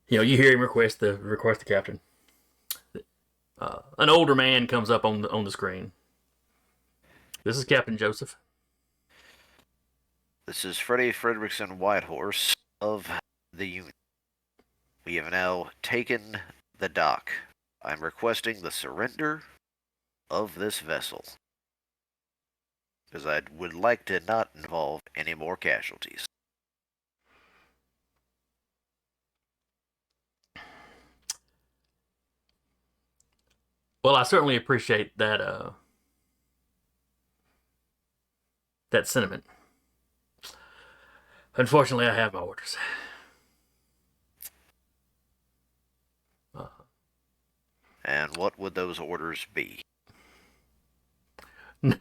You hear him request the captain. An older man comes up on the screen. This is Captain Joseph. This is Freddie Fredrickson Whitehorse of the Union. We have now taken the dock. I'm requesting the surrender of this vessel. Because I would like to not involve any more casualties. Well, I certainly appreciate that sentiment. Unfortunately, I have my orders. And what would those orders be? Not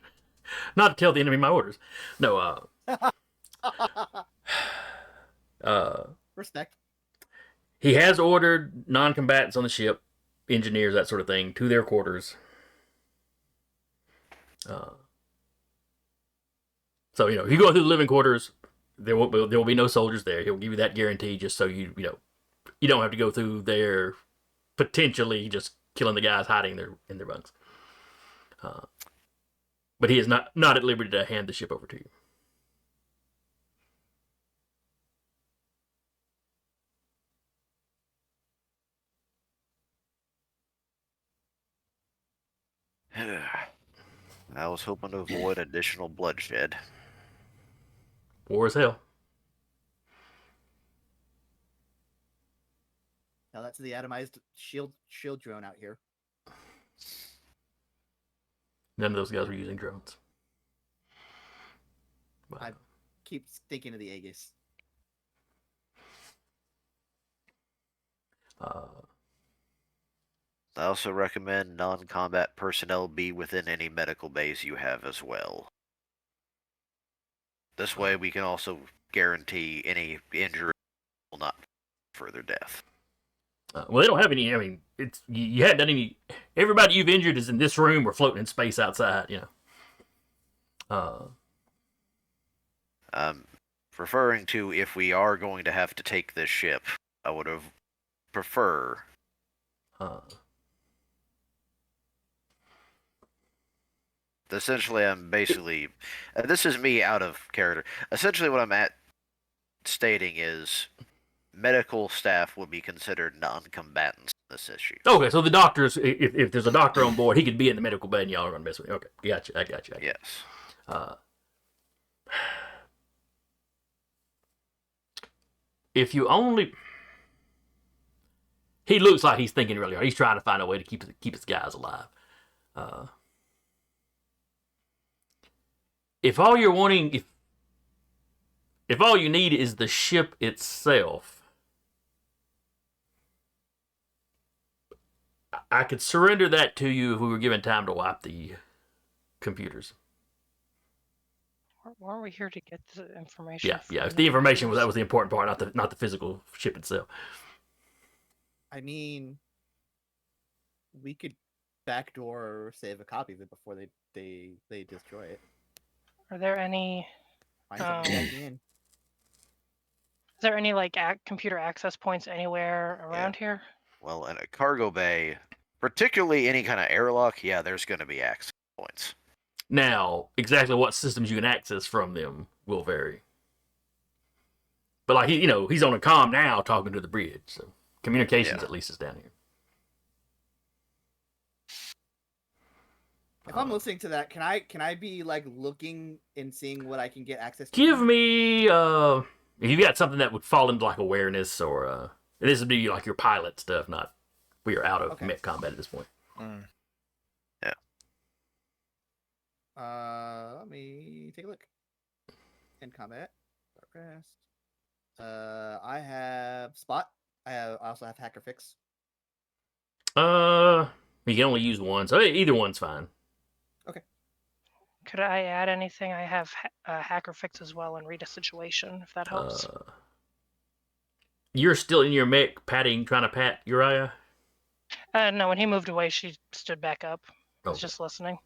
to tell the enemy my orders. No, Respect. He has ordered non-combatants on the ship, engineers, that sort of thing, to their quarters. So, if you go through the living quarters, there will be no soldiers there. He'll give you that guarantee just so you don't have to go through there potentially just killing the guys hiding in their bunks. But he is not at liberty to hand the ship over to you. I was hoping to avoid additional bloodshed. War is hell. Now that's the atomized shield drone out here. None of those guys were using drones. But, I keep sticking to the Aegis. I also recommend non-combat personnel be within any medical bays you have as well. This way we can also guarantee any injury will not further death. well, they don't have any. I mean, it's you hadn't done any. Everybody you've injured is in this room or floating in space outside. Referring to if we are going to have to take this ship, I would have prefer. Essentially, I'm basically. This is me out of character. Essentially, what I'm stating is medical staff would be considered non-combatants in this issue. Okay, so the doctors, if there's a doctor on board, he could be in the medical bay and y'all are going to mess with him. Okay, gotcha. I got you. Yes. If you only, he looks like he's thinking really hard. He's trying to find a way to keep his guys alive. If all you're wanting, if all you need is the ship itself, I could surrender that to you if we were given time to wipe the computers. Weren't we here to get the information? Yeah. from If the information was computers? that was the important part, not the physical ship itself. I mean, we could backdoor or save a copy of it before they destroy it. Are there any? Find something Um, hacking in. Is there any like computer access points anywhere around here? Well, in a cargo bay, particularly any kind of airlock, yeah, there's going to be access points. Now, exactly what systems you can access from them will vary. But like he's on a comm now talking to the bridge, so communications at least is down here. If I'm listening to that, can I be like looking and seeing what I can get access to? Give me if you got something that would fall into like awareness or this would be like your pilot stuff, not we are out of mech combat at this point. Yeah. Let me take a look. In combat. Rest. I have spot. I also have hacker fix. You can only use one, so either one's fine. Okay. Could I add anything? I have hacker fix as well and read a situation if that helps. You're still in your mech trying to pat Uriah? No, when he moved away, she stood back up. I was Okay. just listening.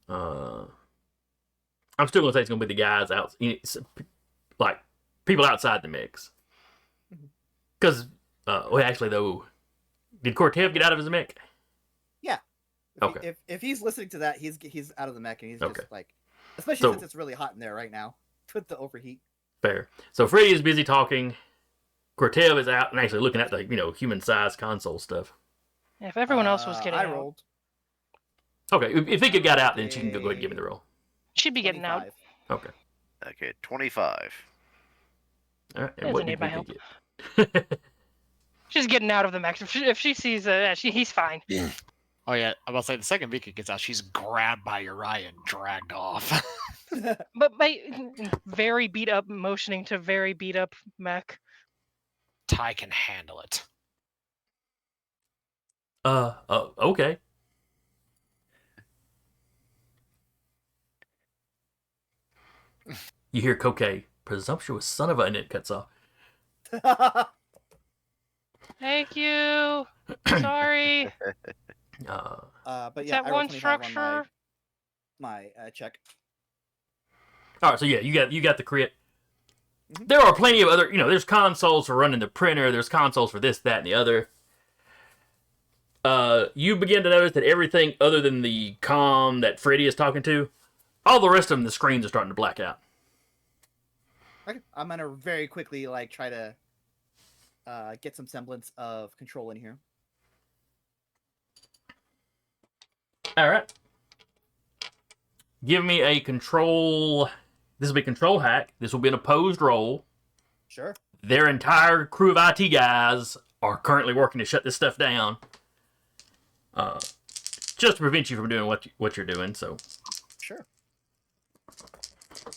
I'm still gonna say it's gonna be the guys out, like people outside the mix. Because, well, actually though, did Cortev get out of his mech? Yeah. Okay. If he's listening to that, he's out of the mech and he's Okay. just like, especially since it's really hot in there right now with the overheat. Fair. So Freddy is busy talking. Cortev is out and actually looking at the human-sized console stuff. Yeah, if everyone else was getting I out, rolled. Okay, if he got out, then she can go ahead and give me the roll. she'd be getting out. 25. Okay. Okay, 25. All right. Doesn't what need did my we help. get? She's getting out of the mech. If she sees he's fine. Oh yeah, I'm about to say the second Vika gets out, she's grabbed by Uriah and dragged off. But my very beat up, motioning to very beat up mech. Ty can handle it. Okay. You hear Koke, presumptuous son of a, and it cuts off. Thank you. Sorry. But Is yeah, that I rolled one 25 on structure? my check. All right, so yeah, you got the crit. Mhm. There are plenty of other, there's consoles for running the printer. There's consoles for this, that, and the other. You begin to notice that everything other than the comm that Freddy is talking to, all the rest of them, the screens are starting to black out. Okay. I'm gonna very quickly like try to get some semblance of control in here. All right. Give me a control. This will be control hack. This will be an opposed roll. Sure. Their entire crew of IT guys are currently working to shut this stuff down. Just to prevent you from doing what you're doing. So Sure.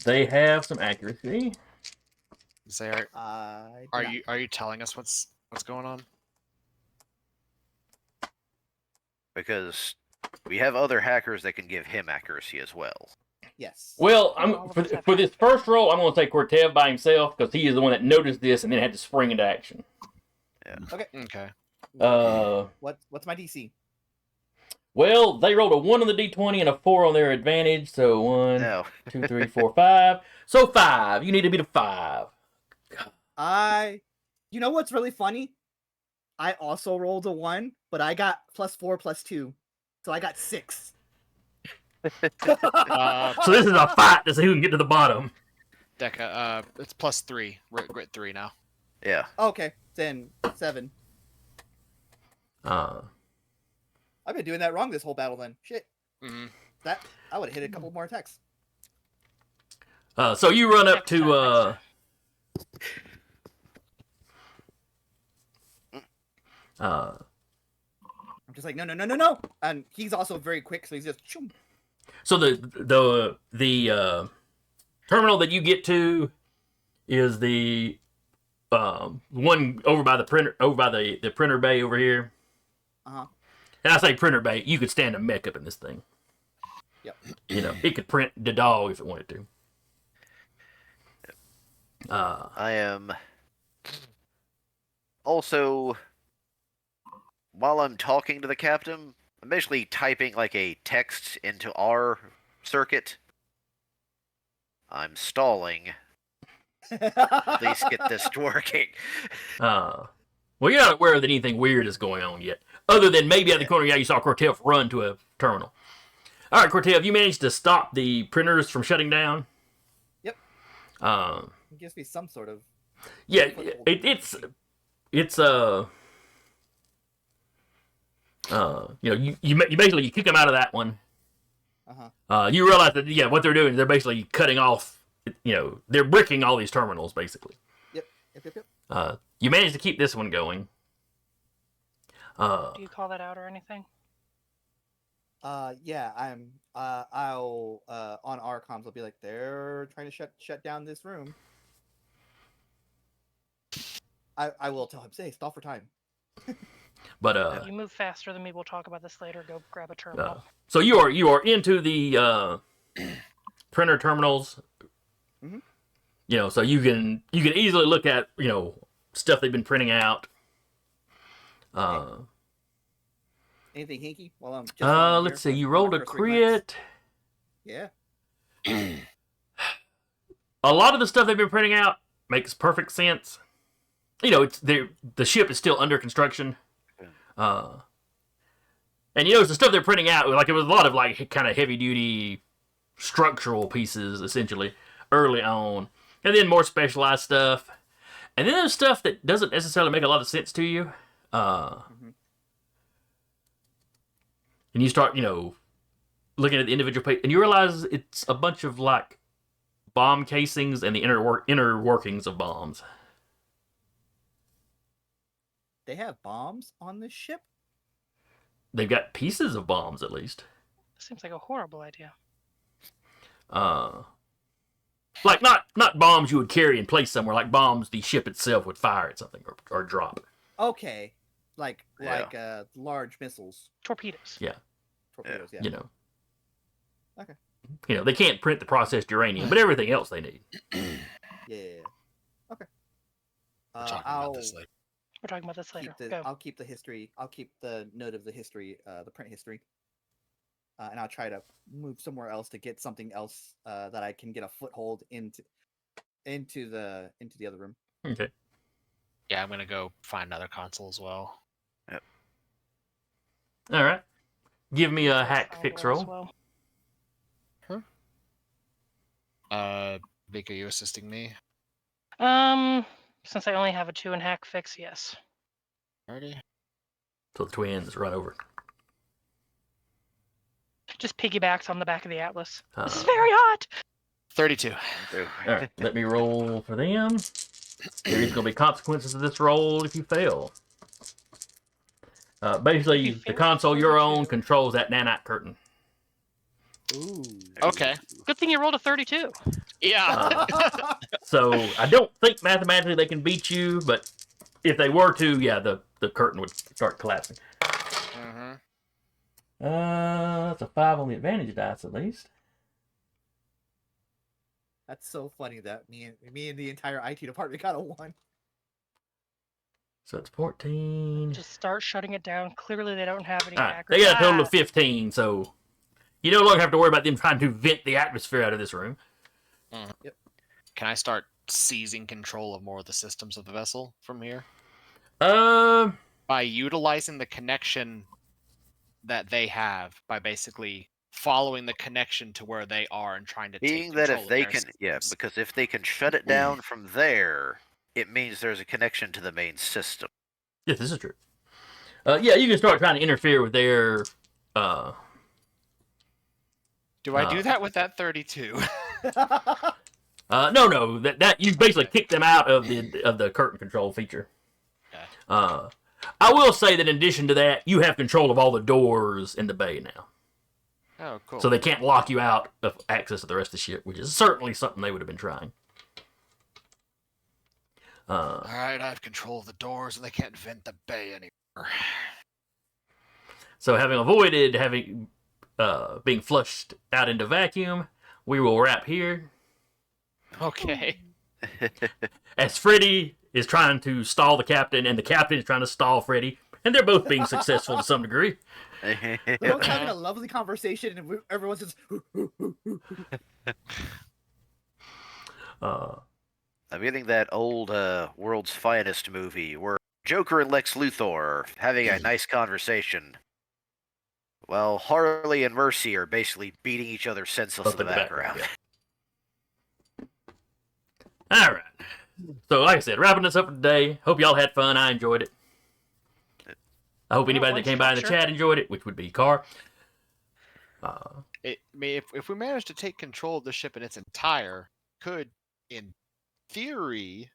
they have some accuracy. Say, are you telling us what's going on? Because we have other hackers that can give him accuracy as well. Yes. Well, All of us have for this first roll, I'm going to take Cortev by himself because he is the one that noticed this and then had to spring into action. Okay. Okay. What's my DC? Well, they rolled a 1 on the D20 and a 4 on their advantage, so 1, No. 2, 3, 4, 5. So 5. You need to beat a 5. You know what's really funny? I also rolled a 1, but I got +4 +2, so I got 6. So this is a fight to see who can get to the bottom. Deca, it's +3. We're at grit 3 now. Yeah. Okay, then 7. I've been doing that wrong this whole battle then. Shit. Mm-hmm. That I would have hit a couple more attacks. So you run up to I'm just like, no. And he's also very quick, so he's just. Shoom. so the terminal that you get to is the one over by the printer, over by the printer bay over here. Uh-huh. And I say printer bay, you could stand a mech up in this thing. Yep. You know, it could print the dog if it wanted to. I am also, while I'm talking to the captain, I'm basically typing like a text into our circuit. I'm stalling. Please get this working. Well, you're not aware that anything weird is going on yet, other than maybe at the corner, you saw Cortev run to a terminal. All right, Cortev, you managed to stop the printers from shutting down. Yep. It gives me some sort of. Yeah, it's you know, you basically you kick them out of that one. You realize that what they're doing is they're basically cutting off. You know, they're bricking all these terminals basically. Yep. You managed to keep this one going. Do you call that out or anything? Yeah, I'll on our comms I'll be like, they're trying to shut down this room. I will tell him, say, stall for time. But you move faster than me. We'll talk about this later. Go grab a terminal. So you are into the printer terminals. Mm-hmm. You know, so you can easily look at stuff they've been printing out. Anything hinky? While I'm just let's see. You rolled a crit. Yeah. A lot of the stuff they've been printing out makes perfect sense. You know, the ship is still under construction. And you know, the stuff they're printing out, like it was a lot of like kind of heavy duty structural pieces essentially early on, and then more specialized stuff, and then there's stuff that doesn't necessarily make a lot of sense to you. And you start, looking at the individual page, and you realize it's a bunch of like bomb casings and the inner workings of bombs. They have bombs on this ship? They've got pieces of bombs, at least. Seems like a horrible idea. Like not bombs you would carry and place somewhere, like bombs the ship itself would fire at something or drop. Okay, like large missiles, torpedoes. Yeah. Torpedoes. Yeah. You know. Okay. They can't print the processed uranium, but everything else they need. Yeah. Okay. We're talking about this later. We're talking about this later. I'll keep the history. I'll keep the note of the history, the print history, and I'll try to move somewhere else to get something else that I can get a foothold into the other room. Okay. Yeah, I'm gonna go find another console as well. Yep. All right. Give me a hack fix roll. Well. Vic, are you assisting me? Since I only have a 2 in hack fix, yes. Already. So the twins run over. Just piggybacks on the back of the Atlas. This is very hot. 32. All right. Let me roll for them. There's going to be consequences of this roll if you fail. Basically, the console you're on controls that nanite curtain. Ooh. Okay. Good thing you rolled a 32. Yeah. So I don't think mathematically they can beat you, but if they were to, yeah, the curtain would start collapsing. Mm-hmm. That's a 5 on the advantage dice at least. That's so funny that me and the entire IT department got a 1. So it's 14. Just start shutting it down. Clearly, they don't have any All right. hackers. They got a total of 15, so you no longer have to worry about them trying to vent the atmosphere out of this room. Yep. Can I start seizing control of more of the systems of the vessel from here? By utilizing the connection that they have, by basically following the connection to where they are and trying to Being take that control if they of their can, systems. because if they can shut it down from there, it means there's a connection to the main system. Yes, this is true. Yeah, you can start trying to interfere with their Do I do that with that 32? No. That you basically kick them out of the curtain control feature. Okay. I will say that in addition to that, you have control of all the doors in the bay now. Oh, cool. So they can't lock you out of access to the rest of the ship, which is certainly something they would have been trying. All right, I have control of the doors, and they can't vent the bay anymore. So having avoided being flushed out into vacuum, we will wrap here. Okay. As Freddy is trying to stall the captain, and the captain is trying to stall Freddy, and they're both being successful to some degree. They're both having a lovely conversation, and everyone's just. I'm getting that old World's Finest movie where Joker and Lex Luthor are having a nice conversation. Well, Harley and Mercy are basically beating each other senseless in the background. Yeah. All right. So, like I said, wrapping this up for today. Hope y'all had fun. I enjoyed it. I hope anybody that came by in the chat enjoyed it, which would be Car. If we manage to take control of the ship in its entire, could, in theory,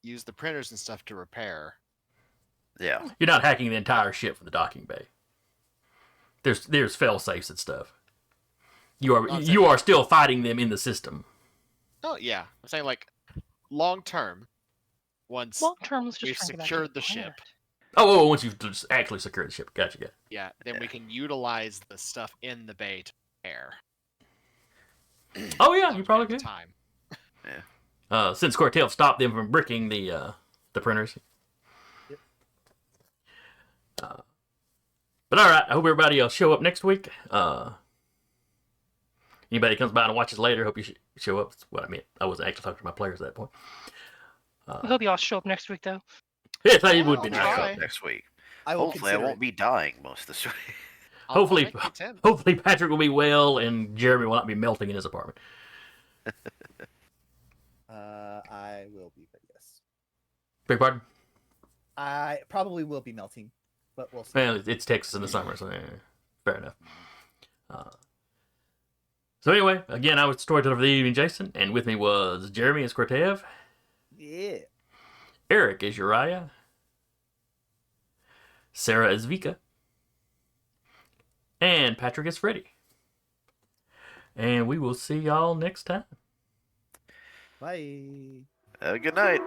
use the printers and stuff to repair. Yeah. You're not hacking the entire ship from the docking bay. There's fail safes and stuff. You are still fighting them in the system. Oh yeah, I'm saying like long term. Once we've secured the ship. Oh, once you've just actually secured the ship, gotcha. Yeah, then we can utilize the stuff in the bay to repair. Oh yeah, you probably could. Time. Yeah. Since Cortell stopped them from bricking the printers. Yep. But all right, I hope everybody will show up next week. Anybody comes by and watches later, hope you show up. That's what I meant. I wasn't actually talking to my players at that point. I hope you all show up next week, though. Yeah, I thought it would be I'll nice. show up next week. Hopefully, I won't be dying most of this week. Hopefully Patrick will be well and Jeremy will not be melting in his apartment. I will be, but yes. Beg pardon? I probably will be melting, but we'll see. Well, it's Texas in the summer, so fair enough. So anyway, again, I was Storyteller for the Evening, Jason, and with me was Jeremy as Cortev. Yeah. Eric is Uriah. Sarah is Vika. And Patrick is Freddy. And we will see y'all next time. Bye. Good night.